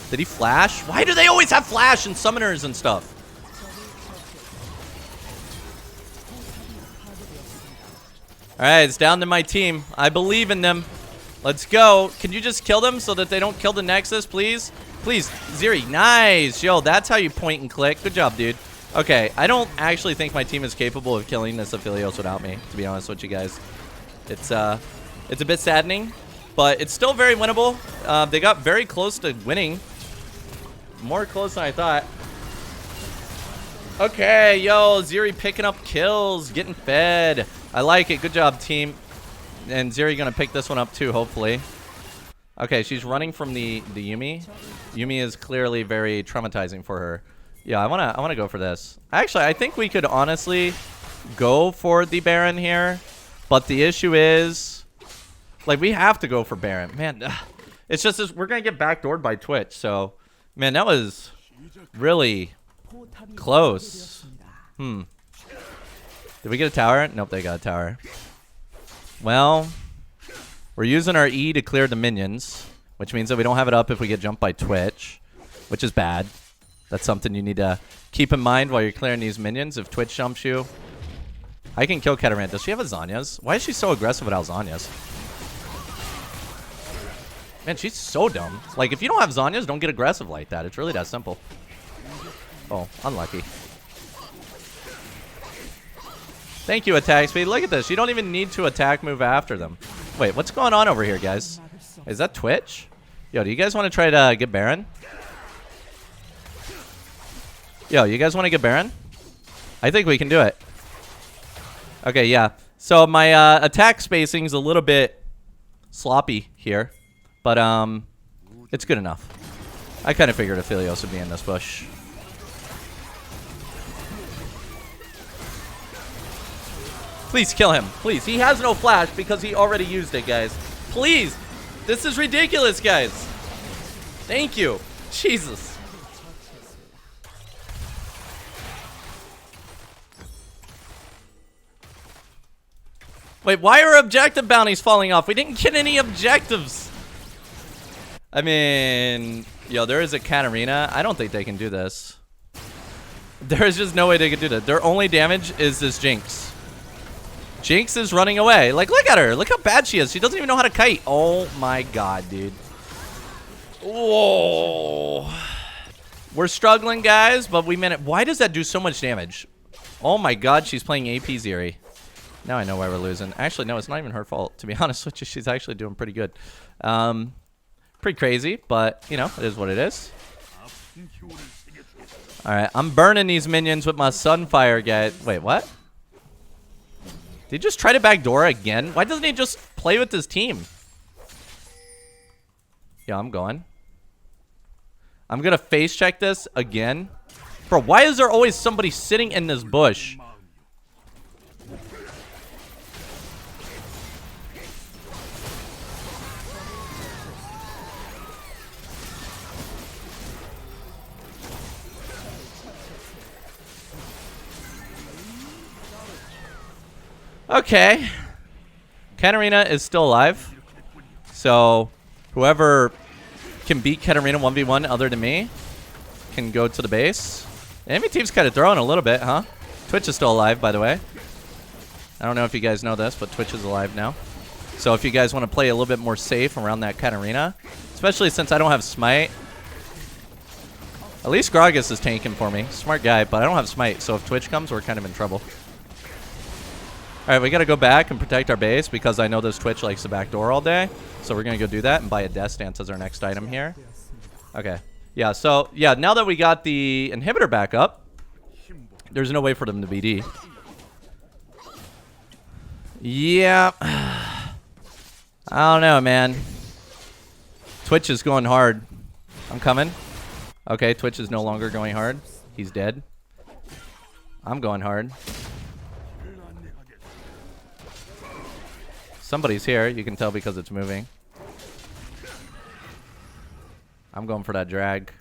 Did he flash? Why do they always have flash and summoners and stuff? Alright, it's down to my team. I believe in them. Let's go. Can you just kill them so that they don't kill the Nexus, please? Please, Zeri. Nice. Yo, that's how you point and click. Good job, dude. Okay, I don't actually think my team is capable of killing this Aphelios without me, to be honest with you guys. It's a bit saddening, but it's still very winnable. They got very close to winning. More close than I thought. Okay, yo, Zeri picking up kills, getting fed. I like it. Good job, team. And Zeri gonna pick this one up too, hopefully. Okay, she's running from the Yuumi. Yuumi is clearly very traumatizing for her. Yeah, I wanna go for this. Actually, I think we could honestly go for the Baron here, but the issue is, like, we have to go for Baron. Man, it's just this, we're gonna get backdoored by Twitch. So, man, that was really close. Did we get a tower? Nope, they got a tower. Well, we're using our E to clear the minions, which means that we don't have it up if we get jumped by Twitch, which is bad. That's something you need to keep in mind while you're clearing these minions. If Twitch jumps you, I can kill Katarina. Does she have a Zanya's? Why is she so aggressive without Zanya's? Man, she's so dumb. Like, if you don't have Zanya's, don't get aggressive like that. It's really that simple. Oh, unlucky. Thank you, attack speed. Look at this. You don't even need to attack move after them. Wait, what's going on over here, guys? Is that Twitch? Yo, do you guys want to try to get Baron? Yo, you guys want to get Baron? I think we can do it. Okay, yeah. So my attack spacing is a little bit sloppy here, but it's good enough. I kind of figured Aphelios would be in this bush. Please kill him. Please. He has no flash because he already used it, guys. Please. This is ridiculous, guys. Thank you. Jesus. Wait, why are objective bounties falling off? We didn't get any objectives. I mean, yo, there is a Katarina. I don't think they can do this. There is just no way they can do that. Their only damage is this Jinx. Jinx is running away. Like, look at her. Look how bad she is. She doesn't even know how to kite. Oh, my God, dude. Whoa. We're struggling, guys, but we managed. Why does that do so much damage? Oh, my God. She's playing AP Zeri. Now I know why we're losing. Actually, no, it's not even her fault. To be honest with you, she's actually doing pretty good. Pretty crazy, but, you know, it is what it is. Alright, I'm burning these minions with my Sunfire, guys. Wait, what? Did he just try to backdoor again? Why doesn't he just play with his team? Yeah, I'm going. I'm gonna face check this again. Bro, why is there always somebody sitting in this bush? Okay. Katarina is still alive. So, whoever can beat Katarina 1v1 other than me can go to the base. The enemy team's kind of throwing a little bit, huh? Twitch is still alive, by the way. I don't know if you guys know this, but Twitch is alive now. So if you guys want to play a little bit more safe around that Katarina, especially since I don't have Smite. At least Gragas is tanking for me. Smart guy, but I don't have Smite, so if Twitch comes, we're kind of in trouble. Alright, we gotta go back and protect our base because I know this Twitch likes the backdoor all day. So we're gonna go do that and buy a Death Stance as our next item here. Okay. Yeah, so, yeah, now that we got the inhibitor back up, there's no way for them to BD. Yeah. I don't know, man. Twitch is going hard. I'm coming. Okay, Twitch is no longer going hard. He's dead. I'm going hard. Somebody's here. You can tell because it's moving. I'm going for that drag.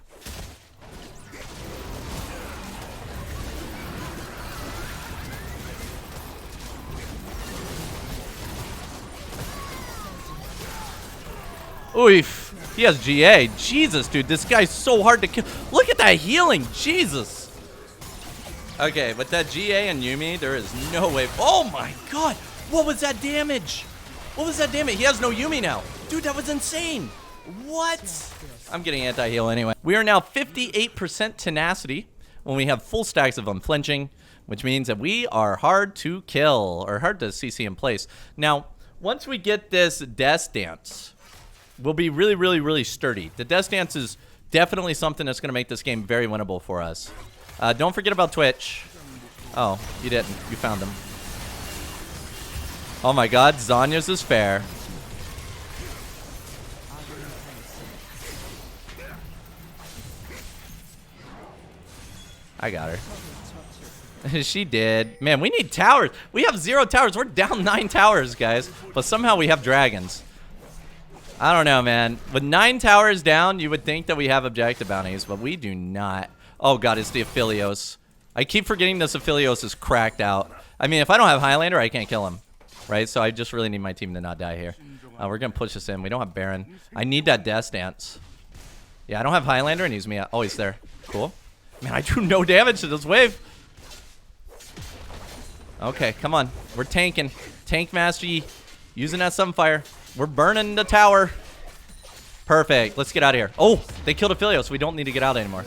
Oof. He has GA. Jesus, dude. This guy's so hard to kill. Look at that healing. Jesus. Okay, with that GA and Yuumi, there is no way. Oh my god. What was that damage? What was that damage? He has no Yuumi now. Dude, that was insane. What? I'm getting anti-heal anyway. We are now 58% tenacity when we have full stacks of unflinching, which means that we are hard to kill, or hard to CC in place. Now, once we get this Death Dance, we'll be really, really, really sturdy. The Death Dance is definitely something that's going to make this game very winnable for us. Don't forget about Twitch. Oh, you didn't. You found him. Oh my god, Zanya's is fair. I got her. She did. Man, we need towers. We have 0 towers. We're down 9 towers, guys. But somehow we have dragons. I don't know, man. With 9 towers down, you would think that we have objective bounties, but we do not. Oh god, it's the Aphelios. I keep forgetting this Aphelios is cracked out. I mean, if I don't have Highlander, I can't kill him. Right? So I just really need my team to not die here. We're going to push this in. We don't have Baron. I need that Death Dance. Yeah, I don't have Highlander, and he's me. Oh, he's there. Cool. Man, I do no damage to this wave. Okay, come on. We're tanking. Tank Master Yi. Using that Sunfire. We're burning the tower. Perfect. Let's get out of here. Oh, they killed Aphelios. We don't need to get out anymore.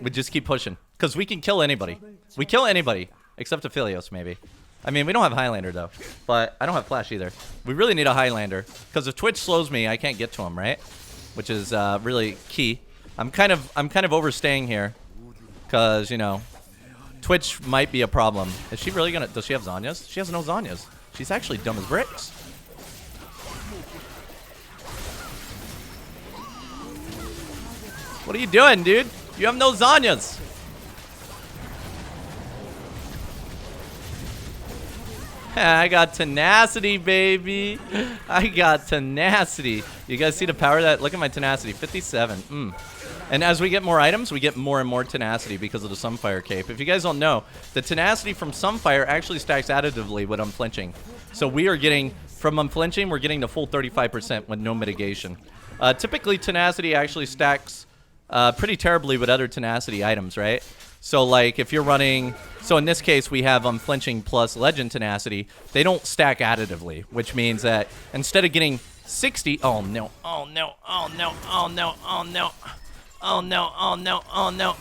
We just keep pushing. Because we can kill anybody. We kill anybody. Except Aphelios, maybe. I mean, we don't have Highlander, though. But I don't have Flash either. We really need a Highlander. Because if Twitch slows me, I can't get to him, right? Which is really key. I'm kind of overstaying here. Because, you know, Twitch might be a problem. Is she really gonna... Does she have Zanyas? She has no Zanyas. She's actually dumb as bricks. What are you doing, dude? You have no Zanyas. I got tenacity, baby. I got tenacity. You guys see the power of that? Look at my tenacity, 57. And as we get more items, we get more and more tenacity because of the Sunfire cape. If you guys don't know, the tenacity from Sunfire actually stacks additively with unflinching. So we are getting, from unflinching, we're getting the full 35% with no mitigation. Typically, tenacity actually stacks pretty terribly with other tenacity items, right? So, like, if you're running... So, in this case, we have Unflinching plus Legend Tenacity. They don't stack additively, which means that instead of getting 60... Oh, no. Oh, no. Oh, no. Oh, no. Oh, no. Oh, no. Oh, no. Oh, no.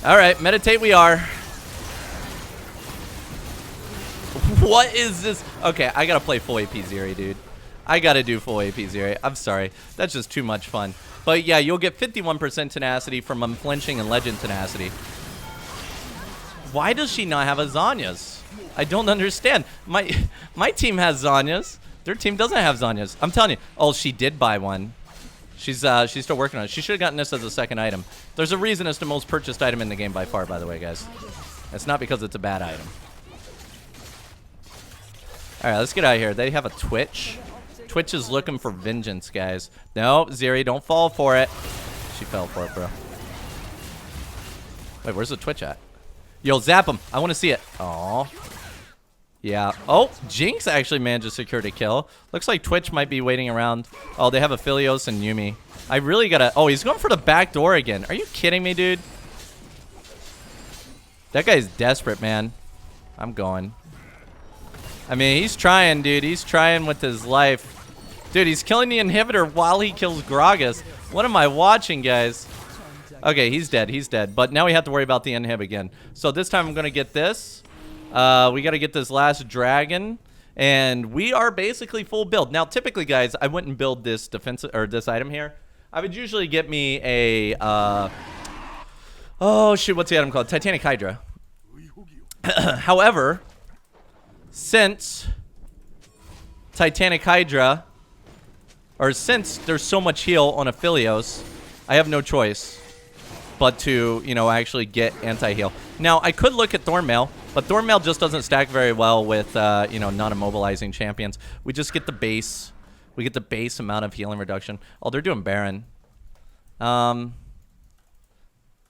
All right. Meditate we are. What is this? Okay, I gotta play full AP Zeri, dude. I gotta do full AP Zeri. I'm sorry. That's just too much fun. But yeah, you'll get 51% tenacity from unflinching and legend tenacity. Why does she not have a Zhonya's? I don't understand. My team has Zhonya's. Their team doesn't have Zhonya's. I'm telling you. Oh, she did buy one. She's still working on it. She should have gotten this as a second item. There's a reason it's the most purchased item in the game by far, by the way, guys. It's not because it's a bad item. All right, let's get out of here. They have a Twitch. Twitch is looking for vengeance, guys. No, Zeri, don't fall for it. She fell for it, bro. Wait, where's the Twitch at? Yo, zap him. I want to see it. Aw. Yeah. Oh, Jinx actually managed to secure the kill. Looks like Twitch might be waiting around. Oh, they have Aphelios and Yuumi. I really gotta... Oh, he's going for the back door again. Are you kidding me, dude? That guy's desperate, man. I'm going. I mean, he's trying, dude. He's trying with his life. Dude, he's killing the inhibitor while he kills Gragas. What am I watching, guys? Okay, he's dead. He's dead. But now we have to worry about the inhib again. So this time I'm going to get this. We got to get this last dragon. And we are basically full build. Now, typically, guys, I wouldn't build this defensive or this item here. I would usually get me a... oh, shoot. What's the item called? Titanic Hydra. However... Since Titanic Hydra, or since there's so much heal on Aphelios, I have no choice but to, you know, actually get anti-heal. Now, I could look at Thornmail, but Thornmail just doesn't stack very well with, you know, non-immobilizing champions. We just get the base. We get the base amount of healing reduction. Oh, they're doing Baron. I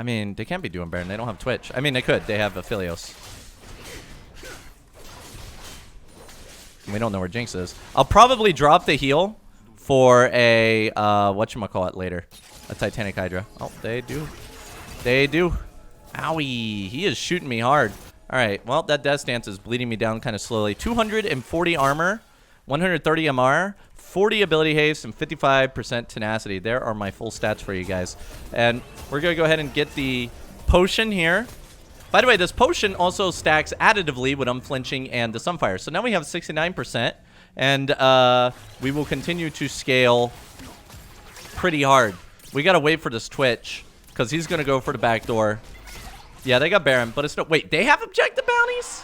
mean, they can't be doing Baron. They don't have Twitch. I mean, they could. They have Aphelios. We don't know where Jinx is. I'll probably drop the heal for a, whatchamacallit later. A Titanic Hydra. Oh, they do. They do. Owie. He is shooting me hard. All right. Well, that Death Stance is bleeding me down kind of slowly. 240 armor, 130 MR, 40 ability haste, and 55% tenacity. There are my full stats for you guys. And we're going to go ahead and get the potion here. By the way, this potion also stacks additively with unflinching and the Sunfire. So now we have 69%, and we will continue to scale pretty hard. We got to wait for this Twitch, because he's going to go for the back door. Yeah, they got Baron, but it's no... Wait, they have objective bounties?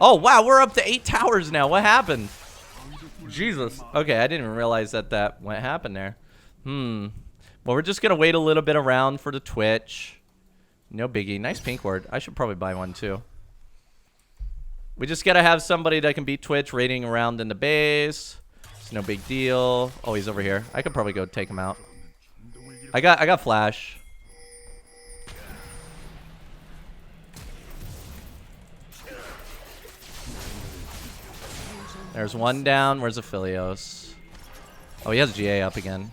Oh, wow, we're up to 8 towers now. What happened? Jesus. Okay, I didn't even realize that what happened there. Well, we're just going to wait a little bit around for the Twitch. No biggie. Nice pink ward. I should probably buy one too. We just gotta have somebody that can beat Twitch raiding around in the base. It's no big deal. Oh, he's over here. I could probably go take him out. I got flash. There's one down. Where's Aphelios? Oh, he has GA up again,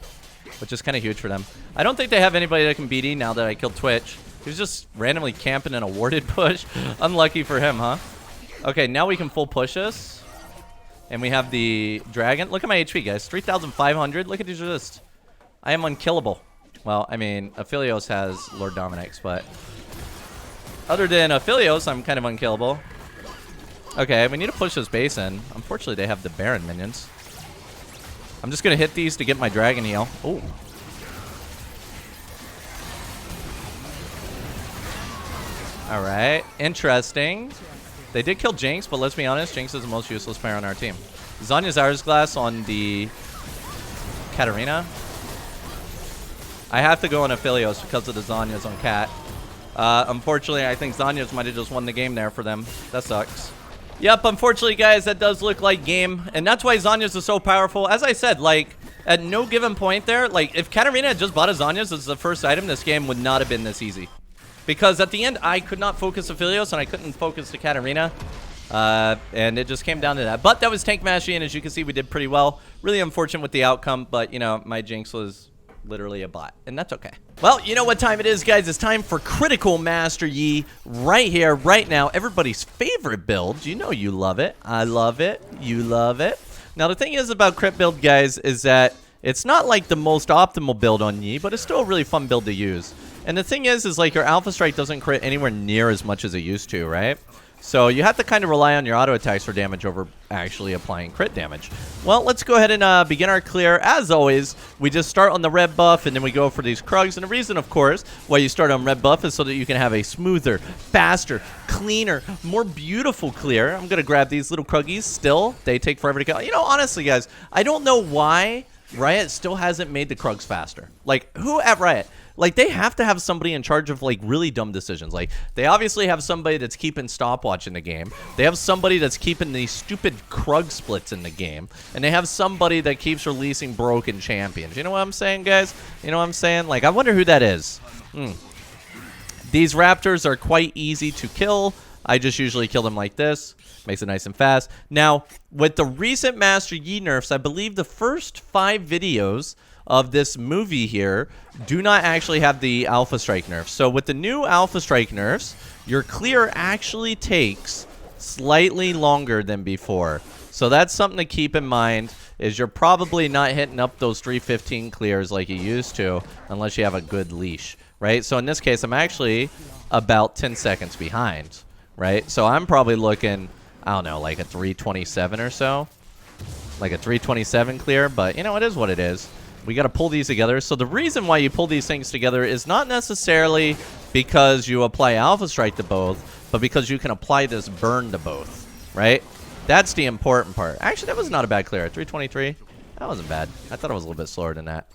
which is kind of huge for them. I don't think they have anybody that can beat E now that I killed Twitch. He was just randomly camping in a warded push. Unlucky for him, huh? Okay, now we can full push this. And we have the dragon. Look at my HP, guys. 3,500. Look at these resist. I am unkillable. Well, I mean, Aphelios has Lord Dominic's, but... Other than Aphelios, I'm kind of unkillable. Okay, we need to push this base in. Unfortunately, they have the Baron minions. I'm just going to hit these to get my dragon heal. Ooh. Alright, interesting. They did kill Jinx, but let's be honest, Jinx is the most useless player on our team. Zhonya's Hourglass on the Katarina. I have to go on Aphelios because of the Zhonya's on Cat. Unfortunately, I think Zhonya's might have just won the game there for them. That sucks. Yep, unfortunately, guys, that does look like game. And that's why Zhonya's is so powerful. As I said, like, at no given point there, like, if Katarina had just bought a Zhonya's as the first item, this game would not have been this easy. Because at the end, I could not focus Aphelios, and I couldn't focus the Katarina. And it just came down to that. But that was Tank Mashy, and as you can see, we did pretty well. Really unfortunate with the outcome, but, you know, my Jinx was literally a bot, and that's okay. Well, you know what time it is, guys. It's time for Critical Master Yi right here, right now. Everybody's favorite build. You know you love it. I love it. You love it. Now, the thing is about Crit Build, guys, is that it's not like the most optimal build on Yi, but it's still a really fun build to use. And the thing is like your Alpha Strike doesn't crit anywhere near as much as it used to, right? So you have to kind of rely on your auto attacks for damage over actually applying crit damage. Well, let's go ahead and begin our clear. As always, we just start on the red buff, and then we go for these Krugs. And the reason, of course, why you start on red buff is so that you can have a smoother, faster, cleaner, more beautiful clear. I'm going to grab these little Kruggies still. They take forever to kill. You know, honestly, guys, I don't know why Riot still hasn't made the Krugs faster. Like, who at Riot? Like, they have to have somebody in charge of, like, really dumb decisions. Like, they obviously have somebody that's keeping stopwatch in the game. They have somebody that's keeping these stupid Krug splits in the game. And they have somebody that keeps releasing broken champions. You know what I'm saying, guys? You know what I'm saying? Like, I wonder who that is. These Raptors are quite easy to kill. I just usually kill them like this. Makes it nice and fast. Now, with the recent Master Yi nerfs, I believe the first 5 videos of this movie here do not actually have the Alpha Strike nerfs. So with the new Alpha Strike nerfs, your clear actually takes slightly longer than before. So that's something to keep in mind, is you're probably not hitting up those 315 clears like you used to unless you have a good leash, right? So in this case, I'm actually about 10 seconds behind, right? So I'm probably looking, I don't know, like a 327 or so. Like a 327 clear, but you know, it is what it is. We got to pull these together. So the reason why you pull these things together is not necessarily because you apply Alpha Strike to both, but because you can apply this burn to both, right? That's the important part. Actually, that was not a bad clear. 323. That wasn't bad. I thought it was a little bit slower than that.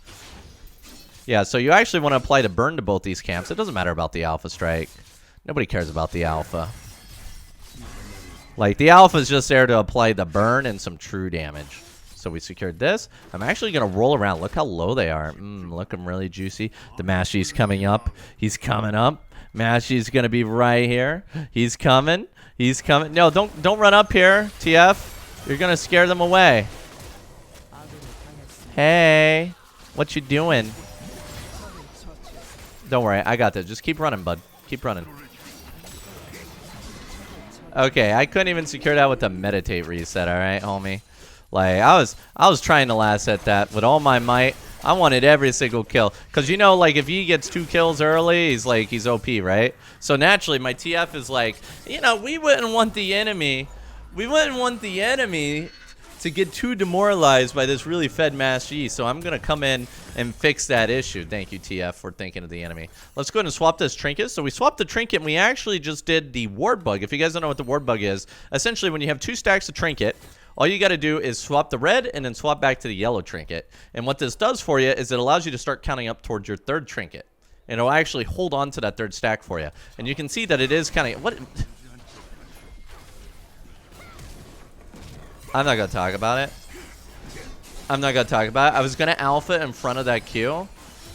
Yeah, so you actually want to apply the burn to both these camps. It doesn't matter about the Alpha Strike. Nobody cares about the Alpha. Like, the Alpha is just there to apply the burn and some true damage. So we secured this. I'm actually going to roll around. Look how low they are. Looking really juicy. The Mashi's coming up. He's coming up. Mashi's going to be right here. He's coming. He's coming. No, don't run up here, TF. You're going to scare them away. Hey. What you doing? Don't worry. I got this. Just keep running, bud. Keep running. Okay, I couldn't even secure that with the meditate reset, all right, homie? Like, I was trying to last at that with all my might. I wanted every single kill. Because, you know, like, if he gets 2 kills early, he's OP, right? So, naturally, my TF is like, you know, we wouldn't want the enemy to get too demoralized by this really fed Master Yi. So, I'm going to come in and fix that issue. Thank you, TF, for thinking of the enemy. Let's go ahead and swap this trinket. So, we swapped the trinket, and we actually just did the ward bug. If you guys don't know what the ward bug is, essentially, when you have 2 stacks of trinket, all you got to do is swap the red and then swap back to the yellow trinket. And what this does for you is it allows you to start counting up towards your 3rd trinket. And it'll actually hold on to that 3rd stack for you. And you can see that it is kind of... What? I'm not going to talk about it. I'm not going to talk about it. I was going to alpha in front of that Q.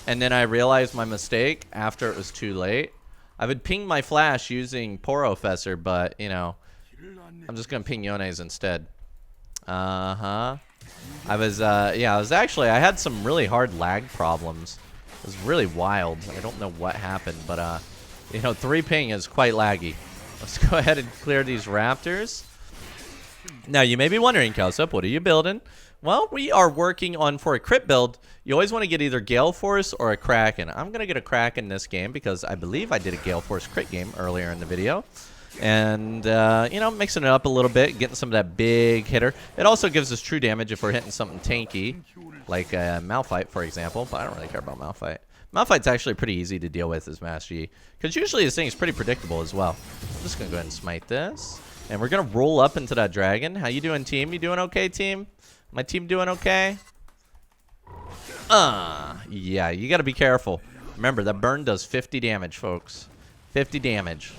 And then I realized my mistake after it was too late. I would ping my flash using Porofessor, but, you know, I'm just going to ping Yone's instead. I was I had some really hard lag problems. It was really wild. I don't know what happened, but, you know, 3 ping is quite laggy. Let's go ahead and clear these Raptors. Now, you may be wondering, Cowsep, what are you building? Well, we are working on, for a crit build, you always want to get either Gale Force or a Kraken. I'm going to get a Kraken this game because I believe I did a Gale Force crit game earlier in the video. And, you know, mixing it up a little bit, getting some of that big hitter. It also gives us true damage if we're hitting something tanky, like Malphite, for example. But I don't really care about Malphite. Malphite's actually pretty easy to deal with as Master Yi, because usually this thing is pretty predictable as well. I'm just going to go ahead and smite this. And we're going to roll up into that dragon. How you doing, team? You doing okay, team? My team doing okay? Yeah, you got to be careful. Remember, that burn does 50 damage, folks. 50 damage.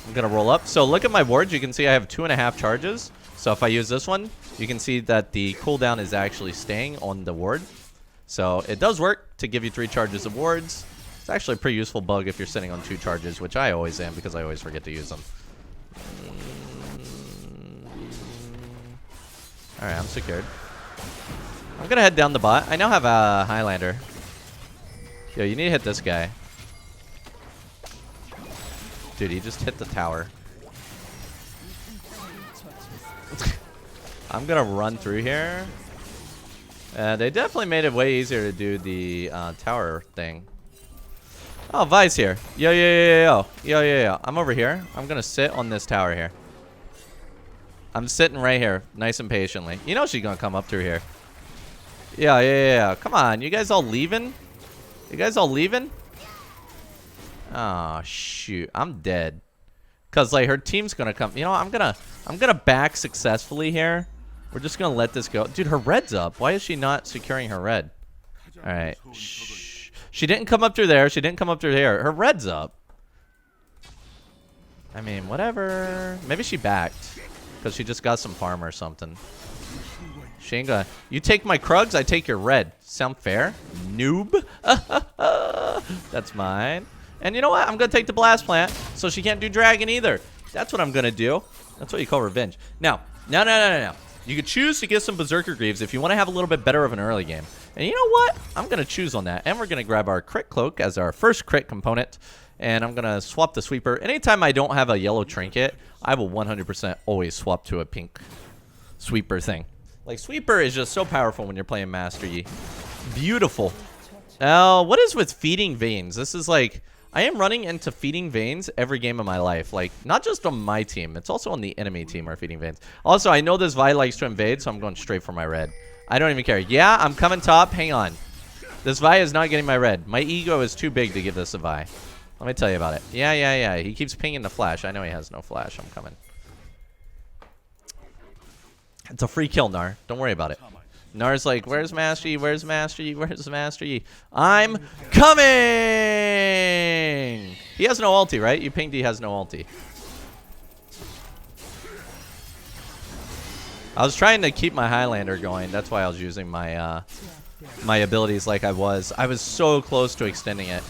I'm going to roll up. So look at my wards. You can see I have 2.5 charges. So if I use this one, you can see that the cooldown is actually staying on the ward. So it does work to give you 3 charges of wards. It's actually a pretty useful bug if you're sitting on 2 charges, which I always am because I always forget to use them. Alright, I'm secured. I'm going to head down the bot. I now have a Highlander. Yo, you need to hit this guy. Dude, he just hit the tower. I'm going to run through here. They definitely made it way easier to do the tower thing. Oh, Vi's here. Yo, yo, yo, yo, yo. Yo, yo, yo. I'm over here. I'm going to sit on this tower here. I'm sitting right here, nice and patiently. You know she's going to come up through here. Yeah, yeah, yeah, yeah. Come on. You guys all leaving? You guys all leaving? Oh, shoot. I'm dead. Because, like, her team's going to come. You know, I'm gonna back successfully here. We're just going to let this go. Dude, her red's up. Why is she not securing her red? All right. Shh. She didn't come up through there. She didn't come up through there. Her red's up. I mean, whatever. Maybe she backed. Because she just got some farm or something. She ain't gonna... You take my Krugs, I take your red. Sound fair? Noob. That's mine. And you know what? I'm going to take the Blast Plant, so she can't do Dragon either. That's what I'm going to do. That's what you call revenge. Now, no. You could choose to get some Berserker Greaves if you want to have a little bit better of an early game. And you know what? I'm going to choose on that. And we're going to grab our Crit Cloak as our first crit component. And I'm going to swap the Sweeper. Anytime I don't have a yellow trinket, I will 100% always swap to a pink Sweeper thing. Like, Sweeper is just so powerful when you're playing Master Yi. Beautiful. Now, what is with Feeding Veins? This is like... I am running into Feeding Veins every game of my life. Like, not just on my team. It's also on the enemy team are Feeding Veins. Also, I know this Vi likes to invade, so I'm going straight for my red. I don't even care. Yeah, I'm coming top. Hang on. This Vi is not getting my red. My ego is too big to give this a Vi. Let me tell you about it. Yeah. He keeps pinging the flash. I know he has no flash. I'm coming. It's a free kill, Nar. Don't worry about it. Nar's like, where's Master Yi? Where's Master Yi? Where's Master Yi? I'm coming! He has no ulti, right? You pinged he has no ulti. I was trying to keep my Highlander going. That's why I was using my my abilities like I was. I was so close to extending it.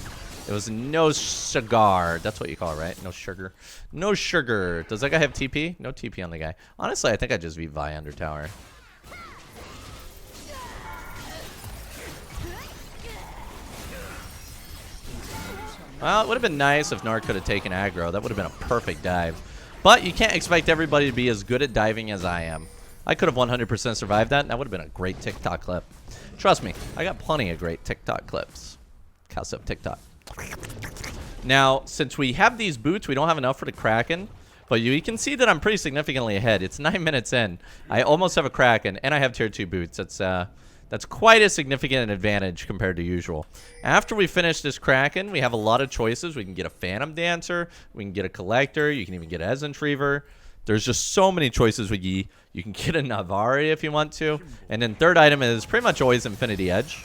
It was no cigar. That's what you call it, right? No sugar. No sugar. Does that guy have TP? No TP on the guy. Honestly, I think I just beat Vi under tower. Well, it would have been nice if Nar could have taken aggro. That would have been a perfect dive. But you can't expect everybody to be as good at diving as I am. I could have 100% survived that, and that would have been a great TikTok clip. Trust me, I got plenty of great TikTok clips. Cowsep TikTok. Now, since we have these boots, we don't have enough for the Kraken. But you can see that I'm pretty significantly ahead. It's 9 minutes in. I almost have a Kraken, and I have tier 2 boots. That's quite a significant advantage compared to usual. After we finish this Kraken, we have a lot of choices. We can get a Phantom Dancer. We can get a Collector. You can even get Essence Retriever. There's just so many choices with Yi. You can get a Navari if you want to. And then third item is pretty much always Infinity Edge.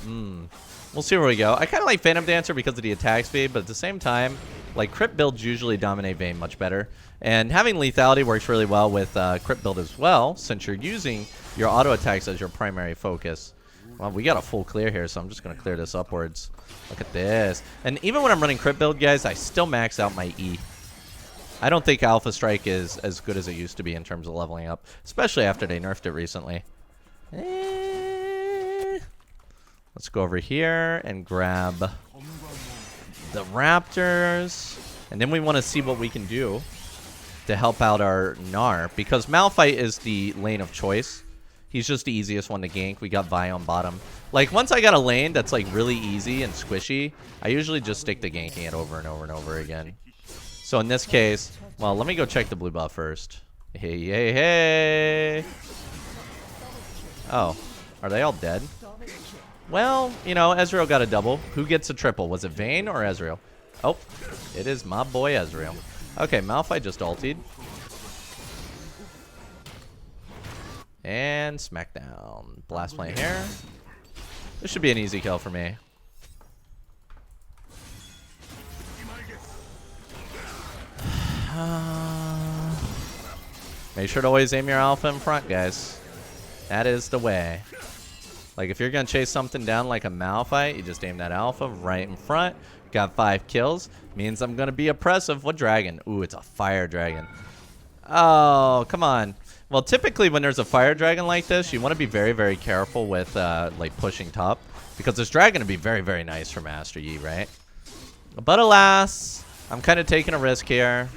We'll see where we go. I kind of like Phantom Dancer because of the attack speed, but at the same time, like, crit builds usually dominate Vayne much better. And having lethality works really well with crit build as well, since you're using your auto attacks as your primary focus. Well, we got a full clear here, so I'm just going to clear this upwards. Look at this. And even when I'm running crit build, guys, I still max out my E. I don't think Alpha Strike is as good as it used to be in terms of leveling up, especially after they nerfed it recently. Let's go over here and grab the Raptors. And then we want to see what we can do to help out our Gnar, because Malphite is the lane of choice. He's just the easiest one to gank. We got Vi on bottom. Like, once I got a lane that's like really easy and squishy, I usually just stick to ganking it over and over and over again. So in this case, well, let me go check the blue buff first. Hey. Oh, are they all dead? Well, you know, Ezreal got a double. Who gets a triple? Was it Vayne or Ezreal? Oh, it is my boy Ezreal. Okay, Malphite just ultied. And smackdown. Blast plant here. This should be an easy kill for me. Make sure to always aim your alpha in front, guys. That is the way. Like, if you're going to chase something down like a Malphite, you just aim that alpha right in front. Got 5 kills. Means I'm going to be oppressive. What dragon? Ooh, it's a fire dragon. Oh, come on. Well, typically when there's a fire dragon like this, you want to be very, very careful with, like, pushing top. Because this dragon would be very, very nice for Master Yi, right? But alas, I'm kind of taking a risk here.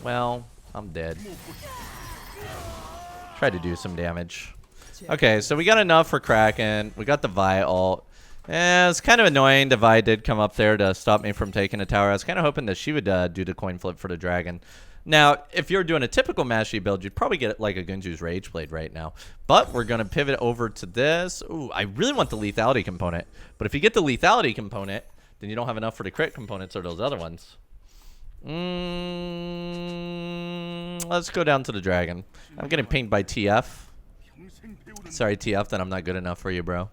Well, I'm dead. Try to do some damage. Okay, so we got enough for Kraken. We got the Vi ult. It's kind of annoying the Vi did come up there to stop me from taking a tower. I was kind of hoping that she would do the coin flip for the dragon. Now, if you're doing a typical Mastery build, you'd probably get like a Gunju's Rage Blade right now. But we're going to pivot over to this. Ooh, I really want the lethality component. But if you get the lethality component, then you don't have enough for the crit components or those other ones. Let's go down to the dragon. I'm getting pinged by TF. Sorry, TF, that I'm not good enough for you, bro.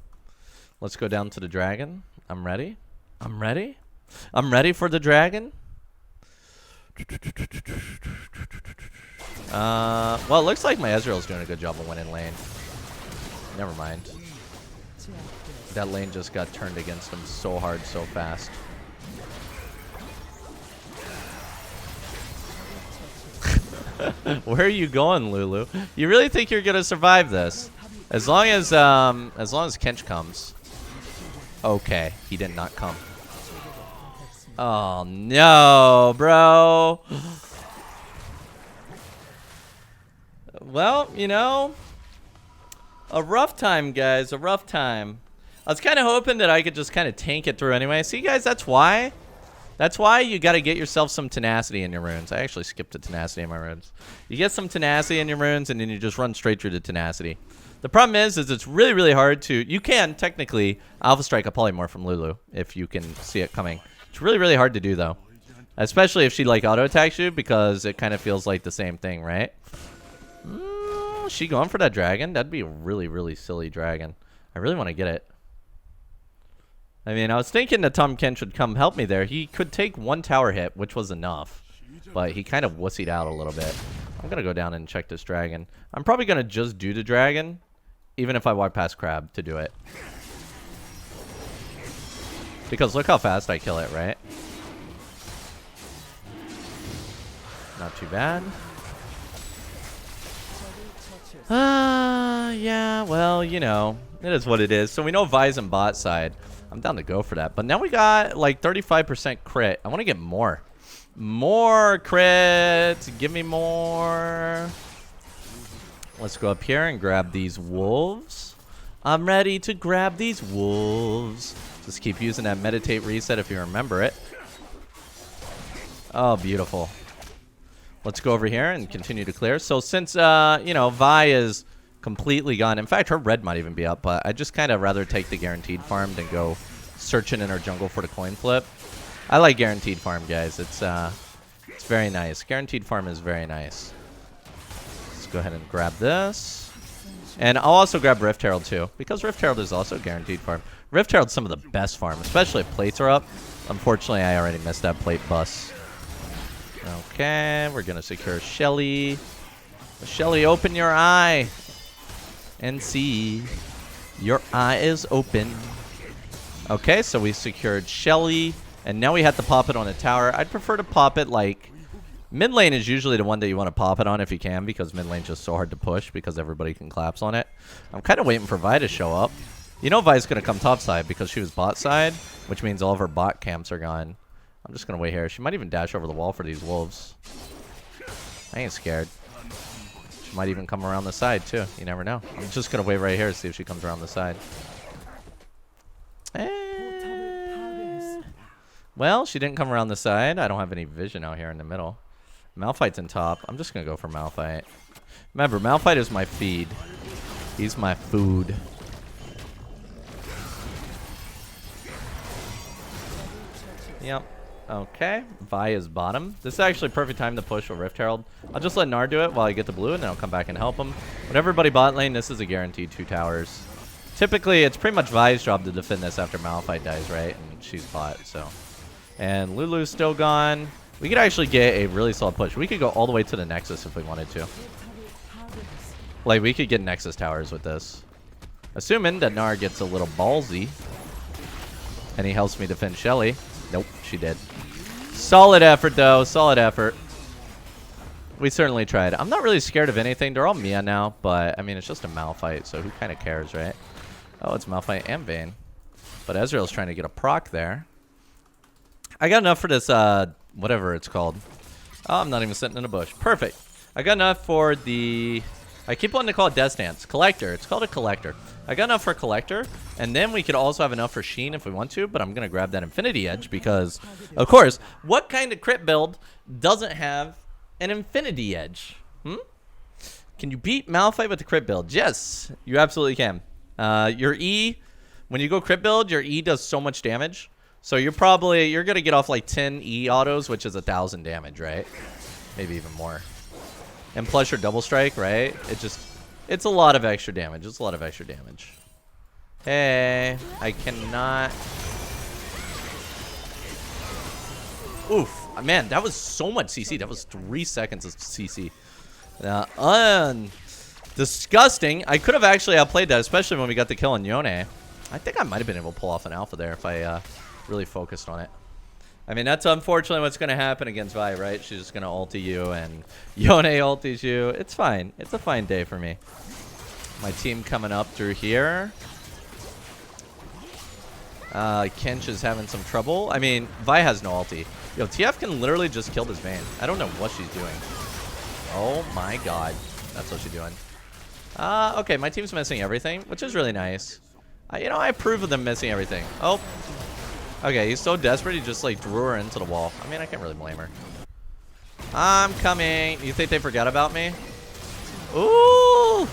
Let's go down to the dragon. I'm ready. I'm ready. I'm ready for the dragon. Well, it looks like my Ezreal's doing a good job of winning lane. Never mind. That lane just got turned against him so hard, so fast. Where are you going, Lulu? You really think you're gonna survive this? As long as Kench comes. Okay, he did not come. Oh no, bro. Well, you know, a rough time, guys. A rough time. I was kind of hoping that I could just kind of tank it through anyway. See, guys, that's why. That's why you got to get yourself some tenacity in your runes. I actually skipped the tenacity in my runes. You get some tenacity in your runes, and then you just run straight through the tenacity. The problem is it's really, really hard to... You can, technically, Alpha Strike a Polymorph from Lulu, if you can see it coming. It's really, really hard to do, though. Especially if she, like, auto-attacks you, because it kind of feels like the same thing, right? Is she going for that dragon? That'd be a really, really silly dragon. I really want to get it. I mean, I was thinking that Tom Kench would come help me there. He could take one tower hit, which was enough. But he kind of wussied out a little bit. I'm going to go down and check this dragon. I'm probably going to just do the dragon, even if I walk past Crab to do it. Because look how fast I kill it, right? Not too bad. Yeah, well, you know, it is what it is. So we know Vi's on bot side. I'm down to go for that. But now we got like 35% crit. I want to get more. More crits. Give me more. Let's go up here and grab these wolves. I'm ready to grab these wolves. Just keep using that meditate reset if you remember it. Oh, beautiful. Let's go over here and continue to clear. So since, you know, Vi is completely gone. In fact, her red might even be up, but I'd just kind of rather take the guaranteed farm than go searching in our jungle for the coin flip. I like guaranteed farm, guys. It's very nice. Guaranteed farm is very nice. Let's go ahead and grab this. And I'll also grab Rift Herald, too, because Rift Herald is also guaranteed farm. Rift Herald's some of the best farm, especially if plates are up. Unfortunately, I already missed that plate bus. Okay, we're going to secure Shelly. Shelly, open your eye and see. Your eye is open. Okay, so we secured Shelly, and now we have to pop it on a tower. I'd prefer to pop it like... Mid lane is usually the one that you want to pop it on if you can, because mid lane's just so hard to push because everybody can collapse on it. I'm kind of waiting for Vi to show up. You know Vi's going to come top side because she was bot side, which means all of her bot camps are gone. I'm just going to wait here. She might even dash over the wall for these wolves. I ain't scared. She might even come around the side, too. You never know. I'm just going to wait right here to see if she comes around the side. Well, she didn't come around the side. I don't have any vision out here in the middle. Malphite's in top. I'm just going to go for Malphite. Remember, Malphite is my feed. He's my food. Yep. Okay. Vi is bottom. This is actually perfect time to push with Rift Herald. I'll just let Gnar do it while I get the blue, and then I'll come back and help him. With everybody bot lane, this is a guaranteed 2 towers. Typically, it's pretty much Vi's job to defend this after Malphite dies, right? And she's bot, so. And Lulu's still gone. We could actually get a really solid push. We could go all the way to the Nexus if we wanted to. Like, we could get Nexus towers with this. Assuming that Gnar gets a little ballsy. And he helps me defend Shelly. Nope, she did. Solid effort, though. Solid effort. We certainly tried. I'm not really scared of anything. They're all Mia now, but, I mean, it's just a Malphite, so who kind of cares, right? Oh, it's Malphite and Vayne. But Ezreal's trying to get a proc there. I got enough for this, whatever it's called. Oh, I'm not even sitting in a bush. Perfect. I got enough for the I keep wanting to call it Death Dance. Collector. It's called a Collector. I got enough for Collector, and then we could also have enough for Sheen if we want to, but I'm going to grab that Infinity Edge because, of course, what kind of crit build doesn't have an Infinity Edge? Can you beat Malphite with the crit build? Yes, you absolutely can. Your E, when you go crit build, your E does so much damage. So you're going to get off like 10 E autos, which is 1,000 damage, right? Maybe even more. And plus your double strike, right? It's a lot of extra damage. It's a lot of extra damage. Hey, I cannot. Oof. Man, that was so much CC. That was 3 seconds of CC. Disgusting. I could have actually outplayed that, especially when we got the kill on Yone. I think I might have been able to pull off an alpha there if I really focused on it. I mean, that's unfortunately what's going to happen against Vi, right? She's just going to ulti you, and Yone ultis you. It's fine. It's a fine day for me. My team coming up through here. Kench is having some trouble. I mean, Vi has no ulti. Yo, TF can literally just kill this Vayne. I don't know what she's doing. Oh my god. That's what she's doing. Okay, my team's missing everything, which is really nice. You know, I approve of them missing everything. Oh. Okay, he's so desperate, he just, like, threw her into the wall. I mean, I can't really blame her. I'm coming. You think they forgot about me? Ooh!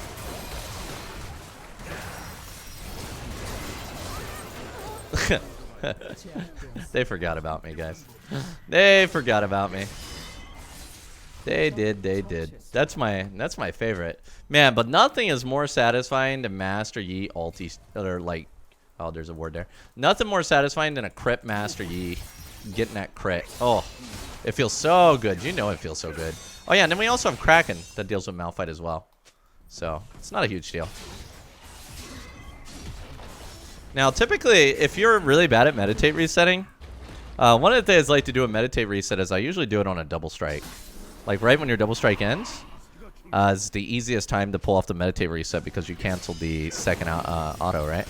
They forgot about me, guys. They forgot about me. They did. That's my favorite. Man, but nothing is more satisfying than Master Yi ulti, or like, oh, there's a word there. Nothing more satisfying than a crit Master Yi getting that crit. Oh, it feels so good. You know it feels so good. Oh yeah, and then we also have Kraken that deals with Malphite as well. So it's not a huge deal. Now, typically, if you're really bad at meditate resetting, one of the things I like to do a meditate reset is I usually do it on a double strike. Like right when your double strike ends, is the easiest time to pull off the meditate reset because you canceled the second auto, right?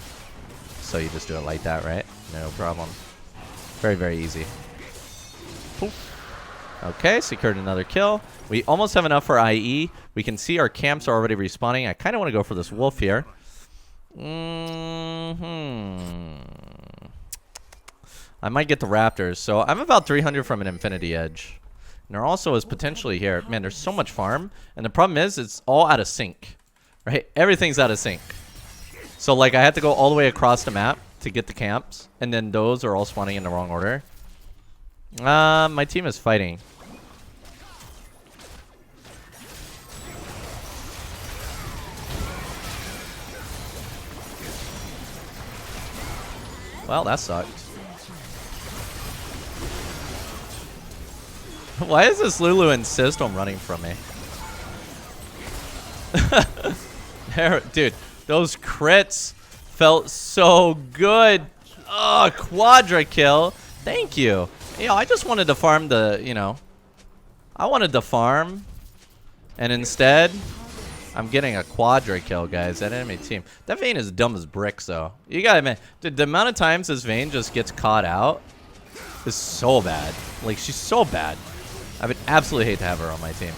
So you just do it like that, right? No problem. Very, very easy. Poof. Okay, secured another kill. We almost have enough for IE. We can see our camps are already respawning. I kind of want to go for this wolf here. I might get the raptors. So I'm about 300 from an Infinity Edge. And there also is potentially here. Man, there's so much farm. And the problem is it's all out of sync. Right? Everything's out of sync. So, like, I had to go all the way across the map to get the camps. And then those are all spawning in the wrong order. My team is fighting. Well, that sucked. Why does this Lulu insist on running from me? Dude, those crits felt so good. Oh, quadra kill. Thank you. You know, I just wanted to farm the, you know. I wanted to farm. And instead, I'm getting a quadra kill, guys. That enemy team. That Vayne is dumb as bricks, though. You gotta admit, dude, the amount of times this Vayne just gets caught out is so bad. Like, she's so bad. I would absolutely hate to have her on my team.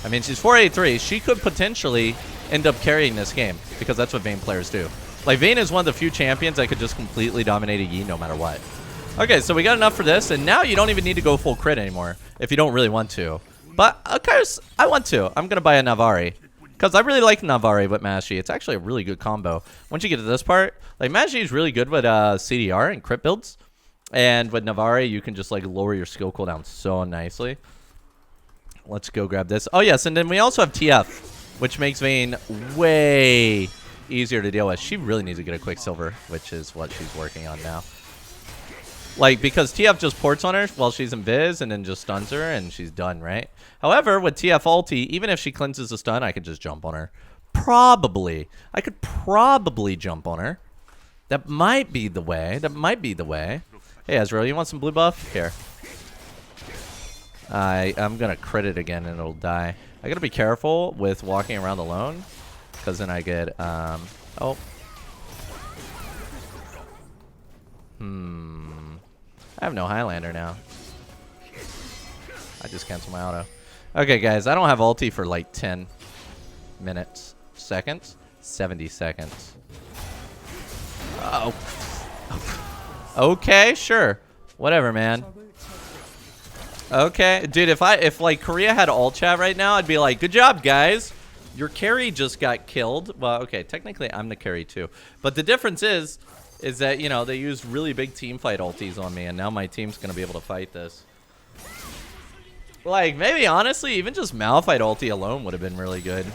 I mean, she's 483. She could potentially end up carrying this game because that's what Vayne players do. Like, Vayne is one of the few champions that could just completely dominate a Yi no matter what. Okay, so we got enough for this, and now you don't even need to go full crit anymore if you don't really want to. But, of course, I want to. I'm going to buy a Navari. Because I really like Navari with Mashi. It's actually a really good combo. Once you get to this part, like, Mashi is really good with CDR and crit builds. And with Navari, you can just, like, lower your skill cooldown so nicely. Let's go grab this. Oh, yes, and then we also have TF, which makes Vayne way easier to deal with. She really needs to get a Quicksilver, which is what she's working on now. Like, because TF just ports on her while she's in Viz and then just stuns her and she's done, right? However, with TF ulti, even if she cleanses the stun, I could just jump on her. Probably. I could probably jump on her. That might be the way. That might be the way. Hey, Ezreal, you want some blue buff? Here. I'm going to crit it again and it'll die. I got to be careful with walking around alone because then I get, oh. I have no Highlander now. I just canceled my auto. Okay, guys, I don't have ulti for like 10 minutes. Seconds? 70 seconds. Oh. Okay, sure. Whatever, man. Okay, dude, if like Korea had all chat right now, I'd be like, good job, guys. Your carry just got killed. Well, okay, technically I'm the carry too. But the difference is that, you know, they used really big team fight ultis on me, and now my team's gonna be able to fight this. Like, maybe honestly, even just Malphite ulti alone would have been really good.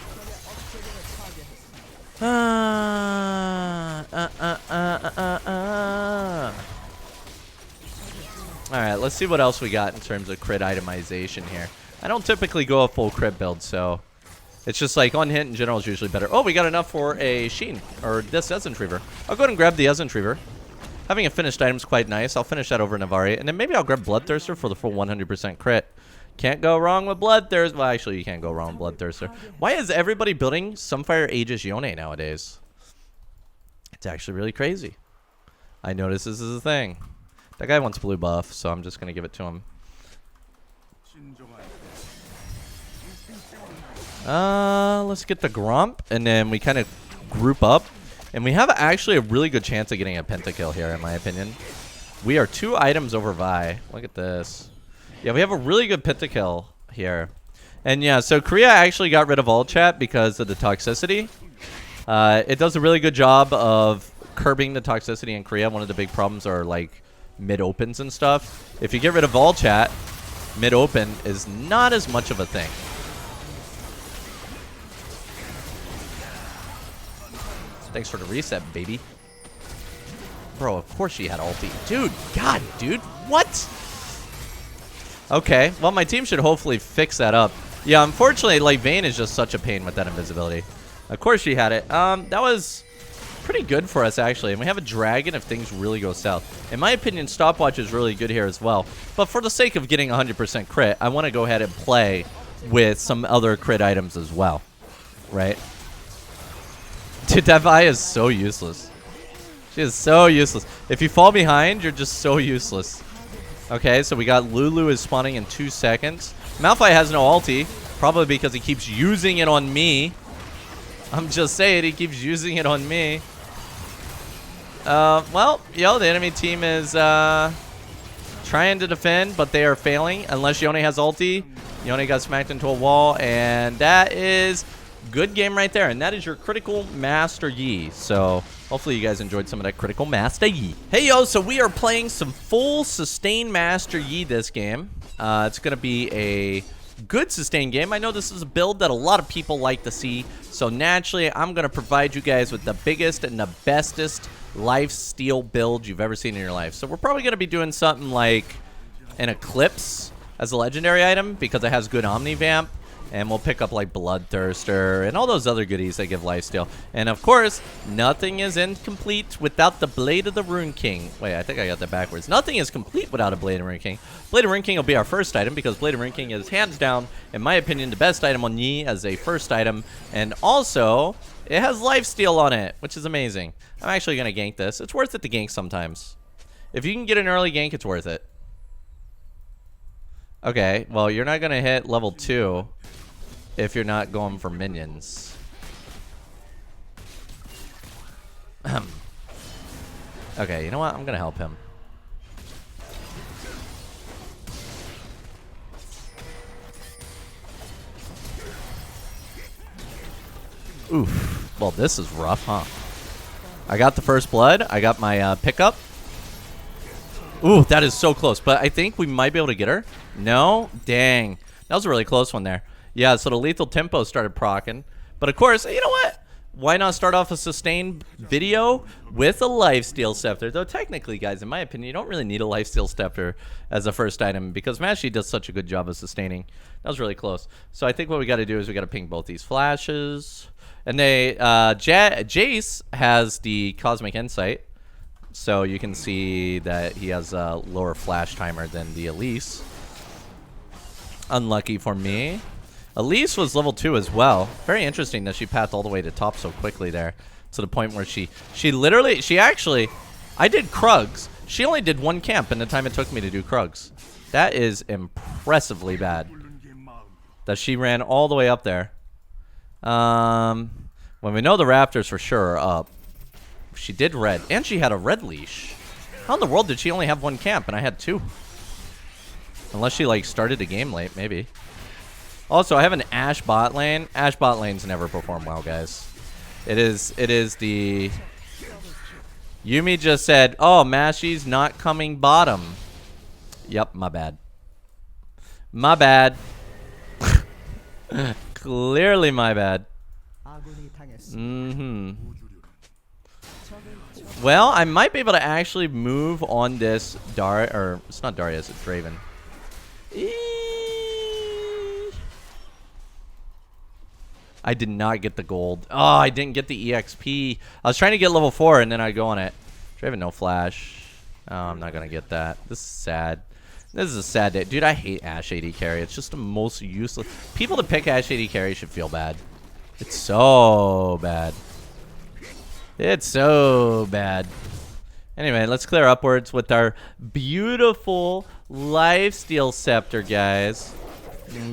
Alright, let's see what else we got in terms of crit itemization here. I don't typically go a full crit build, so it's just like on hit in general is usually better. Oh, we got enough for a Sheen, or this Essence Reaver. I'll go ahead and grab the Essence Reaver. Having a finished item is quite nice. I'll finish that over Navari, and then maybe I'll grab Bloodthirster for the full 100% crit. Can't go wrong with Bloodthirster. Well, actually, you can't go wrong with Bloodthirster. Why is everybody building Sunfire Aegis Yone nowadays? It's actually really crazy. I notice this is a thing. That guy wants blue buff, so I'm just going to give it to him. Let's get the Grump, and then we kind of group up. And we have actually a really good chance of getting a pentakill here, in my opinion. We are 2 items over Vi. Look at this. Yeah, we have a really good pentakill here. And yeah, so Korea actually got rid of all chat because of the toxicity. It does a really good job of curbing the toxicity in Korea. One of the big problems are like mid-opens and stuff. If you get rid of all chat, mid-open is not as much of a thing. Thanks for the reset, baby. Bro, of course she had ulti. Dude, God, dude, what? Okay, well, my team should hopefully fix that up. Yeah, unfortunately, like, Vayne is just such a pain with that invisibility. Of course she had it. That was pretty good for us, actually. And we have a dragon if things really go south. In my opinion, Stopwatch is really good here as well. But for the sake of getting 100% crit, I want to go ahead and play with some other crit items as well. Right? Dude, that Vi is so useless. She is so useless. If you fall behind, you're just so useless. Okay, so we got Lulu is spawning in 2 seconds. Malphite has no ulti, probably because he keeps using it on me. I'm just saying, he keeps using it on me. Well, yo, the enemy team is trying to defend, but they are failing. Unless Yone has ulti. Yone got smacked into a wall, and that is good game right there. And that is your critical Master Yi. So hopefully you guys enjoyed some of that critical Master Yi. Hey, yo, so we are playing some full sustain Master Yi this game. It's going to be a good sustain game. I know this is a build that a lot of people like to see. So naturally, I'm going to provide you guys with the biggest and the bestest Lifesteal build you've ever seen in your life. So we're probably going to be doing something like an Eclipse as a legendary item because it has good Omnivamp. And we'll pick up like Bloodthirster and all those other goodies that give lifesteal. And of course, nothing is incomplete without the Blade of the Rune King. Wait, I think I got that backwards. Nothing is complete without a Blade of Rune King. Blade of Rune King will be our first item because Blade of Rune King is hands down, in my opinion, the best item on Yi as a first item. And also, it has lifesteal on it, which is amazing. I'm actually going to gank this. It's worth it to gank sometimes. If you can get an early gank, it's worth it. Okay, well, you're not going to hit level 2 if you're not going for minions. Okay, you know what? I'm going to help him. Oof. Well, this is rough, huh? I got the first blood. I got my pickup. Ooh, that is so close. But I think we might be able to get her. No? Dang. That was a really close one there. Yeah, so the lethal tempo started proccing. But of course, you know what? Why not start off a sustained video with a lifesteal scepter? Though technically, guys, in my opinion, you don't really need a lifesteal scepter as a first item because Mashi does such a good job of sustaining. That was really close. So I think what we got to do is we got to ping both these flashes. And they, Jace has the Cosmic Insight. So you can see that he has a lower flash timer than the Elise. Unlucky for me. Elise was level 2 as well. Very interesting that she pathed all the way to top so quickly there. To the point where she actually, I did Krugs. She only did 1 camp in the time it took me to do Krugs. That is impressively bad. That she ran all the way up there. When we know the Raptors for sure are up. She did red. And she had a red leash. How in the world did she only have 1 camp and I had 2? Unless she, like, started the game late, maybe. Also, I have an Ashe bot lane. Ashe bot lanes never perform well, guys. It is the... Yumi just said, oh, Mashi's not coming bottom. Yep, my bad. My bad. Clearly my bad. Well, I might be able to actually move on this or it's not Darius, it's Draven. I did not get the gold. Oh, I didn't get the EXP. I was trying to get level 4 and then I go on it. Draven no flash. Oh, I'm not gonna get that. This is sad. This is a sad day. Dude, I hate Ashe AD carry. It's just the most useless. People that pick Ashe AD carry should feel bad. It's so bad. It's so bad. Anyway, let's clear upwards with our beautiful Lifesteal Scepter, guys.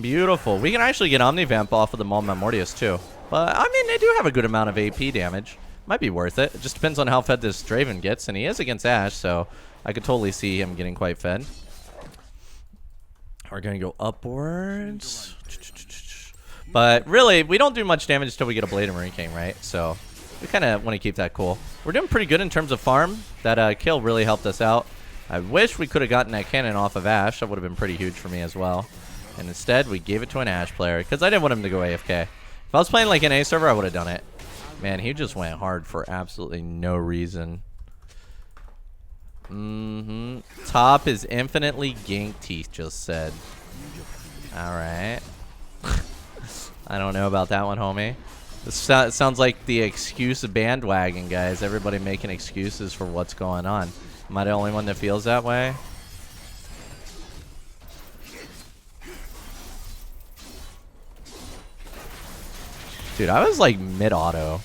Beautiful. We can actually get Omnivamp off of the Maul Mortius, too. But, I mean, they do have a good amount of AP damage. Might be worth it. It just depends on how fed this Draven gets. And he is against Ashe, so I could totally see him getting quite fed. We're going to go upwards. But really, we don't do much damage until we get a Blade and Marine King, right? So we kind of want to keep that cool. We're doing pretty good in terms of farm. That kill really helped us out. I wish we could have gotten that cannon off of Ashe. That would have been pretty huge for me as well. And instead, we gave it to an Ashe player because I didn't want him to go AFK. If I was playing like an A server, I would have done it. Man, he just went hard for absolutely no reason. Top is infinitely ganked, Teeth just said. Alright. I don't know about that one, homie. This sounds like the excuse bandwagon, guys. Everybody making excuses for what's going on. Am I the only one that feels that way? Dude, I was like mid-auto.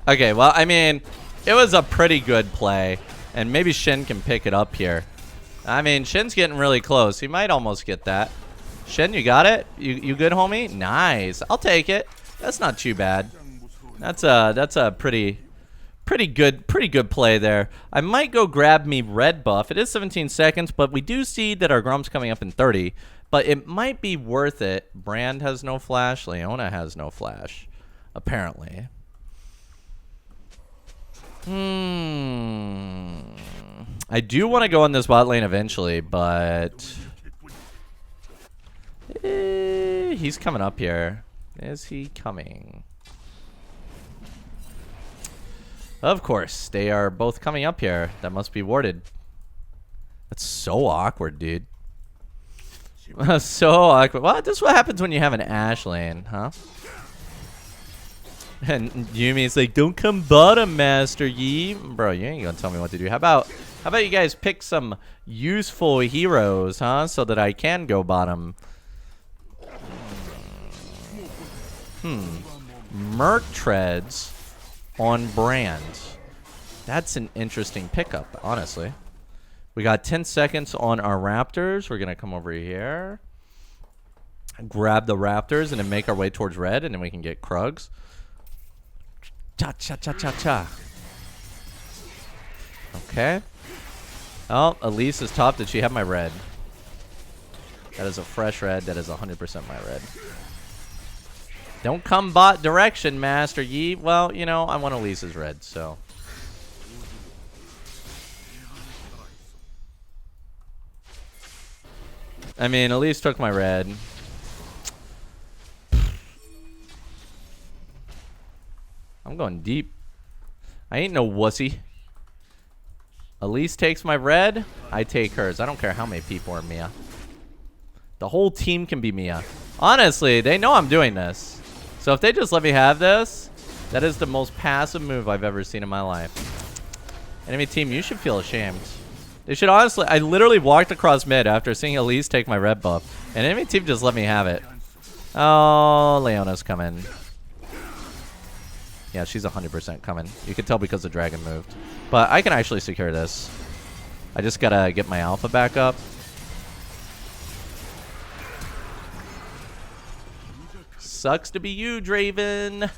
Okay, well, I mean, it was a pretty good play. And maybe Shin can pick it up here. I mean, Shin's getting really close. He might almost get that. Shin, you got it? You good, homie? Nice. I'll take it. That's not too bad. That's a pretty good play there. I might go grab me red buff. It is 17 seconds, but we do see that our Grom's coming up in 30. But it might be worth it. Brand has no flash. Leona has no flash. Apparently. I do want to go in this bot lane eventually, but... he's coming up here. Is he coming? Of course. They are both coming up here. That must be warded. That's so awkward, dude. So awkward. What? This is what happens when you have an Ashe lane, huh? And Yumi's like, don't come bottom, Master Yi. Bro, you ain't gonna tell me what to do. How about you guys pick some useful heroes, huh? So that I can go bottom. Merc treads on Brand. That's an interesting pickup, honestly. We got 10 seconds on our Raptors. We're gonna come over here, grab the Raptors, and then make our way towards red, and then we can get Krugs. Cha cha cha cha cha. Okay. Oh, Elise is top. Did she have my red? That is a fresh red. That is 100% my red. Don't come bot direction, Master Yi. Well, you know, I want Elise's red, so. I mean, Elise took my red. I'm going deep. I ain't no wussy. Elise takes my red. I take hers. I don't care how many people are Mia. The whole team can be Mia. Honestly, they know I'm doing this. So if they just let me have this, that is the most passive move I've ever seen in my life. Enemy team, you should feel ashamed. They should honestly... I literally walked across mid after seeing Elise take my red buff. And enemy team just let me have it. Oh, Leona's coming. Yeah, she's 100% coming. You can tell because the dragon moved. But I can actually secure this. I just gotta get my alpha back up. Sucks to be you, Draven.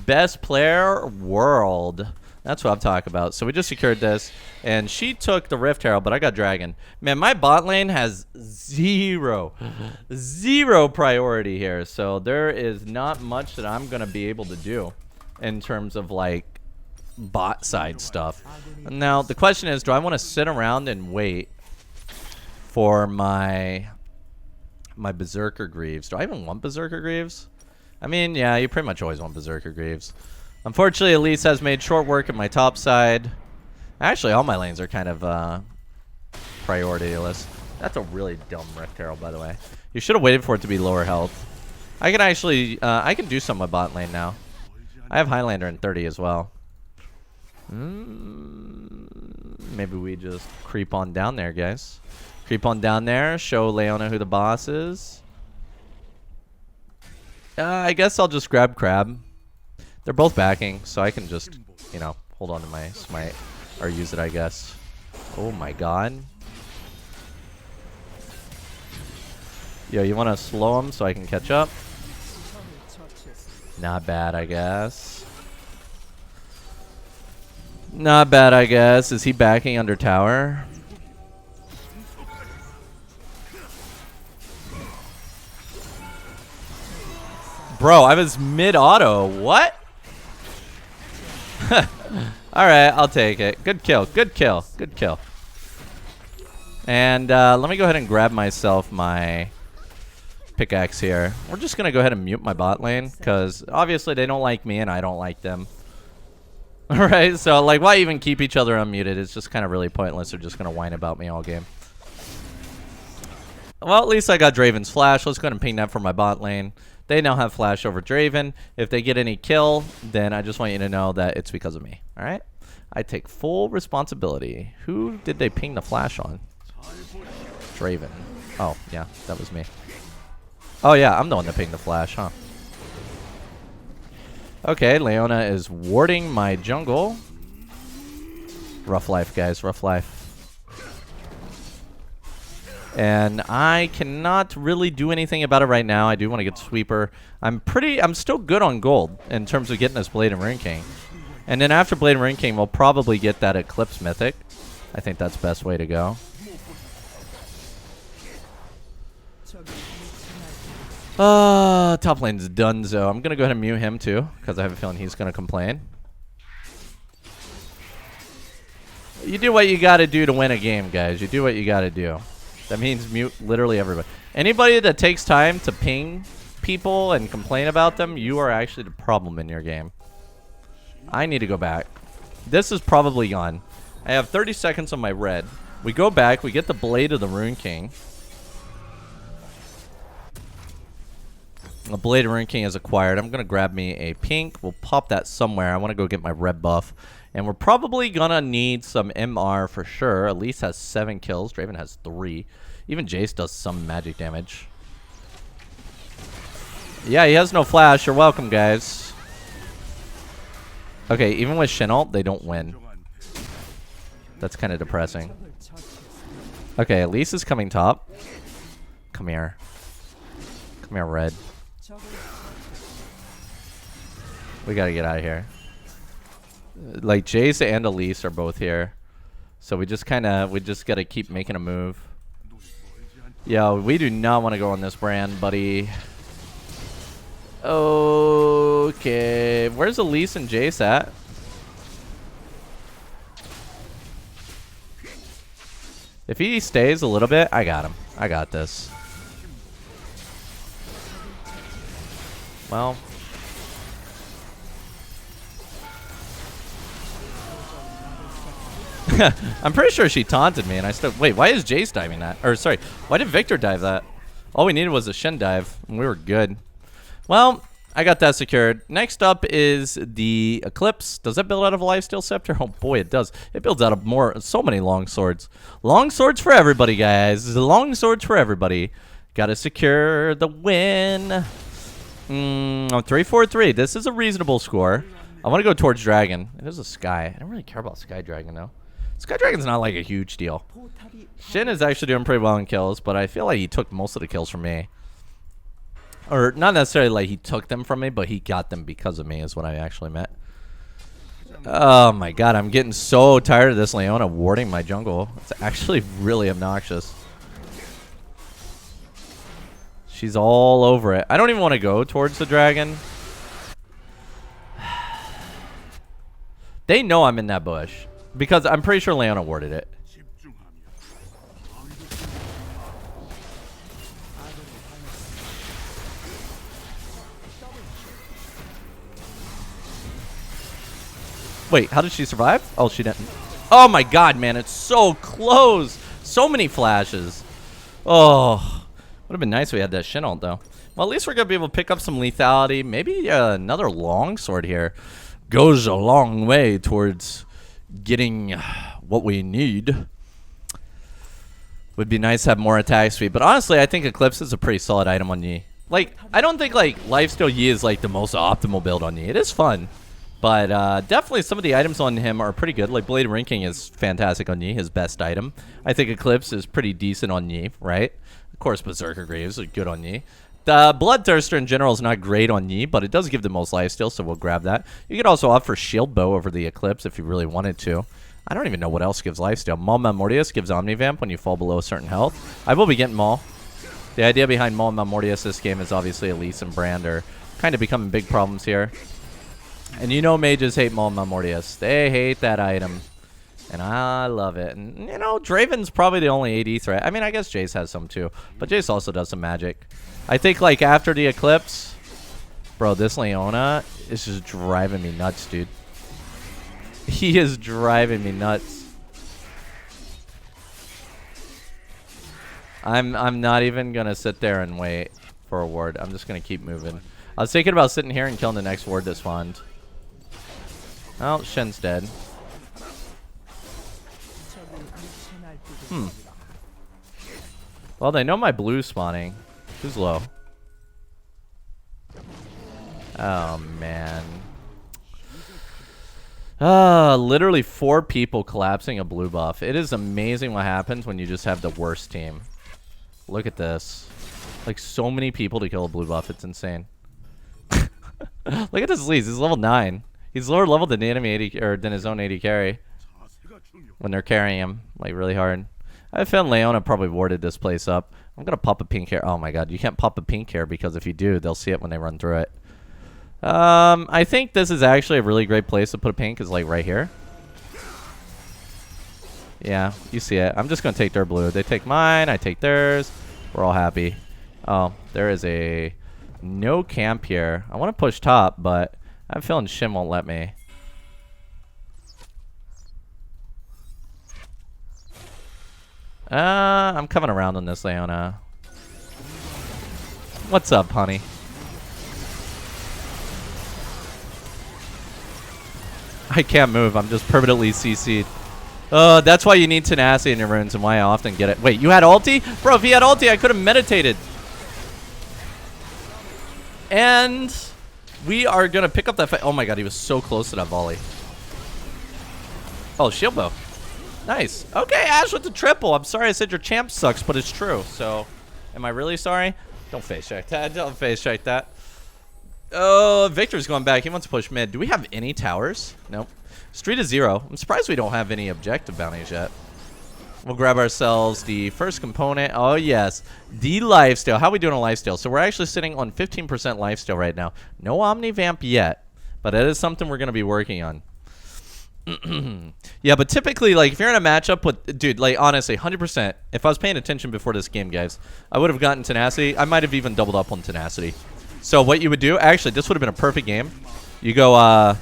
Best player world. That's what I'm talking about. So we just secured this. And she took the Rift Herald, but I got Dragon. Man, my bot lane has zero priority here. So there is not much that I'm going to be able to do in terms of, like, bot side stuff. Now, the question is, do I want to sit around and wait for my Berserker Greaves? Do I even want Berserker Greaves? I mean, yeah, you pretty much always want Berserker Greaves. Unfortunately, Elise has made short work at my top side. Actually, all my lanes are kind of priorityless. That's a really dumb Rift Herald, by the way. You should have waited for it to be lower health. I can actually, I can do some of my bot lane now. I have Highlander in 30 as well. Maybe we just creep on down there, guys. Creep on down there, show Leona who the boss is. I guess I'll just grab Crab. They're both backing, so I can just, you know, hold on to my smite. Or use it, I guess. Oh my god. Yo, you want to slow him so I can catch up? Not bad, I guess. Not bad, I guess. Is he backing under tower? Bro, I was mid-auto. What? Alright, I'll take it. Good kill. Good kill. Good kill. And let me go ahead and grab myself my pickaxe here. We're just going to go ahead and mute my bot lane, because obviously they don't like me and I don't like them. Alright, so like, why even keep each other unmuted? It's just kind of really pointless. They're just going to whine about me all game. Well, at least I got Draven's flash. Let's go ahead and ping that for my bot lane. They now have flash over Draven. If they get any kill, then I just want you to know that it's because of me. All right? I take full responsibility. Who did they ping the flash on? Draven. Oh, yeah, that was me. Oh, yeah, I'm the one that pinged the flash, huh? Okay, Leona is warding my jungle. Rough life, guys. Rough life. And I cannot really do anything about it right now. I do want to get Sweeper. I'm still good on gold in terms of getting this Blade and Rune King. And then after Blade and Rune King, we'll probably get that Eclipse Mythic. I think that's the best way to go. Top lane's done, so I'm going to go ahead and mute him too, because I have a feeling he's going to complain. You do what you got to do to win a game, guys. You do what you got to do. That means mute literally everybody. Anybody that takes time to ping people and complain about them, you are actually the problem in your game. I need to go back. This is probably gone. I have 30 seconds on my red. We go back. We get the Blade of the Rune King. The Blade of Rune King is acquired. I'm going to grab me a pink. We'll pop that somewhere. I want to go get my red buff. And we're probably going to need some MR for sure. Elise has 7 kills. Draven has 3. Even Jace does some magic damage. Yeah, he has no flash. You're welcome, guys. Okay, even with Shin ult, they don't win. That's kind of depressing. Okay, Elise is coming top. Come here. Come here, red. We got to get out of here. Like, Jace and Elise are both here. So we just got to keep making a move. Yo, we do not want to go on this brand, buddy. Okay. Where's Elise and Jace at? If he stays a little bit, I got him. I got this. Well. I'm pretty sure she taunted me, and I still... Wait, why is Jace diving that? Or, sorry, why did Victor dive that? All we needed was a Shin dive, and we were good. Well, I got that secured. Next up is the Eclipse. Does that build out of a Lifesteal Scepter? Oh, boy, it does. It builds out of so many long swords. Long swords for everybody, guys. Long swords for everybody. Gotta secure the win. 3-4-3. This is a reasonable score. I want to go towards Dragon. It is a Sky. I don't really care about Sky Dragon, though. Sky Dragon's not like a huge deal. Shin is actually doing pretty well in kills, but I feel like he took most of the kills from me. Or not necessarily like he took them from me, but he got them because of me is what I actually meant. Oh my god, I'm getting so tired of this Leona warding my jungle. It's actually really obnoxious. She's all over it. I don't even want to go towards the dragon. They know I'm in that bush. Because I'm pretty sure Leona warded it. Wait, how did she survive? Oh, she didn't. Oh my god, man, it's so close. So many flashes. Oh, would have been nice if we had that Shin ult, though. Well, at least we're going to be able to pick up some lethality. Maybe another longsword here goes a long way towards getting what we need. Would be nice to have more attack speed. But honestly, I think Eclipse is a pretty solid item on Yi. Like, I don't think, like, Lifesteal Yi is, like, the most optimal build on Yi. It is fun. But definitely some of the items on him are pretty good. Like Blade Ranking is fantastic on Yi, his best item. I think Eclipse is pretty decent on Yi, right? Of course, Berserker Greaves are good on Yi. The Bloodthirster in general is not great on Yi, but it does give the most lifesteal, so we'll grab that. You could also opt for Shield Bow over the Eclipse if you really wanted to. I don't even know what else gives lifesteal. Maul Malmortius gives Omnivamp when you fall below a certain health. I will be getting Maul. The idea behind Maul Malmortius this game is obviously Elise and Brand are kind of becoming big problems here. And you know mages hate Maul Malmortius. They hate that item. And I love it. And, you know, Draven's probably the only AD threat. I mean, I guess Jace has some too. But Jace also does some magic. I think, like, after the Eclipse... Bro, this Leona is just driving me nuts, dude. He is driving me nuts. I'm not even going to sit there and wait for a ward. I'm just going to keep moving. I was thinking about sitting here and killing the next ward that spawned. Oh, Shen's dead. Well, they know my blue's spawning. Who's low? Oh, man. Literally 4 people collapsing a blue buff. It is amazing what happens when you just have the worst team. Look at this. Like, so many people to kill a blue buff. It's insane. Look at this Lees. He's level 9. He's lower level than the enemy 80, or than his own 80 carry. When they're carrying him, like, really hard. I found Leona probably warded this place up. I'm gonna pop a pink hair. Oh my god, you can't pop a pink hair because if you do, they'll see it when they run through it. I think this is actually a really great place to put a pink, is like right here. Yeah, you see it. I'm just gonna take their blue. They take mine, I take theirs. We're all happy. Oh, there is a no camp here. I want to push top, but I'm feeling Shin won't let me. I'm coming around on this Leona. What's up, honey? I can't move. I'm just permanently CC'd. That's why you need tenacity in your runes and why I often get it. Wait, you had ulti? Bro, if he had ulti, I could have meditated. And we are going to pick up that fight. Oh my god, he was so close to that volley. Oh, shield bow. Nice. Okay, Ash with the triple. I'm sorry I said your champ sucks, but it's true. So, am I really sorry? Don't face check that. Don't face check that. Oh, Victor's going back. He wants to push mid. Do we have any towers? Nope. Street is 0. I'm surprised we don't have any objective bounties yet. We'll grab ourselves the first component. Oh, yes. The lifesteal. How are we doing on lifesteal? So we're actually sitting on 15% lifesteal right now. No Omnivamp yet, but that is something we're going to be working on. Yeah, but typically, like, if you're in a matchup with... Dude, like, honestly, 100%. If I was paying attention before this game, guys, I would have gotten tenacity. I might have even doubled up on tenacity. So what you would do... Actually, this would have been a perfect game. You go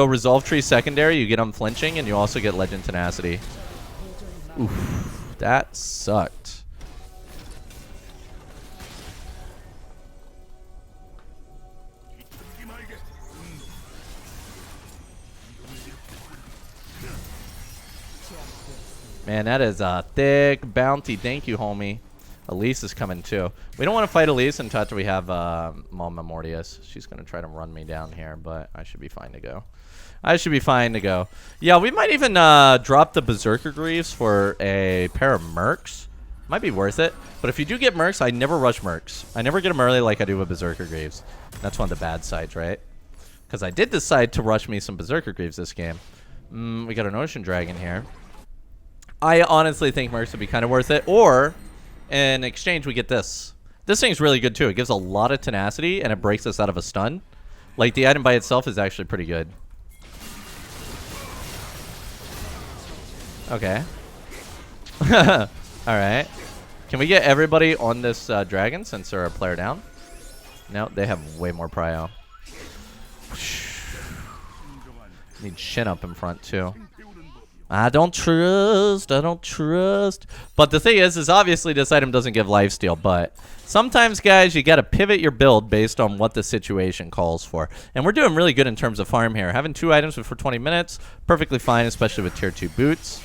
Resolve Tree secondary, you get unflinching, and you also get Legend Tenacity. Oof, that sucked. Man, that is a thick bounty. Thank you, homie. Elise is coming too. We don't want to fight Elise until after we have Mama Mortius. She's going to try to run me down here, but I should be fine to go. I should be fine to go. Yeah, we might even drop the Berserker Greaves for a pair of Mercs. Might be worth it. But if you do get Mercs, I never rush Mercs. I never get them early like I do with Berserker Greaves. That's one of the bad sides, right? Because I did decide to rush me some Berserker Greaves this game. We got an Ocean Dragon here. I honestly think Mercs would be kind of worth it. Or, in exchange, we get this. This thing's really good, too. It gives a lot of tenacity, and it breaks us out of a stun. Like, the item by itself is actually pretty good. Okay. Alright. Can we get everybody on this dragon since they're a player down? No, they have way more prio. Need Shin up in front, too. I don't trust. I don't trust. But the thing is obviously this item doesn't give lifesteal, but sometimes, guys, you got to pivot your build based on what the situation calls for. And we're doing really good in terms of farm here. Having 2 items for 20 minutes, perfectly fine, especially with tier 2 boots.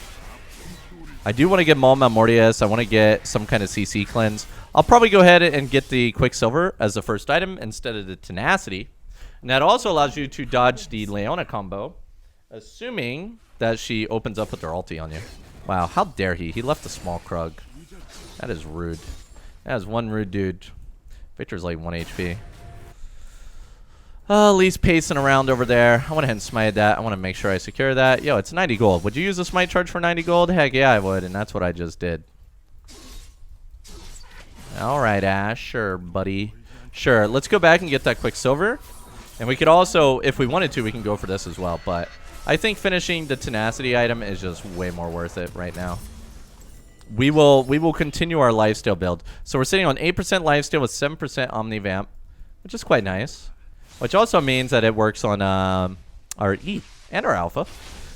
I do want to get Malma Mortius. I want to get some kind of CC cleanse. I'll probably go ahead and get the Quicksilver as the first item instead of the Tenacity. And that also allows you to dodge the Leona combo, assuming that she opens up with her ulti on you. Wow, how dare he? He left a small Krug. That is rude. That is one rude dude. Victor's like 1 HP. Lee's pacing around over there. I went ahead and smited that. I want to make sure I secure that. Yo, it's 90 gold. Would you use a smite charge for 90 gold? Heck yeah, I would, and that's what I just did. Alright, Ash. Sure, buddy. Sure, let's go back and get that Quicksilver. And we could also, if we wanted to, we can go for this as well. But I think finishing the Tenacity item is just way more worth it right now. We will continue our lifesteal build. So we're sitting on 8% lifesteal with 7% Omnivamp, which is quite nice. Which also means that it works on our E and our Alpha.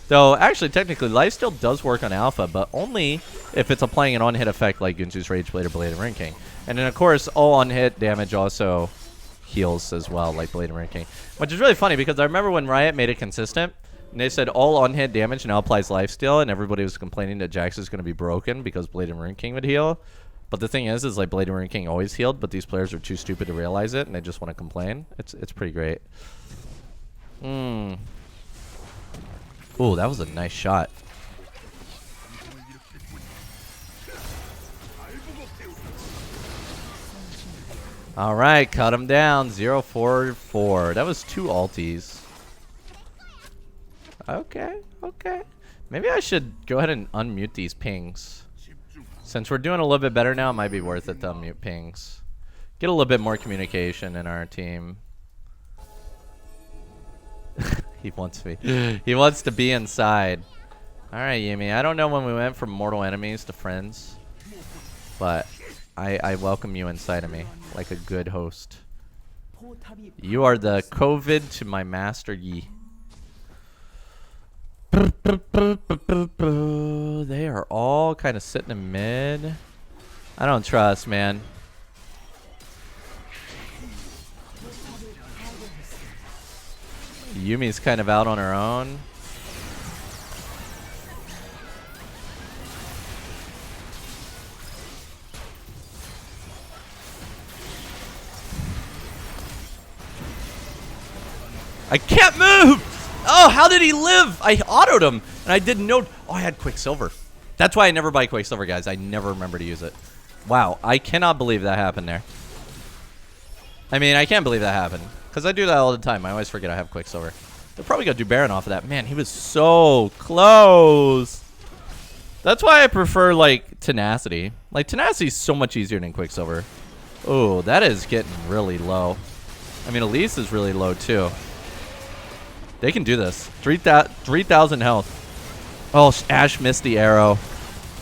Though, actually, technically, lifesteal does work on Alpha, but only if it's applying an on-hit effect like Gunzu's Rageblade or Blade and Ring King. And then, of course, all on-hit damage also heals as well, like Blade and Ring King. Which is really funny, because I remember when Riot made it consistent, and they said all on-hit damage now applies lifesteal, and everybody was complaining that Jax is going to be broken because Blade and Ring King would heal. But the thing is like Blade and Ring King always healed, but these players are too stupid to realize it, and they just want to complain. It's pretty great. Ooh, that was a nice shot. All right, cut him down. 0-4-4. That was 2 ultis. Okay, okay. Maybe I should go ahead and unmute these pings. Since we're doing a little bit better now, it might be worth it to unmute pings. Get a little bit more communication in our team. He wants me. He wants to be inside. Alright, Yumi. I don't know when we went from mortal enemies to friends. But I welcome you inside of me like a good host. You are the COVID to my Master Yi. They are all kind of sitting in mid. I don't trust, man. Yumi's kind of out on her own. I can't move! Oh, how did he live? I autoed him, and I didn't know. Oh, I had Quicksilver. That's why I never buy Quicksilver, guys. I never remember to use it. Wow, I cannot believe that happened there. I mean, I can't believe that happened, because I do that all the time. I always forget I have Quicksilver. They're probably going to do Baron off of that. Man, he was so close. That's why I prefer, like, Tenacity. Like, Tenacity is so much easier than Quicksilver. Oh, that is getting really low. I mean, Elise is really low, too. They can do this. 3,000 health. Oh, Ash missed the arrow.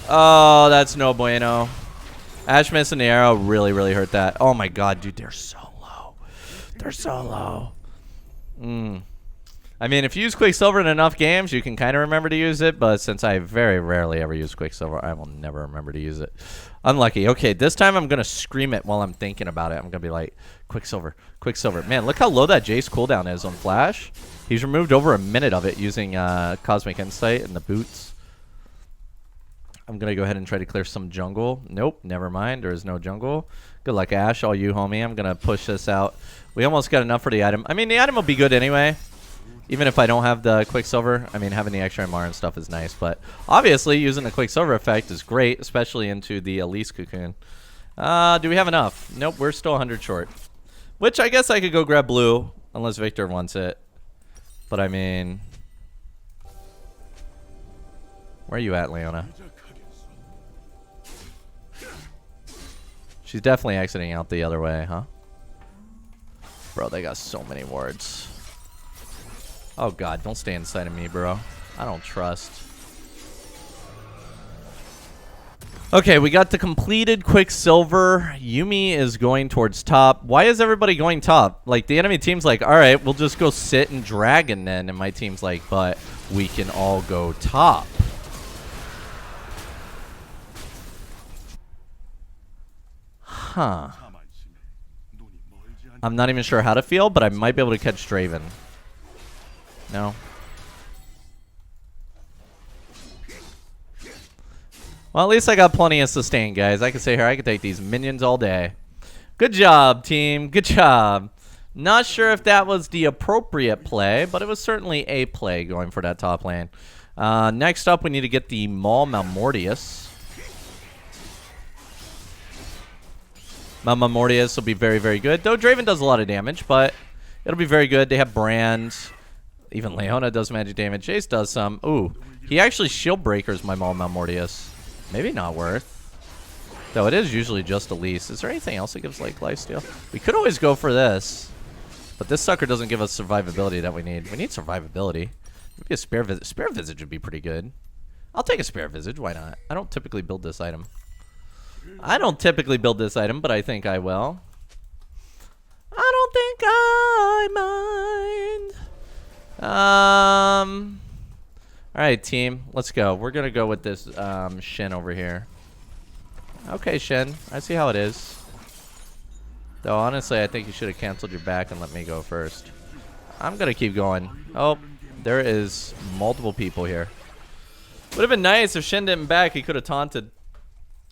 Oh, that's no bueno. Ash missing the arrow really, really hurt that. Oh my god, dude, they're so low. They're so low. I mean, if you use Quicksilver in enough games, you can kind of remember to use it, but since I very rarely ever use Quicksilver, I will never remember to use it. Unlucky. Okay, this time I'm going to scream it while I'm thinking about it. I'm going to be like, Quicksilver, Quicksilver. Man, look how low that Jace cooldown is on Flash. He's removed over a minute of it using Cosmic Insight and the boots. I'm going to go ahead and try to clear some jungle. Nope, never mind. There is no jungle. Good luck, Ash. All you, homie. I'm going to push this out. We almost got enough for the item. I mean, the item will be good anyway. Even if I don't have the Quicksilver. I mean, having the extra MR and stuff is nice. But obviously, using the Quicksilver effect is great, especially into the Elise Cocoon. Do we have enough? Nope, we're still 100 short. Which I guess I could go grab blue, unless Victor wants it. But I mean... Where are you at, Leona? She's definitely exiting out the other way, huh? Bro, they got so many wards. Oh god, don't stay inside of me, bro. I don't trust. Okay, we got the completed Quicksilver. Yumi is going towards top. Why is everybody going top? Like, the enemy team's like, alright, we'll just go sit and dragon then. And my team's like, but we can all go top. Huh. I'm not even sure how to feel, but I might be able to catch Draven. No. Well, at least I got plenty of sustain, guys. I can sit here. I can take these minions all day. Good job, team. Good job. Not sure if that was the appropriate play, but it was certainly a play going for that top lane. Next up, we need to get the Maul Malmortius. Malmortius will be very, very good. Though Draven does a lot of damage, but it'll be very good. They have Brand. Even Leona does magic damage. Jace does some. Ooh, he actually shield breakers my Maul Malmortius. Maybe not worth. Though it is usually just Elise. Is there anything else that gives, like, lifesteal? We could always go for this. But this sucker doesn't give us survivability that we need. We need survivability. Maybe a spare visage. Spare visage would be pretty good. I'll take a spare visage. Why not? I don't typically build this item. I don't typically build this item, but I think I will. I don't think I mind. Alright, team. Let's go. We're going to go with this Shen over here. Okay, Shen. I see how it is. Though, honestly, I think you should have canceled your back and let me go first. I'm going to keep going. Oh, there is multiple people here. Would have been nice if Shen didn't back. He could have taunted.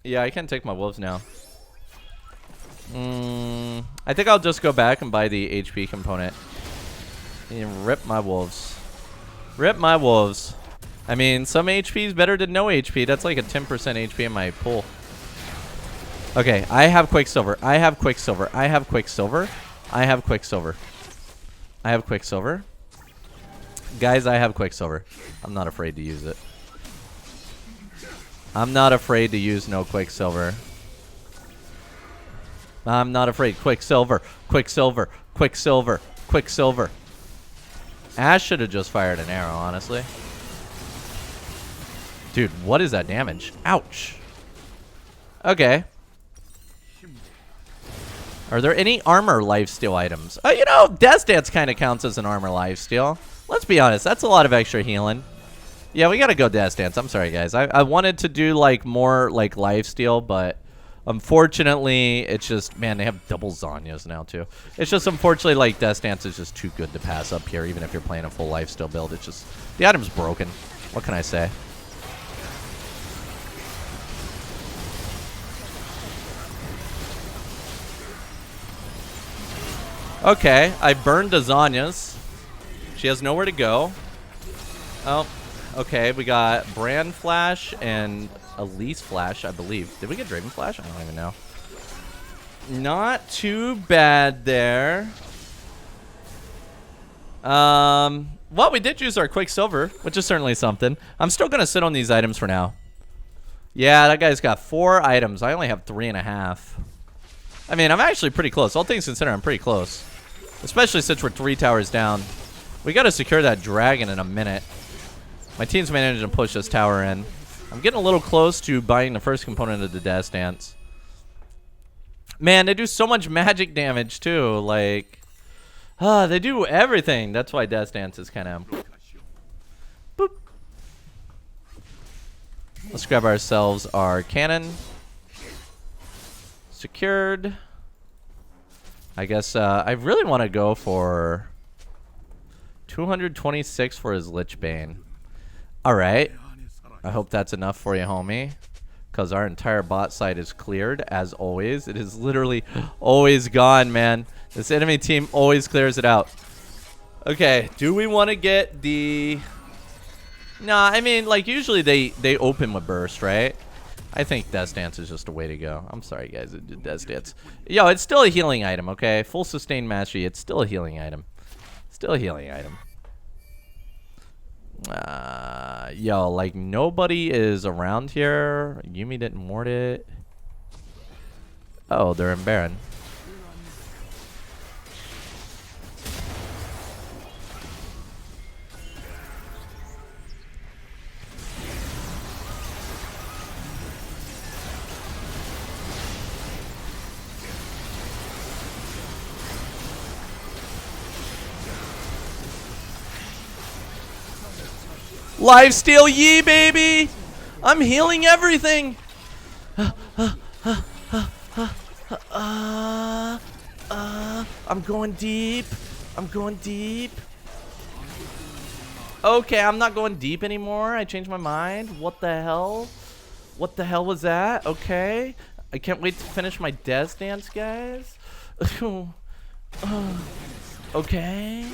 Yeah, I can take my wolves now. I think I'll just go back and buy the HP component. And rip my wolves. Rip my wolves. I mean, some HP is better than no HP. That's like a 10% HP in my pool. Okay, I have Quicksilver. I have Quicksilver. I have Quicksilver. I have Quicksilver. I have Quicksilver. Guys, I have Quicksilver. I'm not afraid to use it. I'm not afraid to use no Quicksilver. I'm not afraid. Quicksilver. Quicksilver. Quicksilver. Quicksilver. Ash should have just fired an arrow, honestly. Dude, what is that damage? Ouch. Okay. Are there any armor lifesteal items? You know, Death Dance kind of counts as an armor lifesteal. Let's be honest. That's a lot of extra healing. Yeah, we gotta go Death Dance. I'm sorry, guys. I wanted to do, like, more, like, lifesteal, but unfortunately, it's just, man, they have double Zanyas now, too. It's just, unfortunately, like, Death Dance is just too good to pass up here, even if you're playing a full lifesteal build. It's just, the item's broken. What can I say? Okay, I burned the Zanyas. She has nowhere to go. Oh. Okay, we got Brand Flash and Elise Flash, I believe. Did we get Draven Flash? I don't even know. Not too bad there. Well, we did use our Quicksilver, which is certainly something. I'm still going to sit on these items for now. Yeah, that guy's got 4 items. I only have 3.5. I mean, I'm actually pretty close. All things considered, I'm pretty close. Especially since we're 3 towers down. We got to secure that dragon in a minute. My team's managed to push this tower in. I'm getting a little close to buying the first component of the Death Dance. Man, they do so much magic damage, too. Like, they do everything. That's why Death Dance is kind of... Boop. Let's grab ourselves our cannon. Secured. I guess I really want to go for 226 for his Lich Bane. Alright. I hope that's enough for you, homie. because our entire bot side is cleared, as always. It is literally always gone, man. This enemy team always clears it out. Okay, do we want to get the... Nah, I mean, like, usually they open with burst, right? I think Death Dance is just a way to go. I'm sorry, guys. Death Dance. Yo, it's still a healing item, okay? Full sustained mastery. It's still a healing item. Still a healing item. Yo, like, nobody is around here. Yumi didn't ward it. Oh, they're in Baron. Lifesteal Yi, baby! I'm healing everything! I'm going deep. I'm going deep. Okay, I'm not going deep anymore. I changed my mind. What the hell? What the hell was that? Okay. I can't wait to finish my Death Dance, guys. Okay.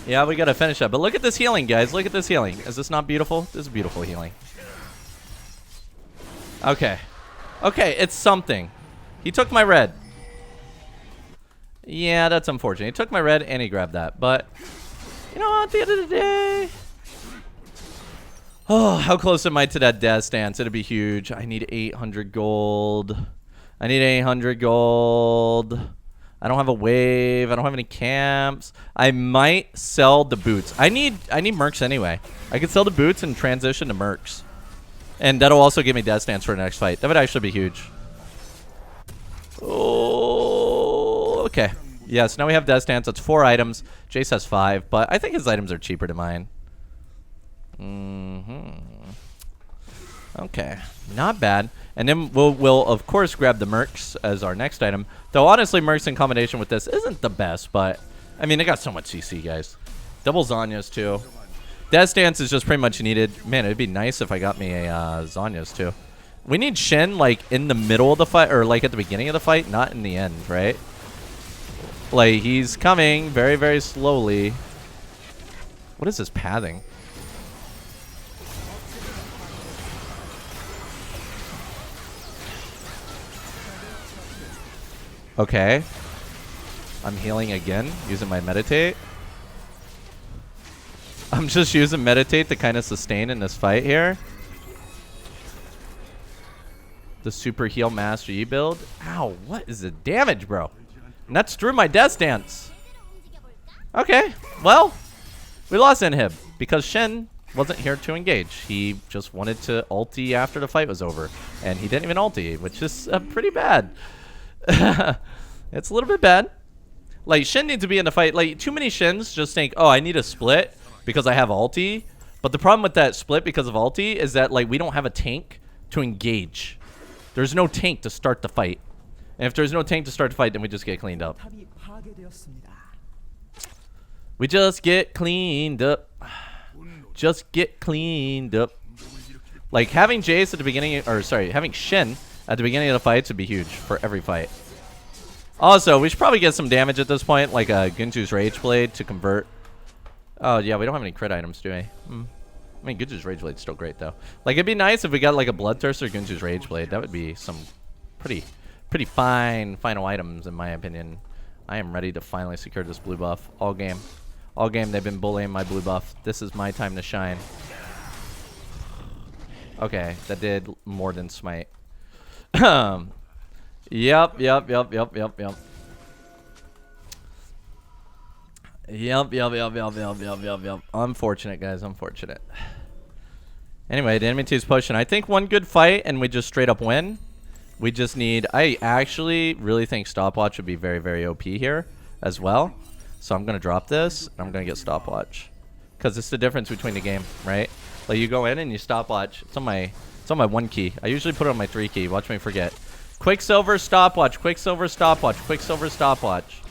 Yeah, we gotta finish up. But look at this healing, guys. Look at this healing. Is this not beautiful? This is beautiful healing. Okay. Okay, it's something. He took my red. Yeah, that's unfortunate. He took my red and he grabbed that. But, you know, at the end of the day... Oh, how close am I to that Death Dance? It'd be huge. I need 800 gold. I need 800 gold. I don't have a wave. I don't have any camps. I might sell the boots. I need mercs anyway. I could sell the boots and transition to mercs. And that'll also give me Death Dance for the next fight. That would actually be huge. Oh, okay. Yeah, so now we have Death Dance. That's 4 items. Jace has 5, but I think his items are cheaper than mine. Okay, not bad. And then we'll of course grab the mercs as our next item. Though honestly, mercs in combination with this isn't the best, but I mean, they got so much CC, guys. Double Zhonya's too. Death Dance is just pretty much needed. Man, it'd be nice if I got me a Zhonya's too. We need Shen like in the middle of the fight, or like at the beginning of the fight, not in the end, right? Like, he's coming very, very slowly. What is this pathing? Okay. I'm healing again, using my meditate. I'm just using meditate to kind of sustain in this fight here. The super heal master Yi build. Ow, what is the damage, bro? And that's through my Death Dance. Okay, well, we lost Inhib because Shen wasn't here to engage. He just wanted to ulti after the fight was over. And he didn't even ulti, which is pretty bad. It's a little bit bad. Like, Shen needs to be in the fight. Like, too many Shens just think, oh, I need a split because I have ulti. But the problem with that split because of ulti is that, like, we don't have a tank to engage. There's no tank to start the fight. And if there's no tank to start the fight, then we just get cleaned up. We just get cleaned up. Just get cleaned up. Like, having Jace at the beginning, or sorry, having Shen at the beginning of the fights would be huge for every fight. Also, we should probably get some damage at this point, like a Gunju's Rage Blade to convert. Oh, yeah, we don't have any crit items, do we? I mean, Gunju's Rage Blade's still great, though. Like, it'd be nice if we got, like, a Bloodthirster Gunju's Rage Blade. That would be some pretty fine final items, in my opinion. I am ready to finally secure this blue buff. All game. All game, they've been bullying my blue buff. This is my time to shine. Okay, that did more than smite. Yep. Unfortunate, guys. Unfortunate. Anyway, the enemy team's pushing. I think one good fight and we just straight up win. We just need... I actually really think Stopwatch would be very, very OP here as well. So I'm going to drop this. And I'm going to get Stopwatch. Because it's the difference between the game, right? Like, you go in and you Stopwatch. It's on my 1 key. I usually put it on my 3 key. Watch me forget. Quicksilver Stopwatch. Quicksilver Stopwatch. Quicksilver Stopwatch.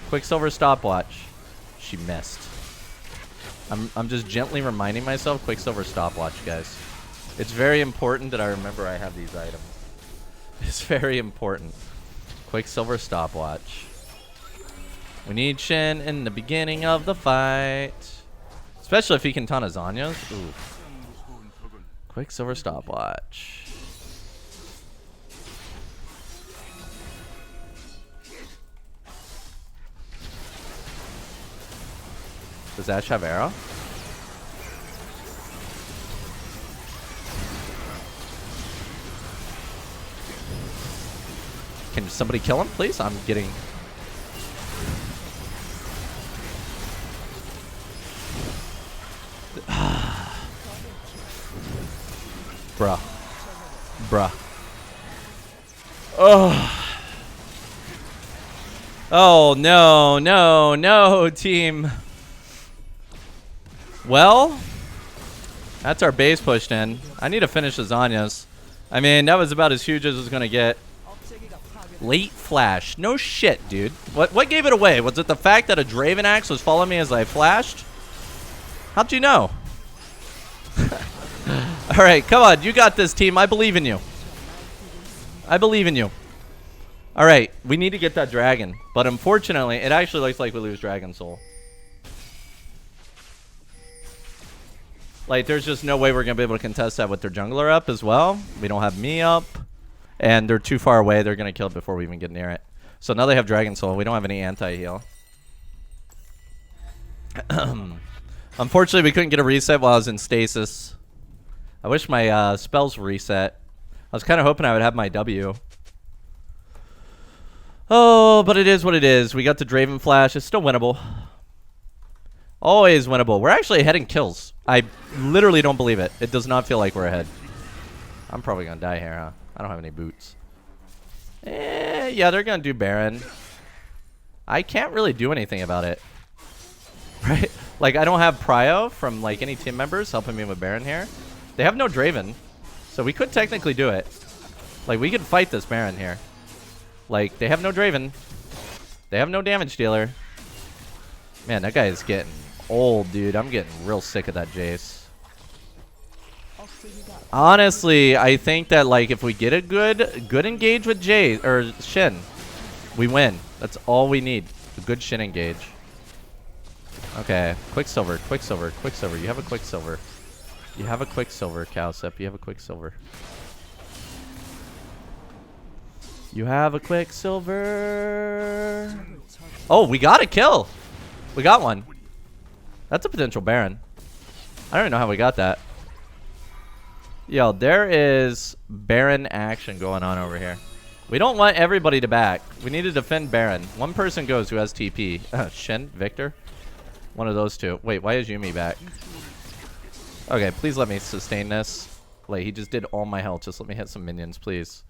Quicksilver Stopwatch. She missed. I'm just gently reminding myself, Quicksilver stopwatch, guys. It's very important that I remember I have these items. It's very important. Quicksilver stopwatch. We need Shen in the beginning of the fight. Especially if he can taunt his Zanyas. Ooh. Quicksilver stopwatch. Does Ash have arrow? Can somebody kill him, please? I'm getting... Bruh. Bruh. Oh. Oh, no, no, no, team. Well, that's our base pushed in. I need to finish the Zanyas. I mean, that was about as huge as it was going to get. Late flash. No shit, dude. What gave it away? Was it the fact that a Draven Axe was following me as I flashed? How'd you know? All right, come on. You got this, team. I believe in you. I believe in you. All right, we need to get that dragon. But unfortunately, it actually looks like we lose Dragon Soul. Like, there's just no way we're going to be able to contest that with their jungler up as well. We don't have me up. And they're too far away. They're going to kill it before we even get near it. So now they have Dragon Soul. We don't have any anti-heal. Unfortunately, we couldn't get a reset while I was in stasis. I wish my spells reset. I was kind of hoping I would have my W. Oh, but it is what it is. We got the Draven Flash. It's still winnable. Always winnable. We're actually ahead in kills. I literally don't believe it. It does not feel like we're ahead. I'm probably going to die here, huh? I don't have any boots. Yeah, they're going to do Baron. I can't really do anything about it. Right? Like, I don't have Prio from, like, any team members helping me with Baron here. They have no Draven. So we could technically do it. Like, we could fight this Baron here. Like, they have no Draven. They have no damage dealer. Man, that guy is getting old, dude. I'm getting real sick of that Jace. Honestly, I think that, like, if we get a good engage with Jace or Shin, we win. That's all we need. A good Shin engage. Okay, Quicksilver, Quicksilver, Quicksilver. You have a Quicksilver. You have a Quicksilver, Cowsep. You have a Quicksilver. You have a Quicksilver. Oh, we got a kill. We got one. That's a potential Baron. I don't even know how we got that. Yo, there is Baron action going on over here. We don't want everybody to back. We need to defend Baron. One person goes who has TP. Shen, Victor. One of those two. Wait, why is Yumi back? Okay, please let me sustain this. Like, he just did all my health. Just let me hit some minions, please.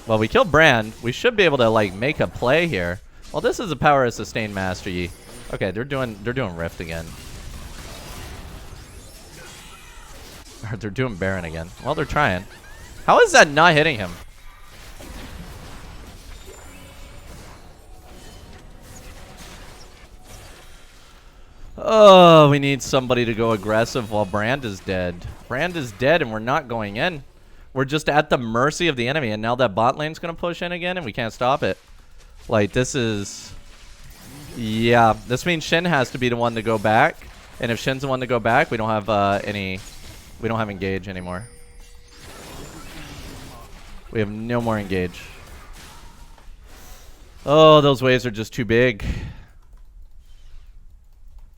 Well, we killed Brand. We should be able to, like, make a play here. Well, this is the power of sustained Master Yi. Okay, they're doing Rift again. Or they're doing Baron again. Well, they're trying. How is that not hitting him? Oh, we need somebody to go aggressive while Brand is dead. Brand is dead and we're not going in. We're just at the mercy of the enemy, and now that bot lane's going to push in again and we can't stop it. Like, this is... Yeah, this means Shen has to be the one to go back. And if Shen's the one to go back, we don't have we don't have engage anymore. We have no more engage. Oh, those waves are just too big.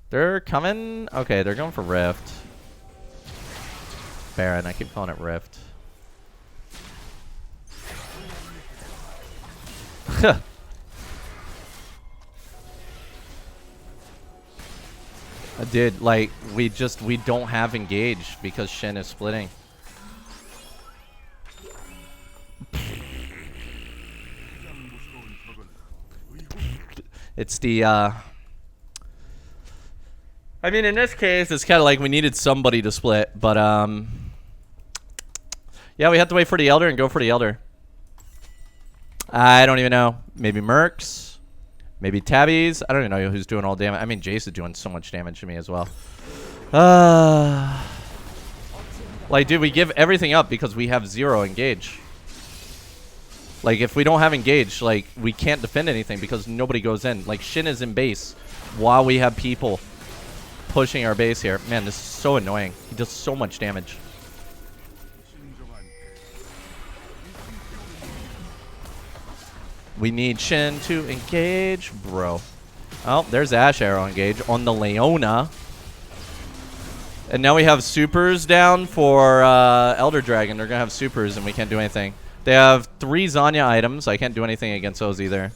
They're coming. Okay, they're going for Rift. Baron, I keep calling it Rift. Dude, like, we don't have engage because Shen is splitting. It's the, I mean, in this case, it's kind of like we needed somebody to split, but, yeah, we have to wait for the Elder and go for the Elder. I don't even know. Maybe Mercs. Maybe Tabbies. I don't even know who's doing all damage. I mean, Jace is doing so much damage to me as well. Like, dude, we give everything up because we have 0 engage. Like, if we don't have engage, like, we can't defend anything because nobody goes in. Like, Shin is in base while we have people pushing our base here. Man, this is so annoying. He does so much damage. We need Shin to engage, bro. Oh, there's Ash Arrow engage on the Leona. And now we have supers down for Elder Dragon. They're going to have supers and we can't do anything. They have 3 Zanya items. I can't do anything against those either.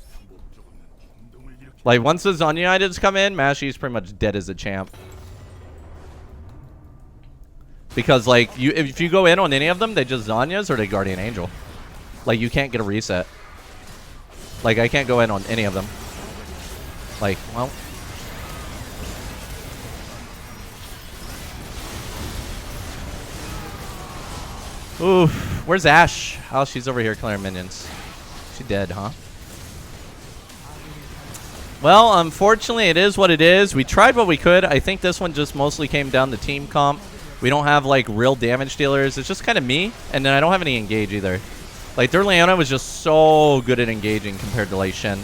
Like, once the Zanya items come in, Mashy's pretty much dead as a champ. Because, like, if you go in on any of them, they just Zanyas or they Guardian Angel. Like, you can't get a reset. Like, I can't go in on any of them. Like, well. Oof. Where's Ash? Oh, she's over here clearing minions. She dead, huh? Well, unfortunately, it is what it is. We tried what we could. I think this one just mostly came down to team comp. We don't have, like, real damage dealers. It's just kind of me. And then I don't have any engage either. Like, their Leona was just so good at engaging compared to, like, Shen.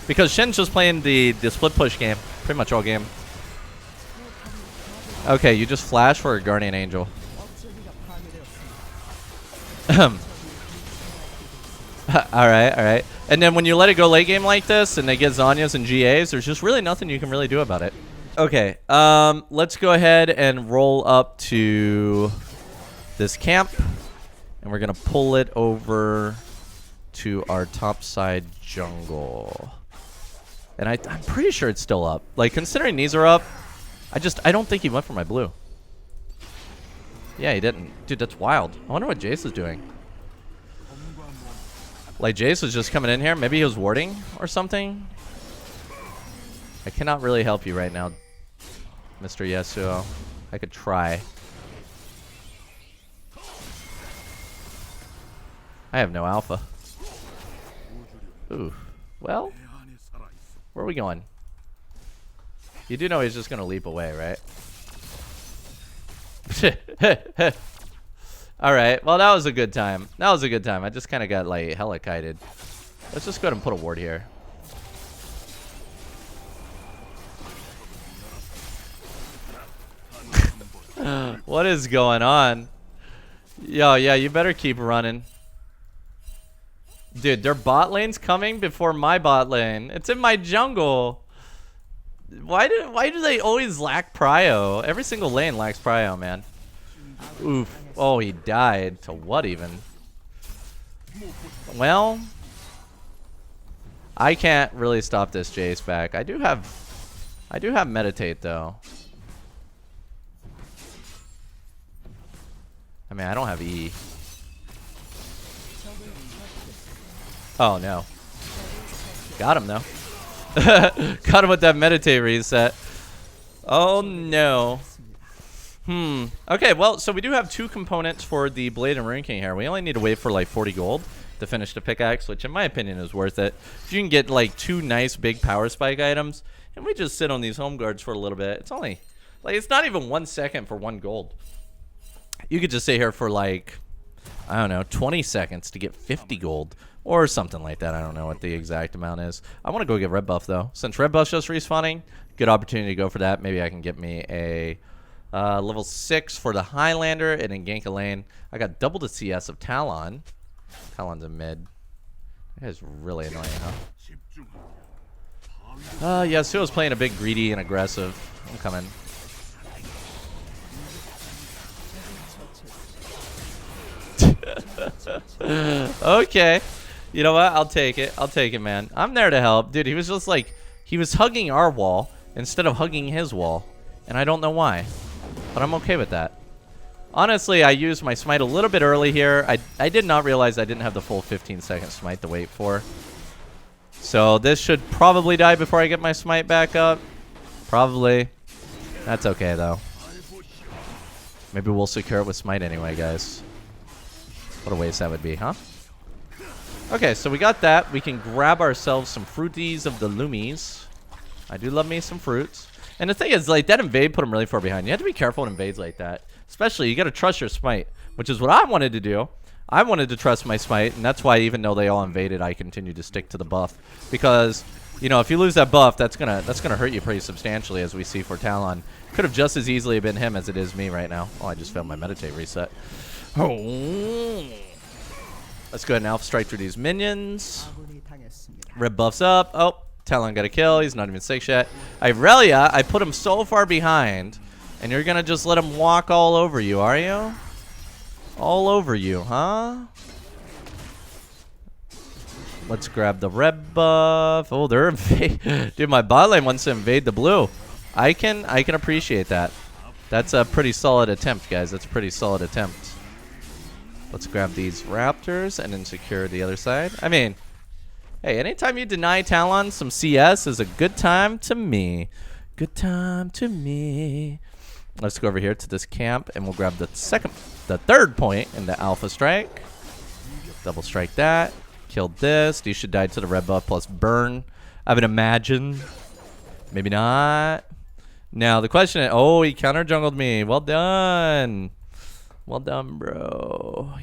Because Shen's just playing the split push game. Pretty much all game. Okay, you just flash for a Guardian Angel. Alright. And then when you let it go late game like this and they get Zanyas and GAs, there's just really nothing you can really do about it. Okay, let's go ahead and roll up to this camp. And we're going to pull it over to our top side jungle. And I'm pretty sure it's still up. Like, considering these are up, I don't think he went for my blue. Yeah, he didn't. Dude, that's wild. I wonder what Jace is doing. Like, Jace was just coming in here. Maybe he was warding or something. I cannot really help you right now, Mr. Yasuo. I could try. I have no alpha. Ooh. Well, where are we going? You do know he's just going to leap away, right? Alright, well, that was a good time. That was a good time. I just kind of got, like, hella kited. Let's just go ahead and put a ward here. What is going on? Yo, yeah, you better keep running. Dude, their bot lane's coming before my bot lane. It's in my jungle. Why do they always lack prio? Every single lane lacks prio, man. Oof. Oh, he died. To what even? Well, I can't really stop this Jace back. I do have meditate though. I mean, I don't have E. Oh no. Got him though. Got him with that meditate reset. Oh no. Okay, well, so we do have 2 components for the Blade and Rune King here. We only need to wait for like 40 gold to finish the pickaxe, which in my opinion is worth it. If you can get like 2 nice big power spike items, and we just sit on these home guards for a little bit. It's only, like, it's not even 1 second for 1 gold. You could just sit here for like, I don't know, 20 seconds to get 50 gold. Or something like that. I don't know what the exact amount is. I want to go get red buff, though. Since red buff's just respawning, good opportunity to go for that. Maybe I can get me a level 6 for the Highlander and then gank a lane. I got double the CS of Talon. Talon's a mid. That is really annoying, huh? Yeah, Suo's playing a bit greedy and aggressive. I'm coming. Okay. You know what? I'll take it. I'll take it, man. I'm there to help. Dude, he was just like, he was hugging our wall instead of hugging his wall. And I don't know why. But I'm okay with that. Honestly, I used my smite a little bit early here. I did not realize I didn't have the full 15-second smite to wait for. So this should probably die before I get my smite back up. Probably. That's okay, though. Maybe we'll secure it with smite anyway, guys. What a waste that would be, huh? Okay, so we got that. We can grab ourselves some fruities of the loomies. I do love me some fruits. And the thing is, like, that invade put him really far behind. You have to be careful in invades like that. Especially, you got to trust your smite, which is what I wanted to do. I wanted to trust my smite, and that's why even though they all invaded, I continued to stick to the buff. Because, you know, if you lose that buff, that's gonna hurt you pretty substantially, as we see for Talon. Could have just as easily been him as it is me right now. Oh, I just failed my meditate reset. Oh. Let's go ahead and Alpha Strike through these minions. Red buffs up. Oh, Talon got a kill. He's not even 6 yet. Irelia, I put him so far behind, and you're going to just let him walk all over you, are you? All over you, huh? Let's grab the red buff. Oh, they're invading. Dude, my bot lane wants to invade the blue. I can appreciate that. That's a pretty solid attempt, guys. That's a pretty solid attempt. Let's grab these raptors and then secure the other side. I mean, hey, anytime you deny Talon some CS is a good time to me. Good time to me. Let's go over here to this camp and we'll grab the third point in the Alpha Strike. Double strike that. Killed this. You should die to the red buff plus burn. I would imagine. Maybe not. Now the question is, oh, he counter jungled me. Well done. Well done, bro.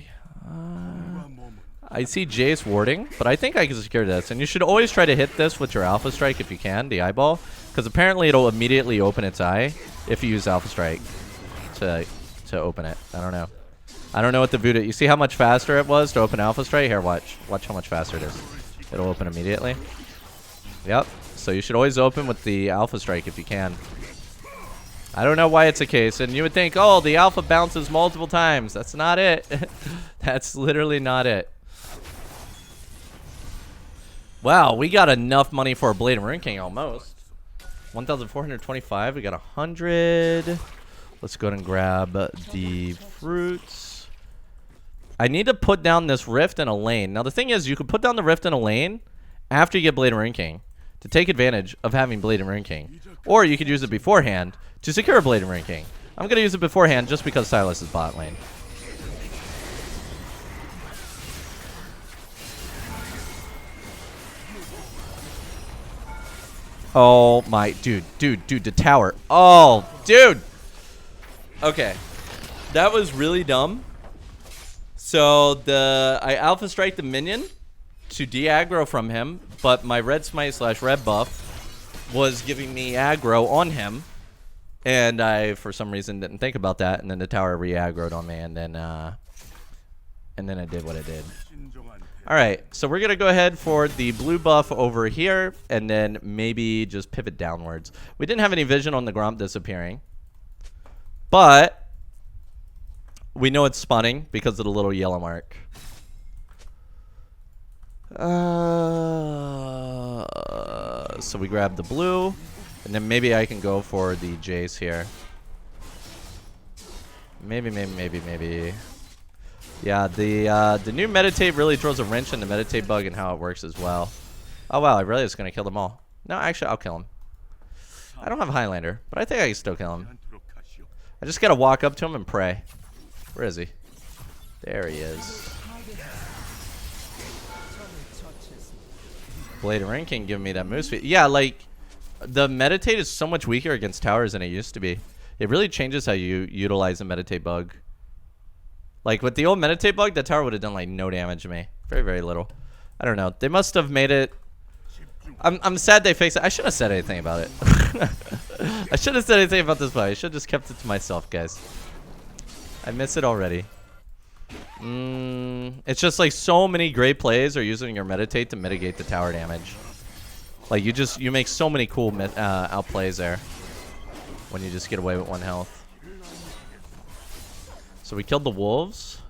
I see Jace warding, but I think I can secure this. And you should always try to hit this with your Alpha Strike if you can, the eyeball. Because apparently it'll immediately open its eye if you use Alpha Strike to open it. I don't know. I don't know what the voodoo... You see how much faster it was to open Alpha Strike? Here, watch. Watch how much faster it is. It'll open immediately. Yep. So you should always open with the Alpha Strike if you can. I don't know why it's a case, and you would think, oh, the alpha bounces multiple times. That's not it. That's literally not it. Wow, we got enough money for a Blade and Rune King almost. 1,425. We got 100. Let's go ahead and grab the fruits. I need to put down this rift in a lane. Now, the thing is, you can put down the rift in a lane after you get Blade and Rune King to take advantage of having Blade and Rune King. Or you could use it beforehand to secure a Blade and Rune King. I'm going to use it beforehand just because Silas is bot lane. Oh my, dude, the tower. Oh, dude. Okay. That was really dumb. So I Alpha Strike the minion to de-aggro from him, but my red smite / red buff was giving me aggro on him, and I for some reason didn't think about that, and then the tower re-aggroed on me, and then it did what it did. Alright, so we're gonna go ahead for the blue buff over here, and then maybe just pivot downwards. We didn't have any vision on the Gromp disappearing, but we know it's spawning because of the little yellow mark. So we grab the blue, and then maybe I can go for the Jace here. Maybe. Yeah, the new meditate really throws a wrench in the meditate bug and how it works as well. Oh wow, I really was gonna kill them all. No, actually, I'll kill him. I don't have Highlander, but I think I can still kill him. I just gotta walk up to him and pray. Where is he? There he is. Blade and Rune King giving me that move speed. Yeah, like, the meditate is so much weaker against towers than it used to be. It really changes how you utilize the meditate bug. Like, with the old meditate bug, that tower would have done, like, no damage to me. Very, very little. I don't know. They must have made it... I'm sad they fixed it. I shouldn't have said anything about it. I shouldn't have said anything about this bug. I should have just kept it to myself, guys. I miss it already. It's just like so many great plays are using your meditate to mitigate the tower damage. Like you make so many cool outplays there when you just get away with 1 health. So we killed the wolves,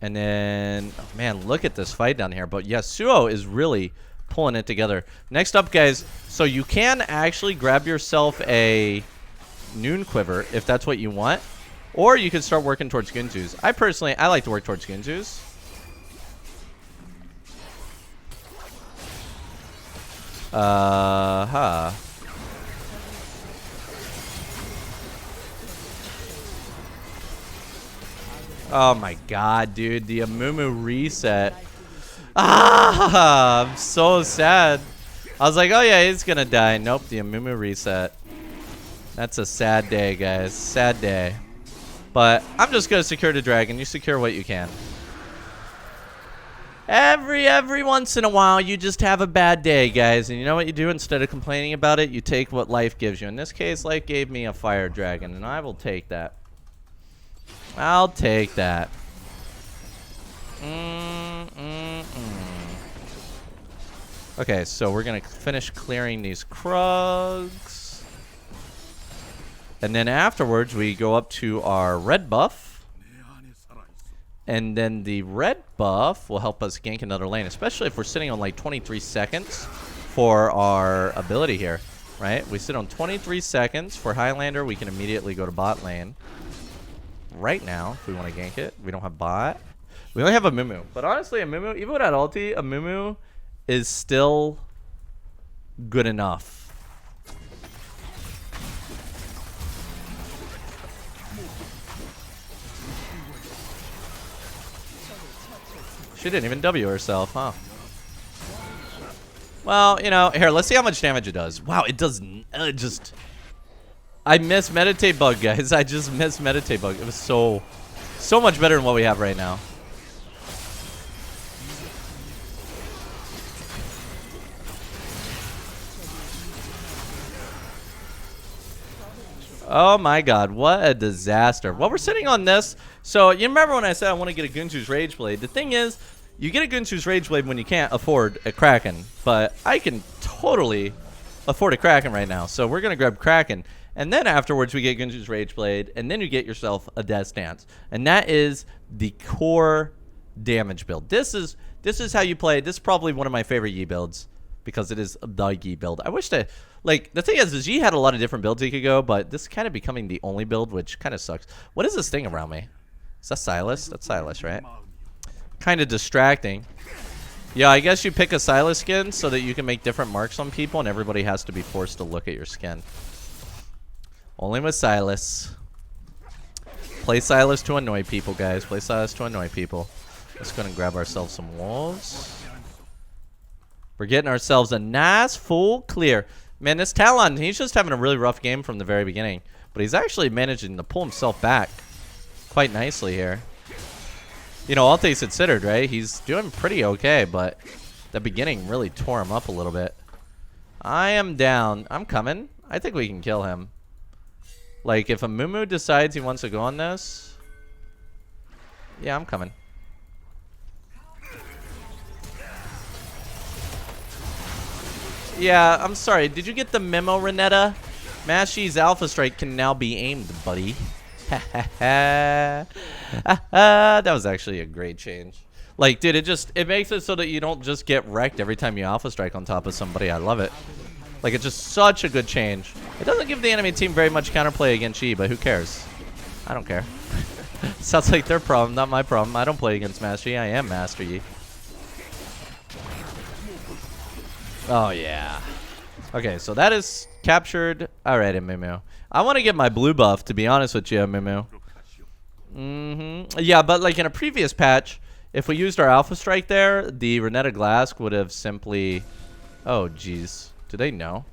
and then oh man, look at this fight down here. But Yasuo is really pulling it together. Next up, guys, so you can actually grab yourself a Noon Quiver if that's what you want. Or you can start working towards Gunzus. I like to work towards Gunzus. Oh my god, dude. The Amumu reset. Ah, I'm so sad. I was like, oh yeah, he's gonna die. Nope, the Amumu reset. That's a sad day, guys. Sad day. But I'm just gonna secure the dragon. You secure what you can. Every once in a while, you just have a bad day, guys. And you know what you do? Instead of complaining about it, you take what life gives you. In this case, life gave me a fire dragon, and I will take that. I'll take that. Okay, so we're gonna finish clearing these Krugs. And then afterwards, we go up to our red buff. And then the red buff will help us gank another lane, especially if we're sitting on like 23 seconds for our ability here, right? We sit on 23 seconds. For Highlander, we can immediately go to bot lane. Right now, if we want to gank it, we don't have bot. We only have a Amumu. But honestly, Amumu, even without ulti, Amumu is still good enough. She didn't even W herself, huh? Well, you know, here, let's see how much damage it does. Wow, it does just... I miss Meditate Bug, guys. I just miss Meditate Bug. It was so much better than what we have right now. Oh my god, what a disaster. Well, we're sitting on this. So, you remember when I said I want to get a Gunsu's Rage Blade? The thing is, you get a Gunsu's Rage Blade when you can't afford a Kraken. But I can totally afford a Kraken right now. So, we're going to grab Kraken. And then afterwards, we get Gunsu's Rage Blade. And then you get yourself a Death Dance. And that is the core damage build. This is how you play. This is probably one of my favorite Yi builds. Because it is the Yi build. I wish that... Like, the thing is Yi had a lot of different builds he could go, but this is kind of becoming the only build, which kind of sucks. What is this thing around me? Is that Silas? That's Silas, right? Kind of distracting. Yeah, I guess you pick a Silas skin so that you can make different marks on people, and everybody has to be forced to look at your skin. Only with Silas. Play Silas to annoy people, guys. Play Silas to annoy people. Let's go and grab ourselves some wolves. We're getting ourselves a nice full clear. Man, this Talon, he's just having a really rough game from the very beginning. But he's actually managing to pull himself back quite nicely here. You know, all things considered, right? He's doing pretty okay, but the beginning really tore him up a little bit. I am down. I'm coming. I think we can kill him. Like, if Amumu decides he wants to go on this... Yeah, I'm coming. Yeah, I'm sorry. Did you get the memo, Renetta? Mashy's Alpha Strike can now be aimed, buddy. That was actually a great change. Like, dude, it makes it so that you don't just get wrecked every time you Alpha Strike on top of somebody. I love it. Like, it's just such a good change. It doesn't give the enemy team very much counterplay against Yi, but who cares? I don't care. Sounds like their problem, not my problem. I don't play against Master Yi. I am Master Yi. Oh, yeah. Okay, so that is captured. All right, Amumu. I want to get my blue buff, to be honest with you, Amumu. Yeah, but like in a previous patch, if we used our Alpha Strike there, the Renetta Glask would have simply... Oh, jeez. Do they know?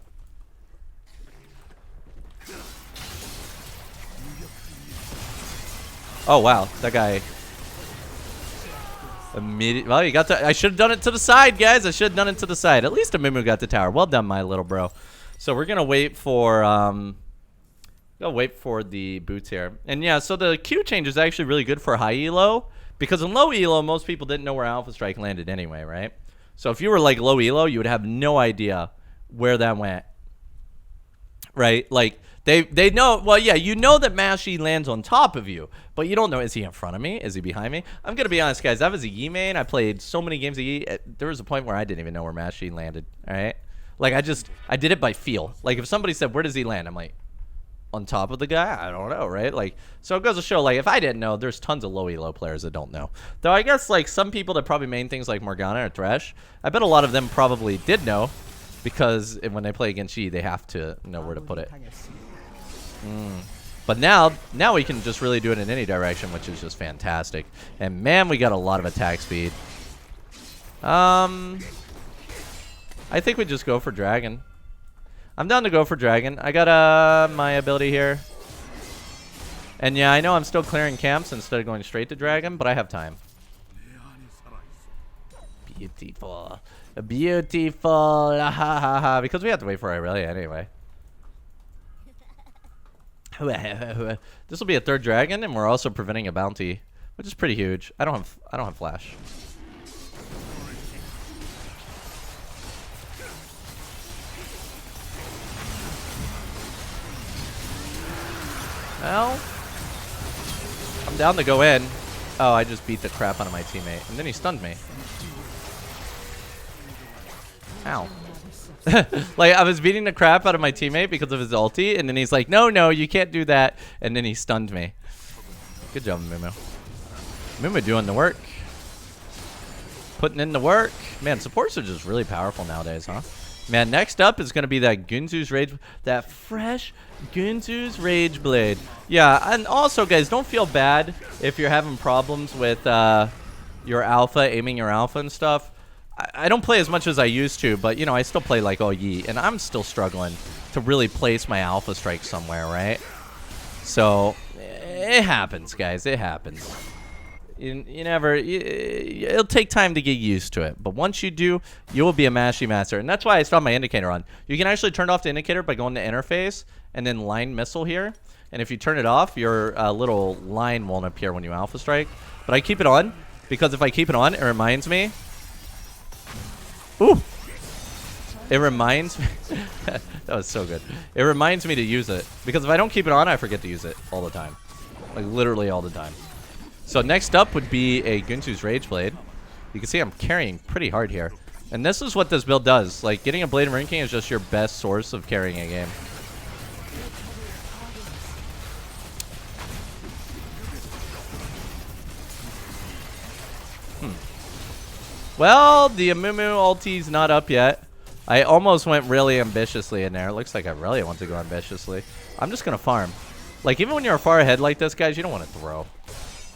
Oh, wow. That guy... Well, you got to... I should have done it to the side, guys. I should have done it to the side. At least Amumu got the tower. Well done, my little bro. So we're going to wait for... Go wait for the boots here. And yeah, so the Q change is actually really good for high elo. Because in low elo, most people didn't know where Alpha Strike landed anyway, right? So if you were like low elo, you would have no idea where that went. Right? Like... They know, well, yeah, you know that Mashy lands on top of you, but you don't know, is he in front of me? Is he behind me? I'm going to be honest, guys. I was a Yi main. I played so many games of Yi. There was a point where I didn't even know where Mashy landed, all right? Like, I did it by feel. Like, if somebody said, where does he land? I'm like, on top of the guy? I don't know, right? Like, so it goes to show, like, if I didn't know, there's tons of low elo players that don't know. Though I guess, like, some people that probably main things like Morgana or Thresh, I bet a lot of them probably did know, because when they play against Yi, they have to know where to put it. But now we can just really do it in any direction, which is just fantastic. And man, we got a lot of attack speed. I think we just go for dragon. I'm down to go for dragon. I got my ability here. And yeah, I know I'm still clearing camps instead of going straight to dragon, but I have time. Beautiful. Beautiful. Ha ha ha. Because we have to wait for Irelia anyway. This will be a third dragon, and we're also preventing a bounty, which is pretty huge. I don't have flash. Well, I'm down to go in. Oh, I just beat the crap out of my teammate, and then he stunned me. Ow. Like, I was beating the crap out of my teammate because of his ulti, and then he's like, no, no, you can't do that, and then he stunned me. Good job, Mumu. Mumu doing the work. Putting in the work. Man, supports are just really powerful nowadays, huh? Man, next up is going to be that Gunzu's Rage, that fresh Gunzu's Rage Blade. Yeah, and also, guys, don't feel bad if you're having problems with your alpha, aiming your alpha and stuff. I don't play as much as I used to, but, you know, I still play like all Yi, and I'm still struggling to really place my alpha strike somewhere, right? So, it happens, guys. It happens. It'll take time to get used to it, but once you do, you will be a mashy master. And that's why I still have my indicator on. You can actually turn off the indicator by going to interface and then line missile here. And if you turn it off, your little line won't appear when you alpha strike. But I keep it on because if I keep it on, it reminds me. Ooh! It reminds me. That was so good. It reminds me to use it because if I don't keep it on, I forget to use it all the time, like literally all the time. So next up would be a Gunzu's Rage Blade. You can see I'm carrying pretty hard here. And this is what this build does. Like, getting a Blade of Ranking is just your best source of carrying a game. Well, the Amumu ulti's not up yet. I almost went really ambitiously in there. It looks like I really want to go ambitiously. I'm just going to farm. Like, even when you're far ahead like this, guys, you don't want to throw.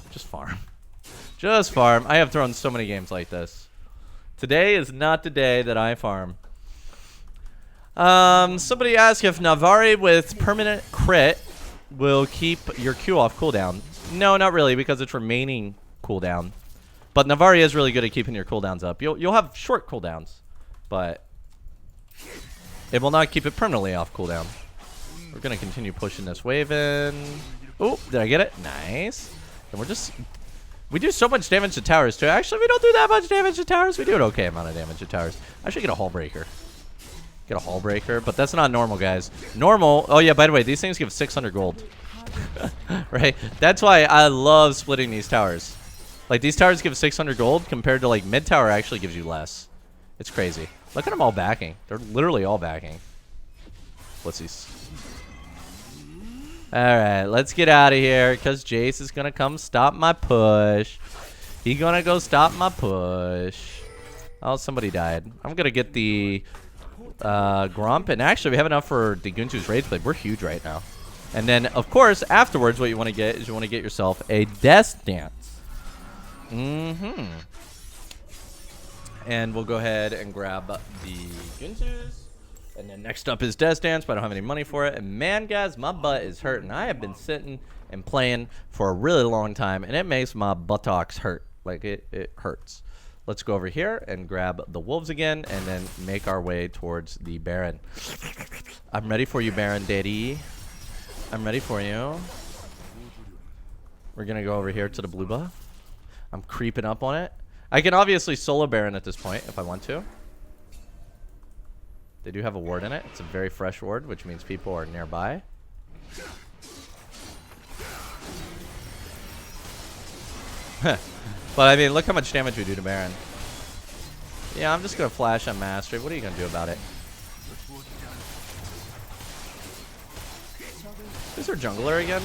Just farm. Just farm. I have thrown so many games like this. Today is not the day that I farm. Somebody asked if Navari with permanent crit will keep your Q off cooldown. No, not really, because it's remaining cooldown. But Navari is really good at keeping your cooldowns up. You'll have short cooldowns, but it will not keep it permanently off cooldown. We're going to continue pushing this wave in. Oh, did I get it? Nice. And we do so much damage to towers too. Actually, we don't do that much damage to towers. We do an okay amount of damage to towers. I should get a Hull Breaker. Get a Hull Breaker, but that's not normal, guys. Normal, oh yeah, by the way, these things give 600 gold. Right? That's why I love splitting these towers. Like, these towers give 600 gold compared to, like, mid tower actually gives you less. It's crazy. Look at them all backing. They're literally all backing. Pussies. Alright, let's get out of here, because Jace is going to come stop my push. He's going to go stop my push. Oh, somebody died. I'm going to get the Grump, and actually we have enough for the Gunzu's Rage Blade. We're huge right now. And then, of course, afterwards what you want to get is you want to get yourself a Death Dance. And we'll go ahead and grab the Gunzu's. And then next up is Death Dance, but I don't have any money for it. And man, guys, my butt is hurting. I have been sitting and playing for a really long time, and it makes my buttocks hurt. Like, it hurts. Let's go over here and grab the wolves again, and then make our way towards the Baron. I'm ready for you, Baron Daddy. I'm ready for you. We're going to go over here to the blue buff. I'm creeping up on it. I can obviously solo Baron at this point if I want to. They do have a ward in it. It's a very fresh ward, which means people are nearby. But I mean, look how much damage we do to Baron. Yeah, I'm just going to flash on Mastery. What are you going to do about it? Is there jungler again?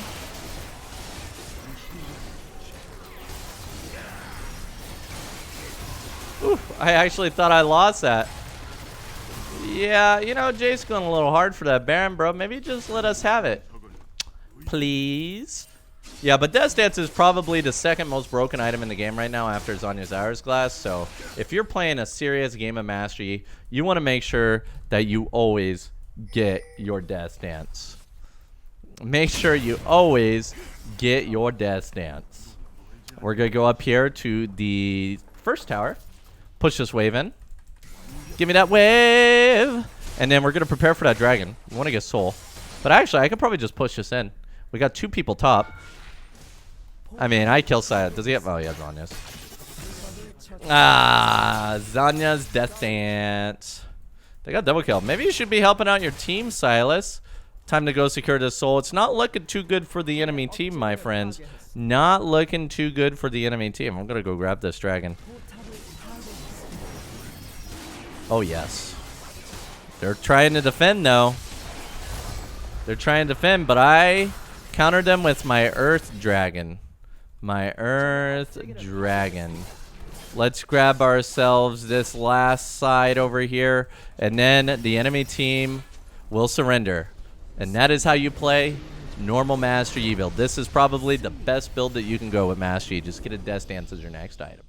Oof, I actually thought I lost that. Yeah, you know, Jay's going a little hard for that Baron, bro. Maybe just let us have it. Please. Yeah, but Death Dance is probably the second most broken item in the game right now after Zanya's Hourglass. So if you're playing a serious game of Mastery, you want to make sure that you always get your Death Dance. Make sure you always get your Death Dance. We're going to go up here to the first tower. Push this wave in. Give me that wave. And then we're going to prepare for that dragon. We want to get soul. But actually, I could probably just push this in. We got 2 people top. I mean, I kill Saya. Does he have... Oh, yeah, Zanya's. Ah, Zanya's Death Dance. They got double kill. Maybe you should be helping out your team, Silas. Time to go secure this soul. It's not looking too good for the enemy team, my friends. Not looking too good for the enemy team. I'm going to go grab this dragon. Oh, yes. They're trying to defend, though. They're trying to defend, but I countered them with my Earth Dragon. My Earth Dragon. Let's grab ourselves this last side over here, and then the enemy team will surrender. And that is how you play normal Master Yi build. This is probably the best build that you can go with Master Yi. Just get a Death Dance as your next item.